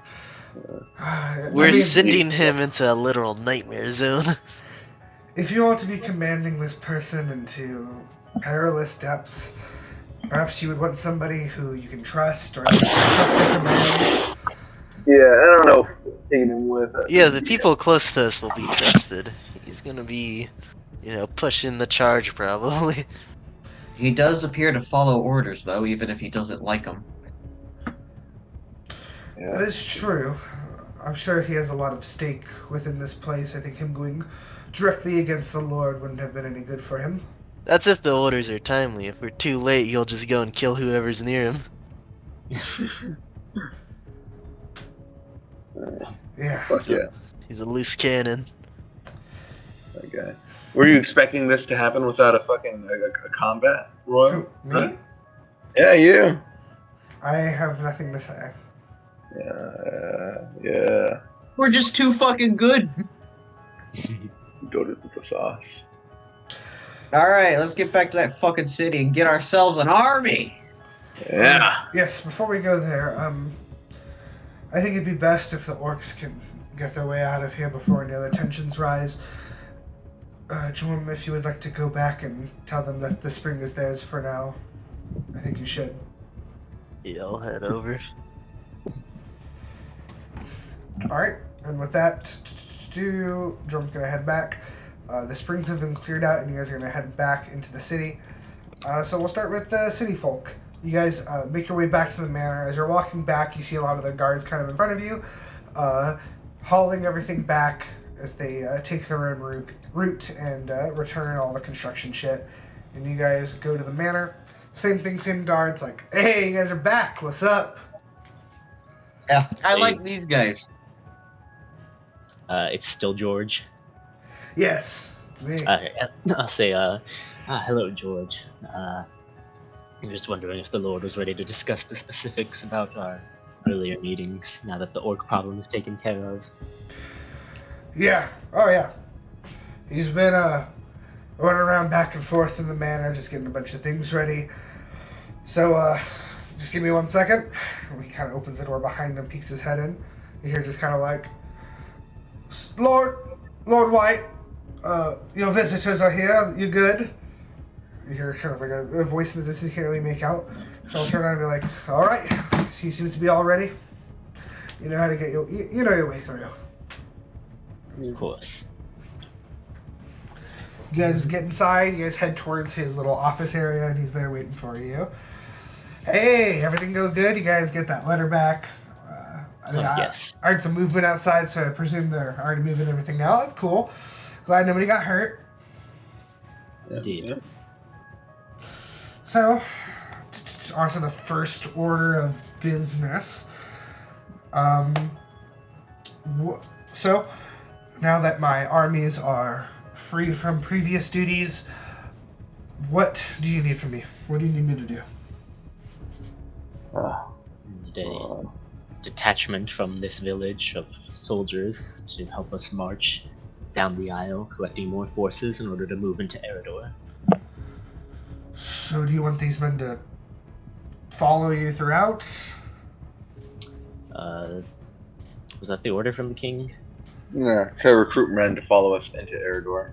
We're I mean, sending him into a literal nightmare zone. if you want to be commanding this person into perilous depths, perhaps you would want somebody who you can trust, or at least trust to command. Yeah, I don't know if taking him with us. Yeah, the people close to us will be trusted. He's gonna be, pushing the charge probably. He does appear to follow orders, though, even if he doesn't like them. Yeah. That is true. I'm sure he has a lot of stake within this place. I think him going directly against the Lord wouldn't have been any good for him. That's if the orders are timely. If we're too late, he'll just go and kill whoever's near him. Yeah. Fuck yeah. He's a loose cannon. Okay. Were you expecting this to happen without a fucking a combat, Roy? Who, me? Yeah, you. I have nothing to say. Yeah. We're just too fucking good. Goated with the sauce. Alright, let's get back to that fucking city and get ourselves an army! Yeah. Yes, before we go there, I think it'd be best if the orcs can get their way out of here before any other tensions rise. Jourmal, if you would like to go back and tell them that the spring is theirs for now, I think you should. Yeah, I'll head over. Alright, and with that, Jourmal's gonna head back. The springs have been cleared out, and you guys are gonna head back into the city. So we'll start with the city folk. You guys make your way back to the manor. As you're walking back, you see a lot of the guards kind of in front of you, hauling everything back as they take their own route and return all the construction shit. And you guys go to the manor. Same thing, same guards, like, hey, you guys are back, what's up? Yeah, I like these guys. It's still George. Yes, it's me. I'll say, hello, George. I'm just wondering if the Lord was ready to discuss the specifics about our earlier meetings, now that the orc problem is taken care of. Yeah, oh yeah. He's been running around back and forth in the manor, just getting a bunch of things ready. So, just give me 1 second. He kind of opens the door behind him, peeks his head in. You hear just kind of like, Lord White, your visitors are here, you good? You hear kind of like a voice in the distance you can't really make out. So I'll turn around and be like, alright, he seems to be all ready. You know how to get you know your way through. Of course. You guys get inside, you guys head towards his little office area, and he's there waiting for you. Hey, everything go good? You guys get that letter back? Yes. I heard some movement outside, so I presume they're already moving everything out. That's cool. Glad nobody got hurt. Indeed. Yeah. So, on to the first order of business. So, now that my armies are freed from previous duties, what do you need from me? What do you need me to do? Need a detachment from this village of soldiers to help us march down the Isle, collecting more forces in order to move into Eredor. So do you want these men to follow you throughout? Was that the order from the king? Yeah, to recruit men to follow us into Eredor.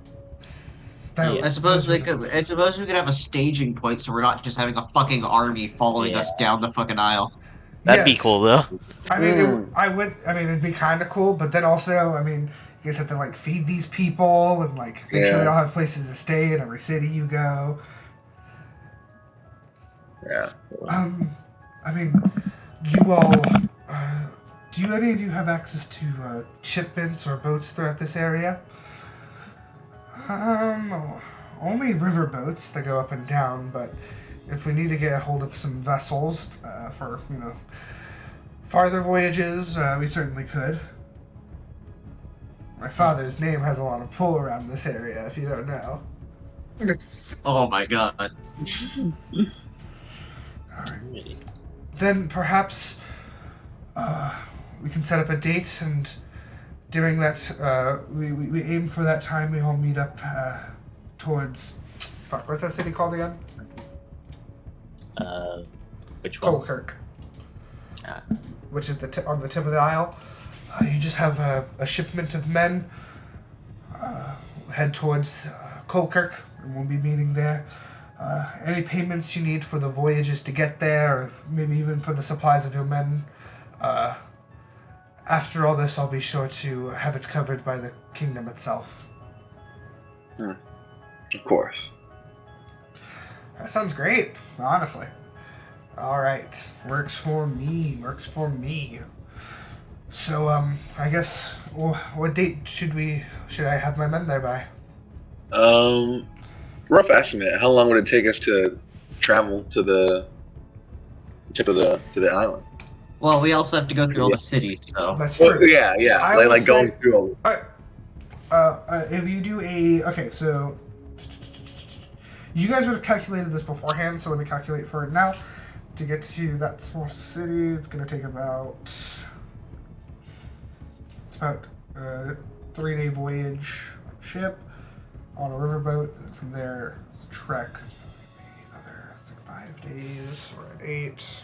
Yeah. I suppose we could have a staging point so we're not just having a fucking army following us down the fucking aisle. That'd be cool, though. I mean, it'd be kind of cool, but then also, I mean, you guys have to, like, feed these people and, like, make sure they all have places to stay in every city you go. Yeah. I mean, you all, do any of you have access to shipments or boats throughout this area? Only river boats that go up and down, but if we need to get a hold of some vessels for, farther voyages, we certainly could. My father's name has a lot of pull around this area, if you don't know. Oh my god. Alright. Then perhaps we can set up a date, and during that, we aim for that time. We all meet up towards... Fuck, what's that city called again? Which one? Colkirk. Which is on the tip of the isle. You just have a shipment of men. Head towards Colkirk, and we'll be meeting there. Any payments you need for the voyages to get there, or maybe even for the supplies of your men. After all this, I'll be sure to have it covered by the kingdom itself. Of course. That sounds great, honestly. All right, works for me. Works for me. So, I guess what date should I have my men there by? Rough estimate. How long would it take us to travel to the tip of the island? Well, we also have to go through all the cities, so. That's Well, true. yeah. I Like, will like going say- through all this. If you do so you guys would have calculated this beforehand, so let me calculate for it now. To get to that small city, it's going to take about 3-day voyage ship on a riverboat, and from there it's a trek. Another 5 days. We're at 8.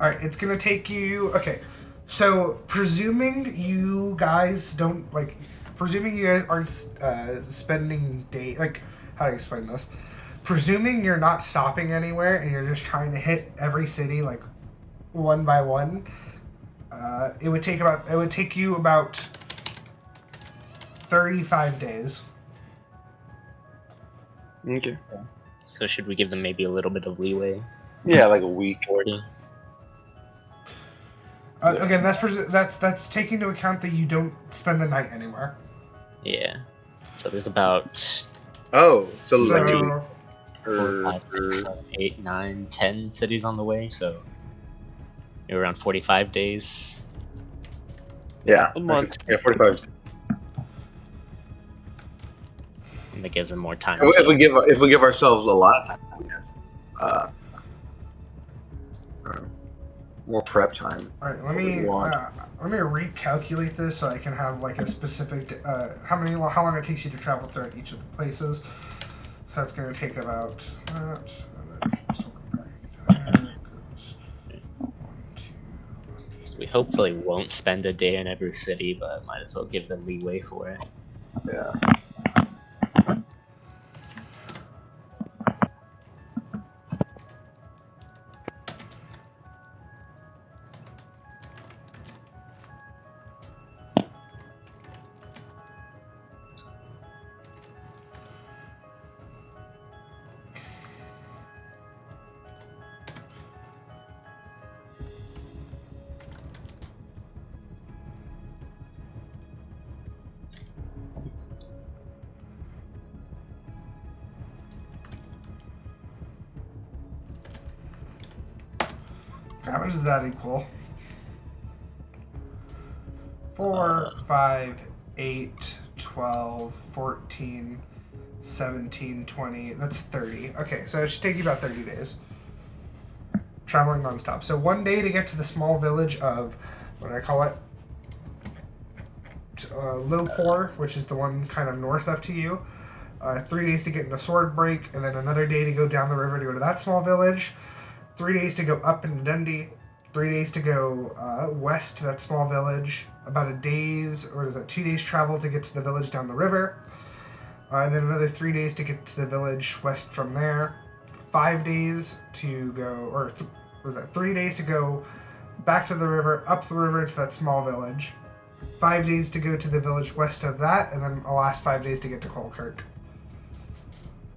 All right, it's gonna take you. Okay, so presuming you guys aren't spending how do I explain this? Presuming you're not stopping anywhere and you're just trying to hit every city like one by one, it would take you about 35 days. Okay. So should we give them maybe a little bit of leeway? Yeah, like a week. 40. Again, that's taking into account that you don't spend the night anywhere. Yeah. So there's about Oh, so like 2 So, weeks. 4, 5, 6, 7, 8, 9, 10 cities on the way. So you're around 45 days. Yeah, A month. Yeah, 45. And that gives them more time. If we give ourselves a lot of time, we have more prep time. all right, What we want. let me recalculate this so I can have like a specific how long it takes you to travel throughout each of the places. So that's going to take about that. And then so there goes 1, 2. So we hopefully won't spend a day in every city, but might as well give them leeway for it. Yeah. How much does that equal? 4, 5, 8, 12, 14, 17, 20. That's 30. Okay, so it should take you about 30 days. Traveling nonstop. So 1 day to get to the small village of, what do I call it? Lowport, which is the one kind of north up to you. 3 days to get into Swordbreak, and then another day to go down the river to go to that small village. 3 days to go up into Dundee. 3 days to go west to that small village. About 2 days travel to get to the village down the river. And then another 3 days to get to the village west from there. 5 days to go, 3 days to go back to the river, up the river to that small village. 5 days to go to the village west of that, and then the last 5 days to get to Colkirk.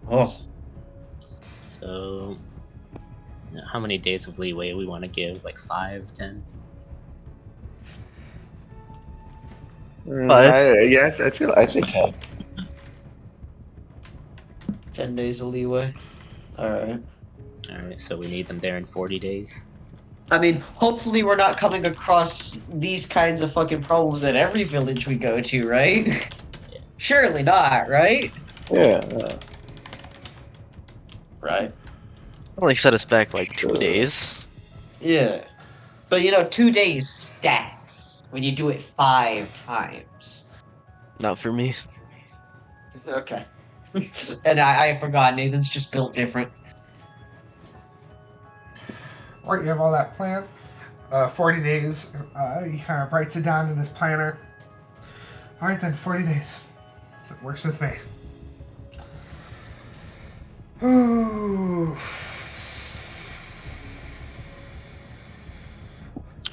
Oh, So how many days of leeway we want to give? Like 5, 10? Five. Yes, I'd say 10. 10 days of leeway. Alright. Alright, so we need them there in 40 days. I mean, hopefully we're not coming across these kinds of fucking problems at every village we go to, right? Surely not, right? Yeah. Right. Only set us back like 2 days. Yeah. But 2 days stacks when you do it 5 times. Not for me. Okay. And I forgot, Nathan's just built different. Right, you have all that planned. 40 days. He kind of writes it down in his planner. All right, then, 40 days. So it works with me. Ooh.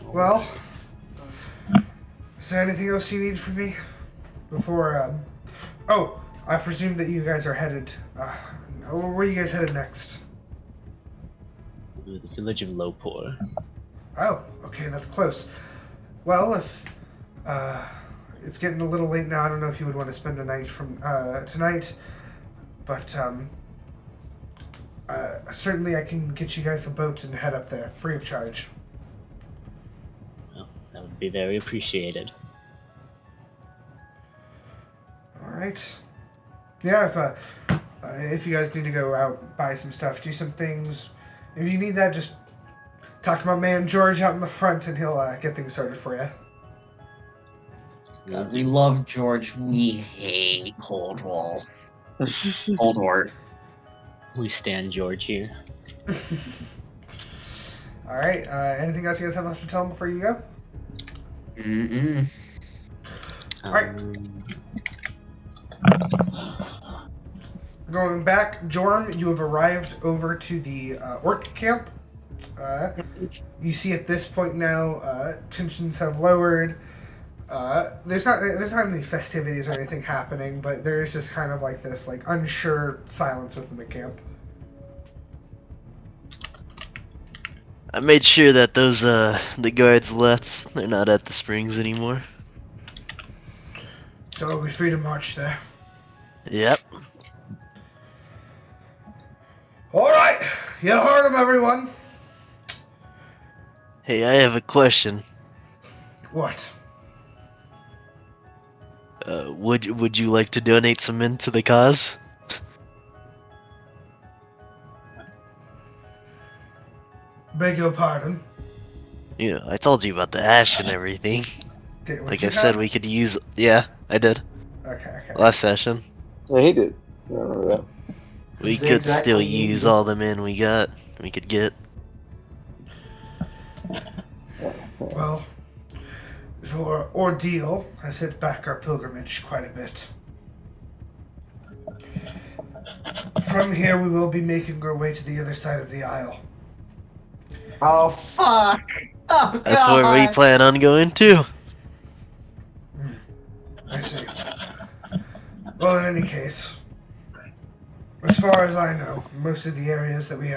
Well, is there anything else you need from me before? Oh, I presume that you guys are headed. Where are you guys headed next? The village of Lowport. Oh, okay, that's close. Well, if it's getting a little late now, I don't know if you would want to spend a night from tonight, but certainly I can get you guys a boat and head up there free of charge. Well, that would be very appreciated. All right. Yeah, if you guys need to go out, buy some stuff, do some things, if you need that, just talk to my man George out in the front, and he'll get things started for you. God, we love George. We hate Cold War. Cold War. We stand George here. All right. Anything else you guys have left to tell him before you go? Mm-mm. Alright. Going back, Jorm, you have arrived over to the orc camp. You see at this point now, tensions have lowered. There's not any festivities or anything happening, but there is just kind of like this unsure silence within the camp. I made sure that those the guards left. They're not at the springs anymore. So we're free to march there. Yep. All right, you heard him, everyone. Hey, I have a question. What? Would you like to donate some men to the cause? Beg your pardon. I told you about the ash and everything. What Like you I said, have? we could use. Yeah, I did Okay. last session. Yeah, he did. I remember that. We It's could exactly still what you use do. all the men we got. We could get. Well, for ordeal has hit back our pilgrimage quite a bit. From here, we will be making our way to the other side of the aisle. Oh, fuck! Oh, That's where we God! plan on going too. I see. Well, in any case, as far as I know, most of the areas that we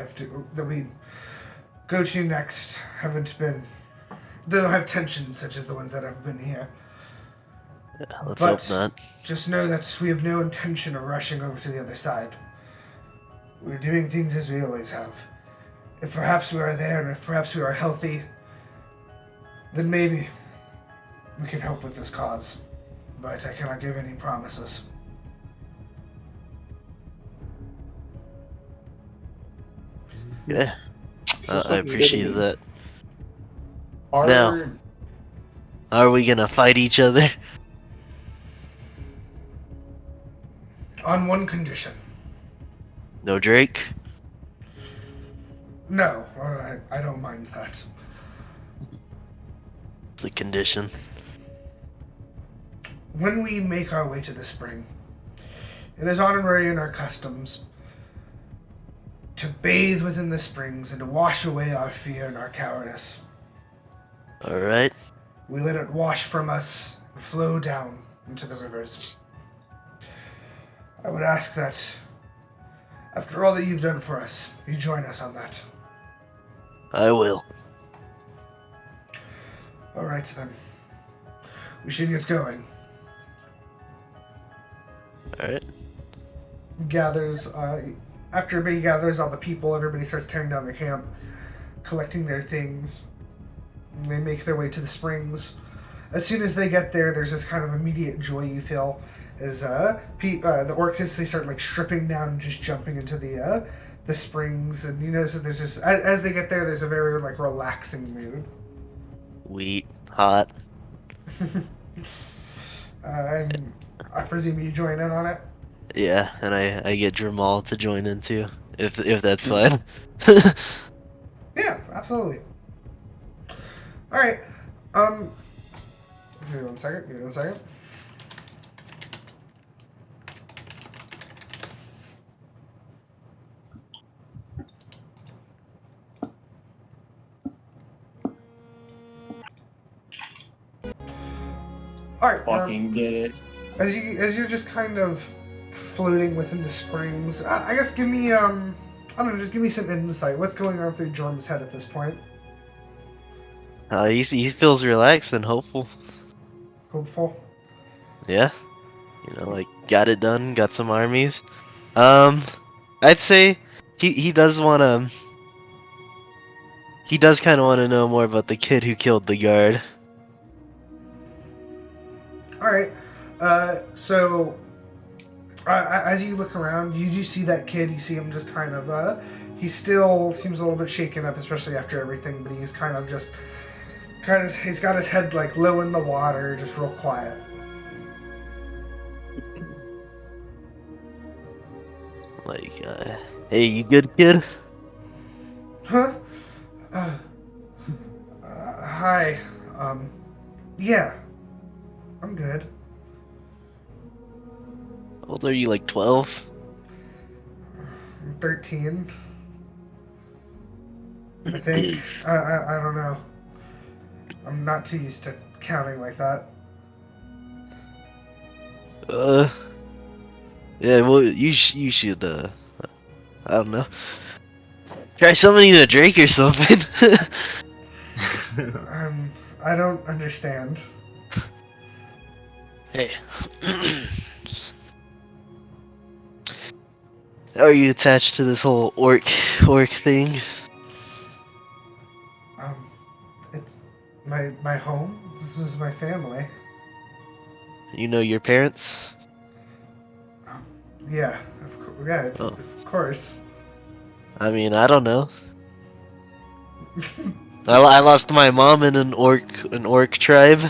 go to next they don't have tensions such as the ones that have been here. Yeah, let's But hope not. just know that we have no intention of rushing over to the other side. We're doing things as we always have. If perhaps we are there, and if perhaps we are healthy, then maybe we can help with this cause. But I cannot give any promises. Yeah, I appreciate that. Are- Now. Are we gonna fight each other? On one condition. No Drake? No, I don't mind that. The condition. When we make our way to the spring, it is honorary in our customs to bathe within the springs and to wash away our fear and our cowardice. Alright. We let it wash from us and flow down into the rivers. I would ask that, after all that you've done for us, you join us on that. I will. All right, then. We should get going. Alright. gathers. After everybody gathers all the people, everybody starts tearing down their camp, collecting their things. And they make their way to the springs. As soon as they get there, there's this kind of immediate joy you feel as the orcs instantly start like stripping down and just jumping into the springs, and you notice that there's just as they get there, there's a very like relaxing mood. Wheat, hot. And I presume you join in on it. Yeah, and I get Jourmal to join in too, if that's fine. Yeah, absolutely. All right. Give me 1 second. Give me 1 second. All right. Fucking get it. As you're just kind of floating within the springs, I guess give me I don't know, just give me some insight. What's going on through Jorm's head at this point? He feels relaxed and hopeful. Hopeful. Yeah, like got it done, got some armies. I'd say he does wanna. He does kind of want to know more about the kid who killed the guard. All right. So as you look around, you do see that kid. You see him just kind of. He still seems a little bit shaken up, especially after everything. But he's kind of just. He's got his head like low in the water, just real quiet. Like, hey, you good, kid? Huh? Hi. Yeah. I'm good. How old are you, like 12? I'm 13. I think. I don't know. I'm not too used to counting like that. Yeah, well, you should, I don't know. Try summoning a Drake or something. I don't understand. Hey. How are you attached to this whole orc thing? It's my home. This was my family. You know your parents? Yeah, of course. I mean, I don't know. I lost my mom in an orc tribe.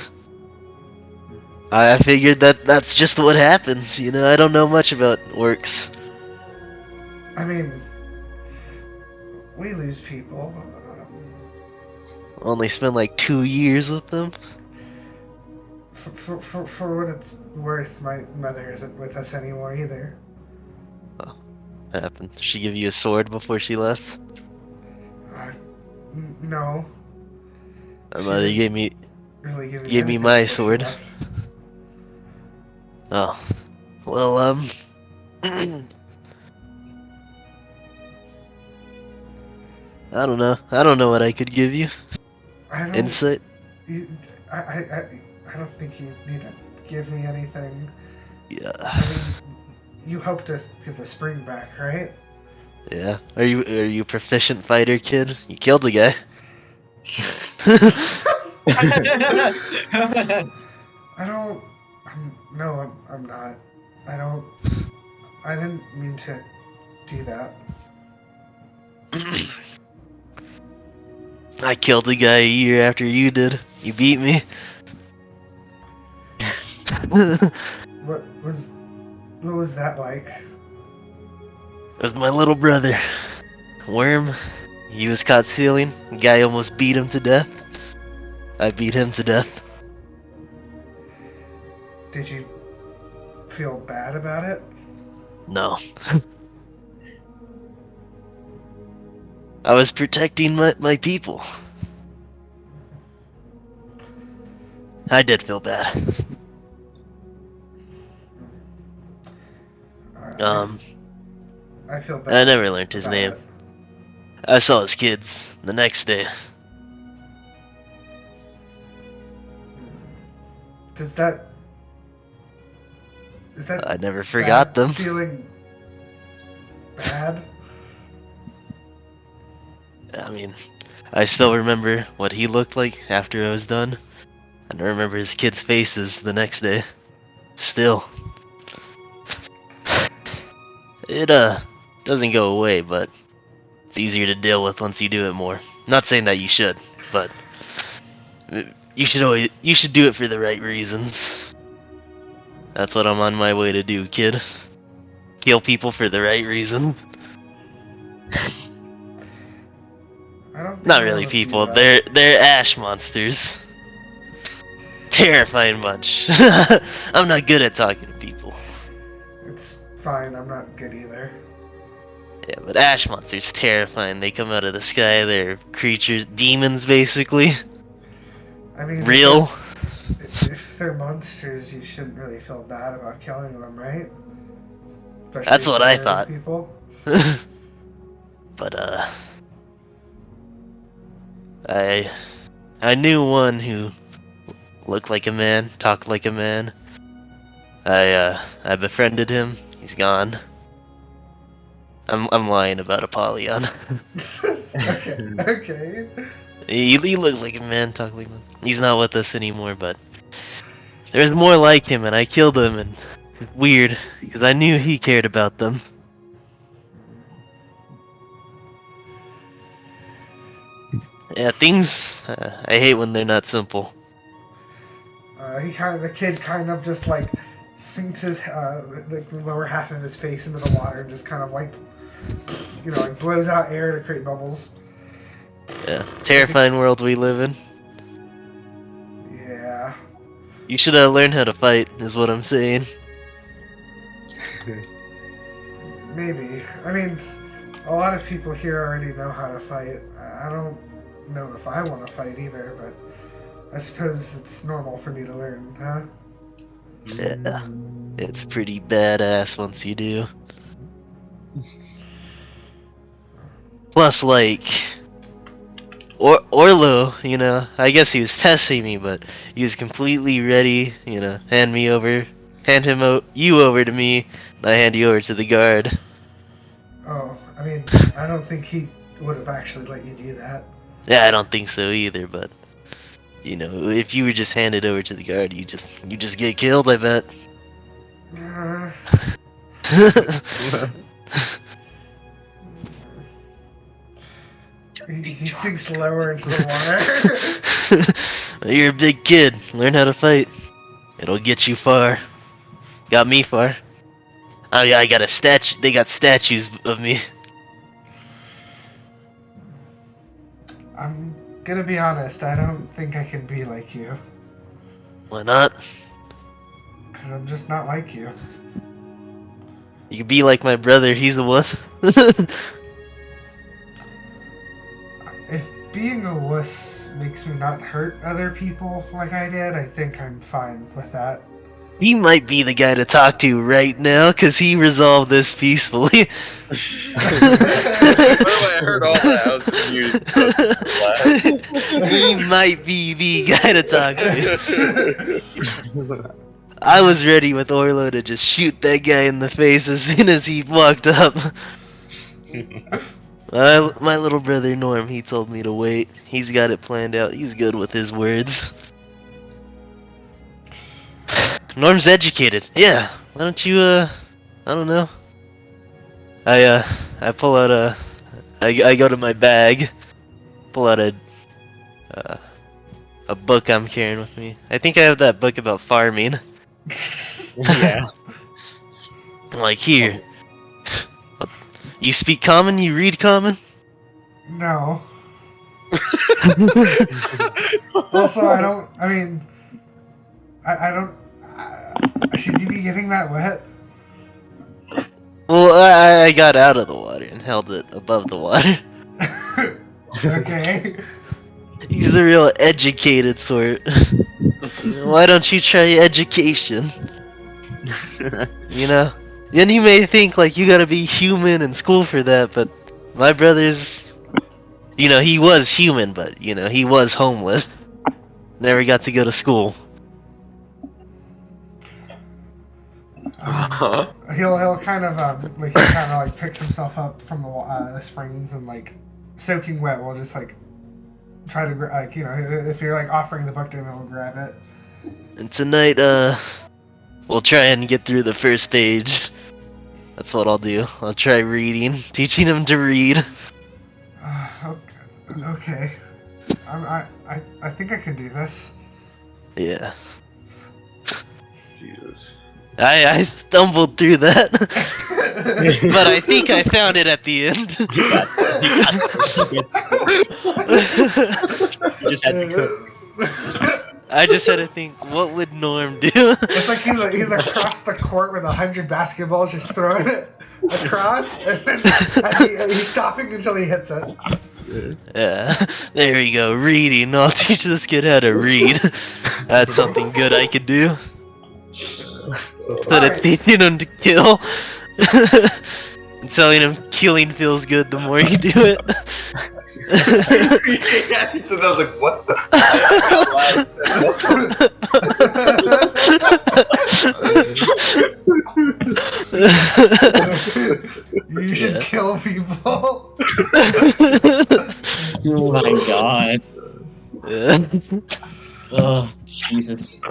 I figured that's just what happens, I don't know much about orcs. I mean, we lose people. Only spent like 2 years with them. For what it's worth, my mother isn't with us anymore either. Oh, what happened? Did she give you a sword before she left? No. My mother gave me Gave me my sword. Oh, well, I don't know. I don't know what I could give you. Insight? I don't think you need to give me anything. Yeah. I mean, you helped us get the spring back, right? Yeah. Are you a proficient fighter, kid? You killed a guy. I'm not. I didn't mean to do that. I killed a guy a year after you did. You beat me. What was that like? It was my little brother. Worm. He was caught stealing. The guy almost beat him to death. I beat him to death. Did you feel bad about it? No. I was protecting my people. I did feel bad. I feel bad. I never learned his name. It. I saw his kids the next day. Is that I never forgot them. Feeling bad. I mean, I still remember what he looked like after I was done. And I remember his kids' faces the next day. Still. It, doesn't go away, but it's easier to deal with once you do it more. Not saying that you should, but you should do it for the right reasons. That's what I'm on my way to do, kid. Kill people for the right reason. I don't think Not I really wanna do people. that. They're ash monsters. Terrifying bunch. I'm not good at talking to people. It's fine. I'm not good either. Yeah, but ash monsters terrifying. They come out of the sky. They're creatures, demons, basically. I mean, Real. If they're monsters, you shouldn't really feel bad about killing them, right? Especially That's if what I they're thought. People. But I knew one who looked like a man, talked like a man. I befriended him. He's gone. I'm lying about Apollyon. Okay. He looked like a man, talked like a man. He's not with us anymore, but there's more like him, and I killed him, and it's weird because I knew he cared about them. Yeah, things. I hate when they're not simple. The kid kind of just like sinks his the lower half of his face into the water and just kind of like, like blows out air to create bubbles. Yeah, terrifying world we live in. Yeah. You should learn how to fight, is what I'm saying. Maybe. I mean, a lot of people here already know how to fight. I don't know if I want to fight either, but I suppose it's normal for me to learn, huh? Yeah, it's pretty badass once you do. Plus, like, Orlo, I guess he was testing me, but he was completely ready, hand you over to me, and I hand you over to the guard. Oh, I mean, I don't think he would have actually let you do that. Yeah, I don't think so either, but, if you were just handed over to the guard, you just get killed, I bet. He sinks lower into the water. You're a big kid. Learn how to fight. It'll get you far. Got me far. Oh yeah, I got a statue. They got statues of me. I'm gonna be honest, I don't think I can be like you. Why not? Because I'm just not like you. You can be like my brother. He's a wuss. If being a wuss makes me not hurt other people like I did, I think I'm fine with that. He might be the guy to talk to right now, because he resolved this peacefully. By the way, I heard all that. I was just muted. He might be the guy to talk to. I was ready with Orlo to just shoot that guy in the face as soon as he walked up. My little brother Norm, he told me to wait. He's got it planned out. He's good with his words. Norm's educated. Yeah. Why don't you, I don't know. I pull out I go to my bag, pull out a book I'm carrying with me. I think I have that book about farming. Yeah. I'm like, here. You speak common? You read common? No. Also, I don't. I mean, I don't. Should you be getting that wet? Well, I got out of the water and held it above the water. Okay. He's the real educated sort. Why don't you try education? Then you may think like you gotta be human in school for that, but my brother's, he was human, but he was homeless. Never got to go to school. He'll kind of like he kind of like picks himself up from the springs and like soaking wet. We'll just like try to like if you're like offering the book to him, he'll grab it. And tonight, we'll try and get through the first page. That's what I'll do. I'll try reading, teaching him to read. Okay. I think I can do this. Yeah. Jesus. I stumbled through that, but I think I found it at the end. You just had to cook. I just had to think, what would Norm do? It's like he's across the court with 100 basketballs, just throwing it across, and then he's stopping until he hits it. Yeah, there we go. Reading. I'll teach this kid how to read. That's something good I could do. Instead of teaching him to kill. And telling him killing feels good the more you do it. Yeah, so I was like, what the? You should kill people. Oh my god. Yeah. Oh, Jesus.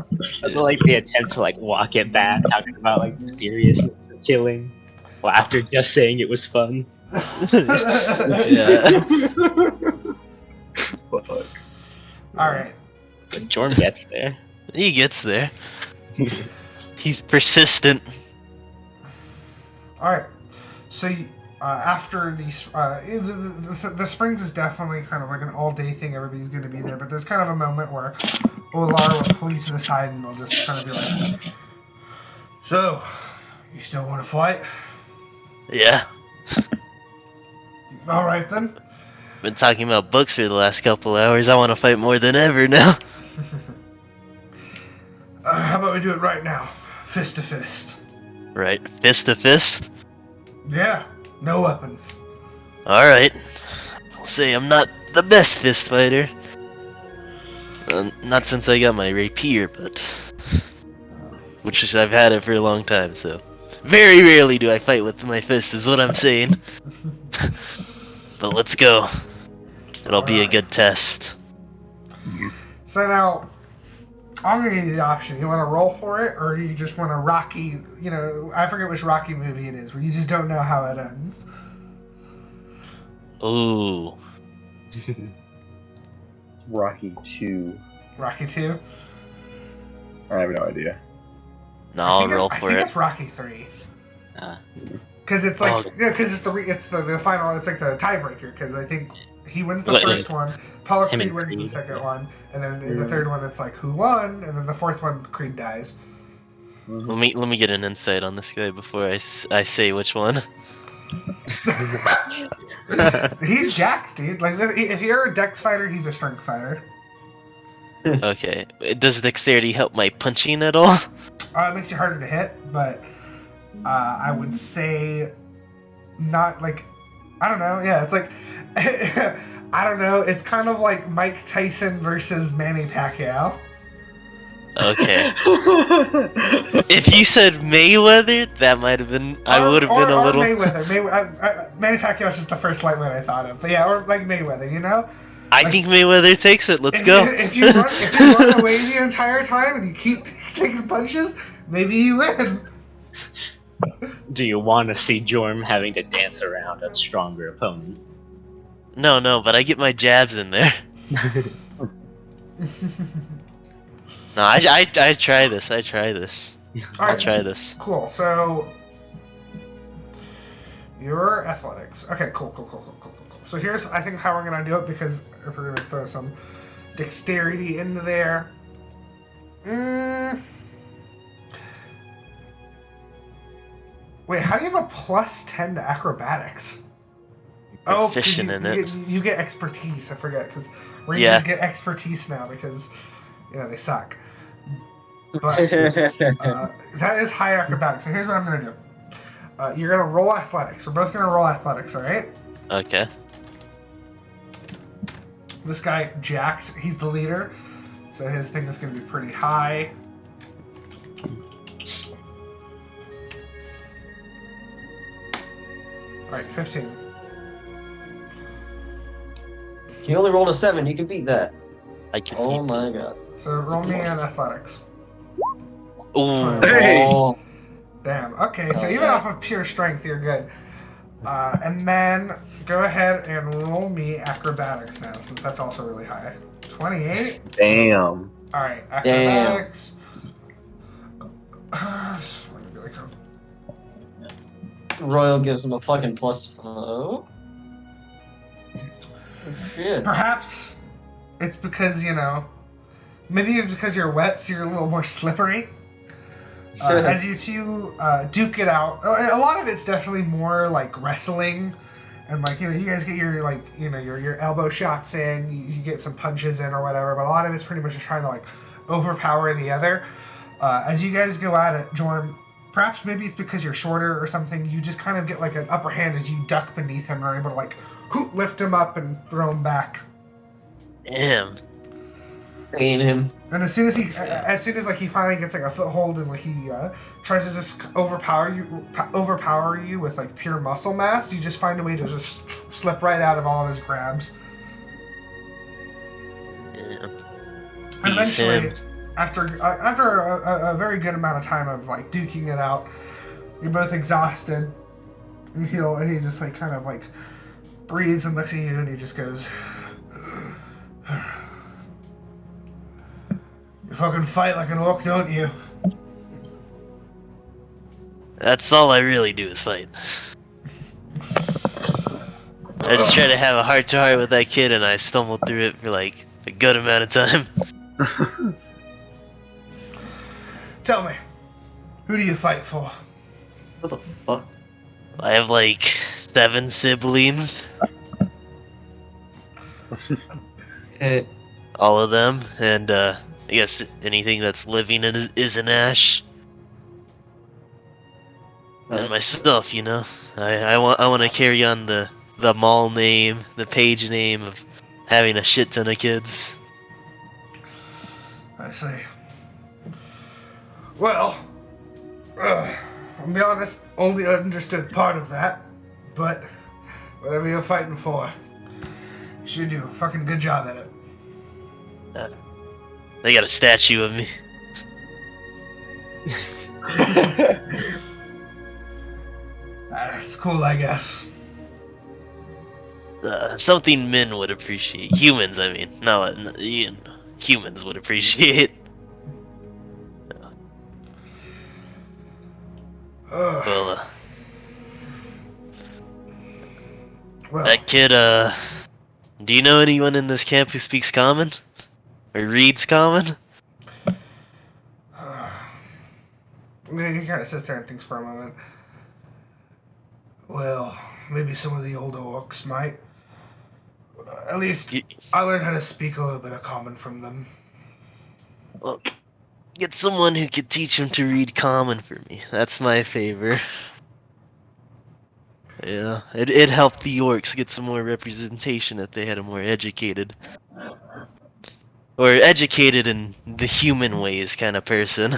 That's like the attempt to like walk it back, talking about like the seriousness of killing, while after just saying it was fun. Yeah. Fuck. Alright. But Jorm gets there. He gets there. He's persistent. Alright. So, after these, the springs is definitely kind of like an all-day thing. Everybody's going to be there. But there's kind of a moment where Olar will pull you to the side and will just kind of be like, so, you still want to fight? Yeah. Alright then. Been talking about books for the last couple hours. I want to fight more than ever now. How about we do it right now? Fist to fist. Right, fist to fist? Yeah. No weapons. Alright. I'll say I'm not the best fist fighter. Not since I got my rapier, but... which I've had it for a long time, so... Very rarely do I fight with my fist, is what I'm saying. But let's go. It'll be a good test. So now, I'm going to give you the option. You want to roll for it, or you just want a Rocky, I forget which Rocky movie it is, where you just don't know how it ends. Ooh. Rocky 2. Rocky 2? I have no idea. No, I'll roll I for think it. it's Rocky 3. Uh, Because it's like, because it's the final, it's like the tiebreaker, because I think he wins the first one, Apollo Him Creed and wins the Creed, second yeah. one, and then in the third one it's like, who won? And then the fourth one, Creed dies. Let me get an insight on this guy before I say which one. He's jacked, dude. Like, if you're a dex fighter, he's a strength fighter. Okay. Does dexterity help my punching at all? It makes you harder to hit, but I would say not like, I don't know. Yeah, it's like, I don't know. It's kind of like Mike Tyson versus Manny Pacquiao. Okay. If you said Mayweather, that might have been. I would have been a little. Mayweather. Manny Pacquiao's just the first lightweight I thought of. But yeah, or like Mayweather, I think Mayweather takes it. Let's go. If you run away the entire time and you keep taking punches, maybe you win. do you want to see Jorm having to dance around a stronger opponent? No, but I get my jabs in there. No, I try this. I'll try this. Cool. So your athletics. Okay. Cool. So here's, I think, how we're gonna do it, because if we're gonna throw some dexterity into there. Wait, how do you have a +10 to acrobatics? Proficient in it. You get expertise. I forget, because Rangers get expertise now because they suck. But that is high acrobatics. So here's what I'm gonna do. You're gonna roll athletics. We're both gonna roll athletics, all right? Okay. This guy jacked. He's the leader, so his thing is gonna be pretty high. Alright, 15. He only rolled a 7. You can beat that. I can Oh beat my god. So roll me an athletics. that. Ooh. Hey! Oh, Damn. Okay, so Oh, even yeah. off of pure strength, you're good. And then go ahead and roll me acrobatics now, since that's also really high. 28. Damn. All right, Damn. acrobatics. Let me be like, Royal gives him a fucking +5. Oh shit. perhaps it's because maybe it's because you're wet, so you're a little more slippery. As you two duke it out, a lot of it's definitely more like wrestling, and like you guys get your your elbow shots in, you get some punches in or whatever, but a lot of it's pretty much just trying to like overpower the other. As you guys go at it, Jorm, perhaps maybe it's because you're shorter or something, you just kind of get like an upper hand as you duck beneath him and are able to like lift him up and throw him back. Damn. Paying him. And as soon as like he finally gets like a foothold and like he tries to just overpower you with like pure muscle mass, you just find a way to just slip right out of all of his grabs. Yeah. And He's eventually, him. after a very good amount of time of like duking it out, you're both exhausted, and he just like kind of like breathes and looks at you, and he just goes, "You fucking fight like an orc, don't you?" That's all I really do is fight. I just try to have a heart-to-heart with that kid, and I stumbled through it for like a good amount of time. Tell me, who do you fight for? What the fuck? I have like 7 siblings, Hey, all of them, and I guess anything that's living is an ash. And myself, I want to carry on the mall name, the Paej name of having a shit ton of kids. I see. Well, I'll be honest, only understood part of that, but whatever you're fighting for, you should do a fucking good job at it. They got a statue of me. That's cool, I guess. Something men would appreciate. Humans, I mean. No, humans would appreciate. Well, Well, that kid, do you know anyone in this camp who speaks common? Or reads common? he kind of sits there and thinks for a moment. Well, maybe some of the older orcs might. At least I learned how to speak a little bit of common from them. Well, get someone who could teach him to read common for me. That's my favor. Yeah, it'd help the orcs get some more representation if they had a more educated, or educated in the human ways kind of person.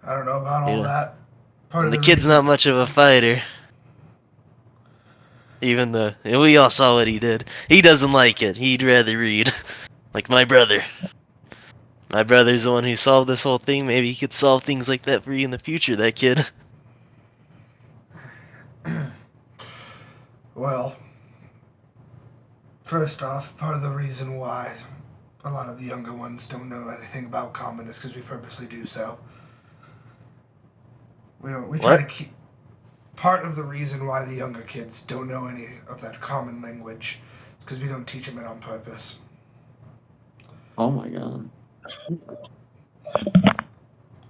I don't know about all Yeah. that. Part And the of kid's reason- not much of a fighter. Even though we all saw what he did. He doesn't like it. He'd rather read. Like my brother. My brother's the one who solved this whole thing. Maybe he could solve things like that for you in the future, that kid. Well, first off, part of the reason why a lot of the younger ones don't know anything about common is because we purposely do so. We try What? to keep. Part of the reason why the younger kids don't know any of that common language is because we don't teach them it on purpose. oh my god.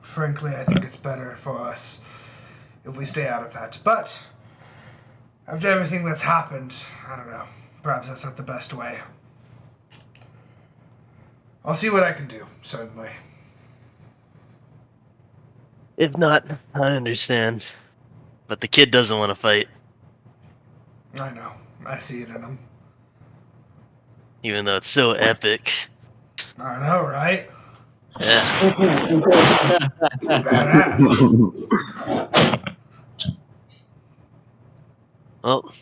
Frankly, I think it's better for us if we stay out of that. But after everything that's happened, I don't know. Perhaps that's not the best way. I'll see what I can do, certainly. If not, I understand. But the kid doesn't want to fight. I know. I see it in him. Even though it's so epic. I know, right? Yeah. Badass. Well,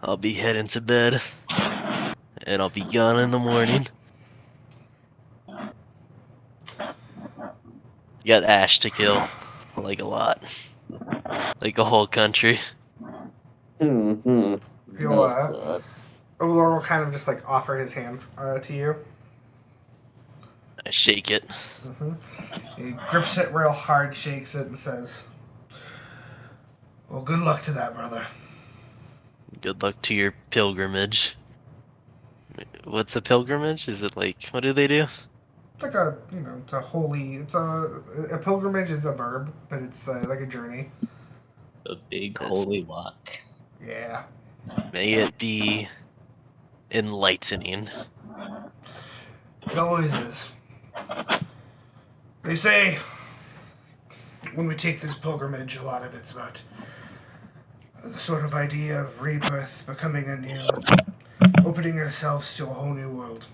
I'll be heading to bed, and I'll be gone in the morning. Got Ash to kill, like a lot, like a whole country. Hmm. He'll, Ulor will kind of just like offer his hand to you. I shake it. He grips it real hard, shakes it, and says, "Well, good luck to that, brother." Good luck to your pilgrimage. What's a pilgrimage? Is it like, what do they do? It's like a, it's a holy, a pilgrimage is a verb, but it's like a journey. A big holy walk. Yeah. May it be enlightening. It always is. They say when we take this pilgrimage, a lot of it's about the sort of idea of rebirth, becoming anew, opening ourselves to a whole new world.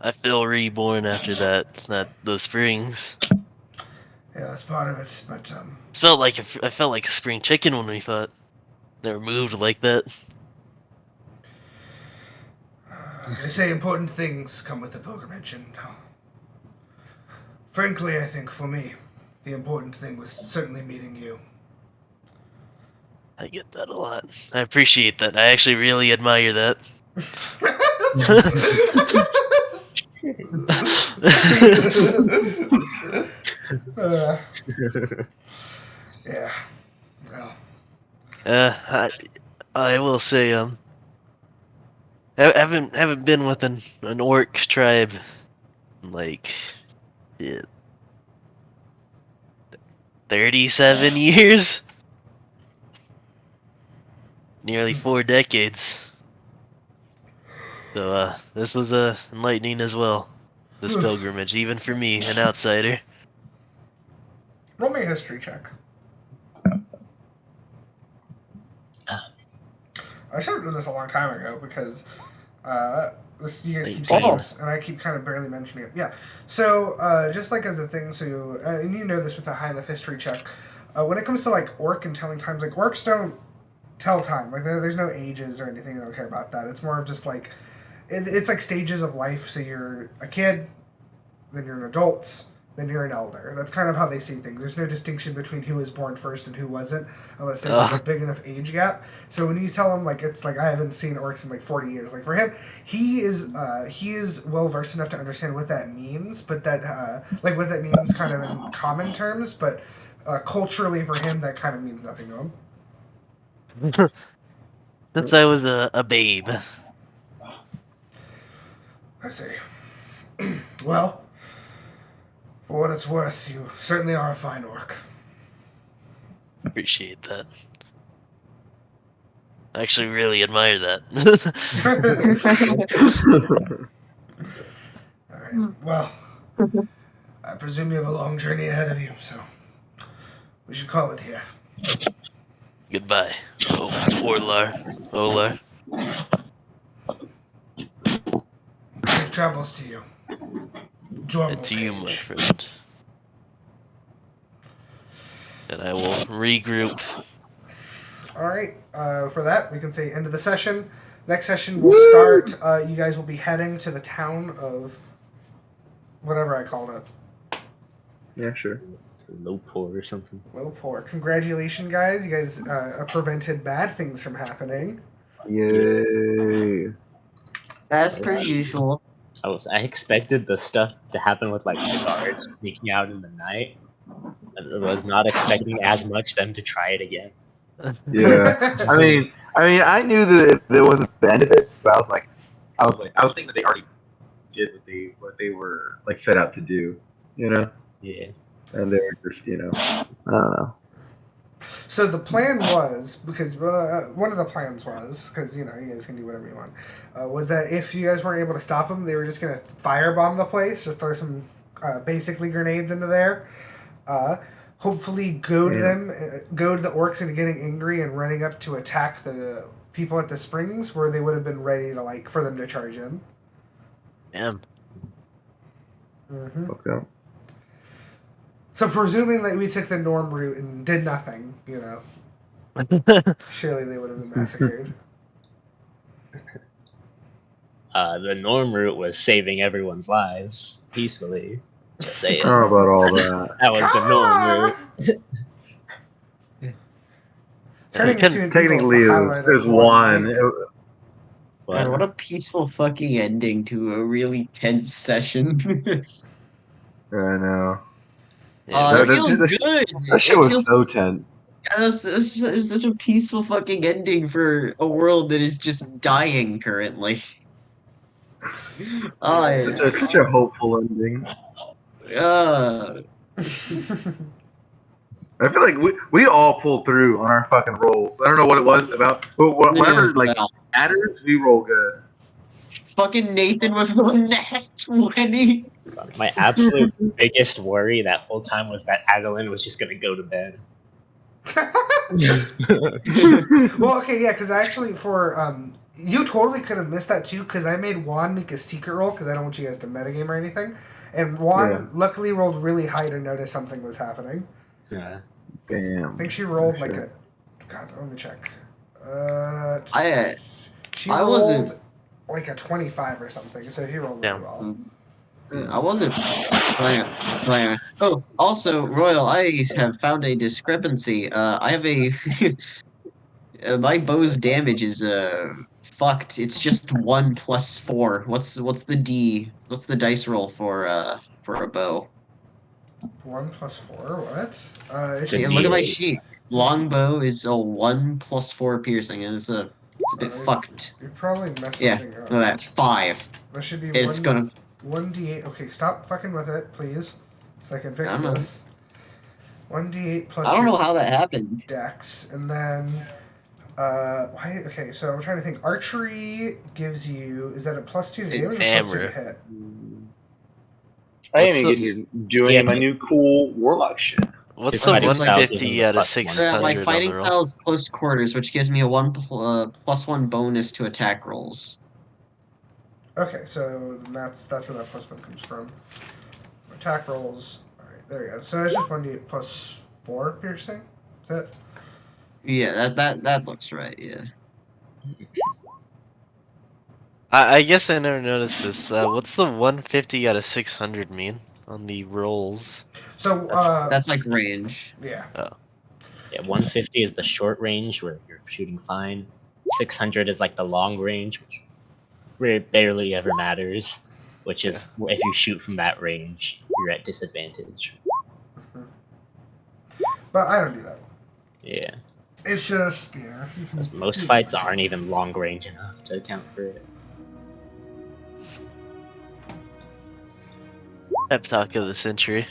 I feel reborn after those springs. Yeah, that's part of it, but I felt like a spring chicken when we fought. Never moved like that. they say important things come with the pilgrimage, and frankly, I think for me, the important thing was certainly meeting you. I get that a lot. I appreciate that. I actually really admire that. Yeah. Well. I will say, I haven't been with an orc tribe in like, yeah, 37 years? Nearly 4 decades. So, this was enlightening as well. This pilgrimage, even for me, an outsider. Roll me a history check. I should have done this a long time ago because this you guys keep saying this, and I keep kind of barely mentioning it. Yeah. So just like as a thing, so and you know this with a high enough history check, when it comes to like orc and telling times, like orcs don't tell time. Like there's no ages or anything. They don't care about that. It's more of just like it's like stages of life. So you're a kid, then you're an adult, then you're an elder. That's kind of how they see things. There's no distinction between who was born first and who wasn't, unless there's like a big enough age gap. So when you tell him like it's like I haven't seen orcs in like 40 years, like for him, he is well versed enough to understand what that means, but that like what that means kind of in common terms, but culturally for him that kind of means nothing to him. Since I was a babe. I see. Well, for what it's worth, you certainly are a fine orc. Appreciate that. I actually really admire that. Alright, well, I presume you have a long journey ahead of you, so we should call it here. Goodbye, Olar. Safe travels to you. Jourmal, And to you, my Paej. friend. And I will regroup. Alright, for that, we can say end of the session. Next session will start, you guys will be heading to the town of whatever I called it. Yeah, sure. Low pour or something. Lowport. Congratulations, guys. You guys prevented bad things from happening. Yay. As per usual. I expected the stuff to happen with like the guards sneaking out in the night. I was not expecting as much them to try it again. Yeah. I mean, I knew that it wasn't the end of it, but I was thinking that they already did what they were like set out to do, you know? Yeah. And they were just, I don't know. So the plan was, because one of the plans was, because, you guys can do whatever you want, was that if you guys weren't able to stop them, they were just going to firebomb the place, just throw some basically grenades into there. Hopefully goad the orcs into getting angry and running up to attack the people at the springs where they would have been ready to, for them to charge in. Damn. Mm-hmm. Okay. So presuming that we took the norm route and did nothing, Surely they would have been massacred. The norm route was saving everyone's lives peacefully. Just saying. How about all that? That was the norm route. Turning into an eagle is Technically, the it was, highlight there's of one's one. week. God, what a peaceful fucking ending to a really tense session. I know. Yeah, It That, feels that, good. that shit It was feels so tense. it was such a peaceful fucking ending for a world that is just dying currently. It's such a hopeful ending. Uh, I feel like we all pulled through on our fucking rolls. I don't know what it was about, but whatever like yeah. matters, we roll good. Fucking Nathan with the nat 20. My absolute biggest worry that whole time was that Adaline was just gonna go to bed. Well, okay, yeah, because actually for you totally could have missed that too, because I made Juan make a secret roll because I don't want you guys to metagame or anything, and Juan luckily rolled really high to notice something was happening. Yeah. Damn. I think she rolled like Shit. a. God, let me check. She I rolled wasn't- like a 25 or something, so she rolled really Yeah. well. I wasn't playing. Oh, also, Royal, I have found a discrepancy. I have a my bow's damage is fucked. It's just 1 plus 4. What's the D? What's the dice roll for a bow? 1 plus 4, what? It's It's a See, a look at my D8. sheet. It's a D- Longbow is a 1 plus 4 piercing, and it's a bit fucked. You're probably messed Yeah, something up. look at that 5. That should be It's gonna. 1d8. Okay, stop fucking with it, please, so I can fix I don't know. this. 1d8 plus I don't your know how that happened. dex, and then why? Okay, so I'm trying to think. Archery gives you, is that a plus 2 to damage or plus 2 to Hammer. hit? I ain't What's even doing Yes. my new cool warlock shit. What's His the fighting It's like- style gives him 150 the out of plus 600 my on the fighting roll? style is close quarters, which gives me a plus 1 bonus to attack rolls. Okay, so then that's where that plus 1 comes from. Attack rolls. All right, there you go. So it's just 1d8 plus 4 piercing. Is that? Yeah, that looks right. Yeah. I guess I never noticed this. What's the 150 out of 600 mean on the rolls? So That's like range. yeah. Yeah, 150 is the short range where you're shooting fine. 600 is like the long range, which barely ever matters. Which is if you shoot from that range, you're at disadvantage. But I don't do that. Yeah, It's just, yeah. because most fights aren't even long range enough to account for it. Pep talk of the century.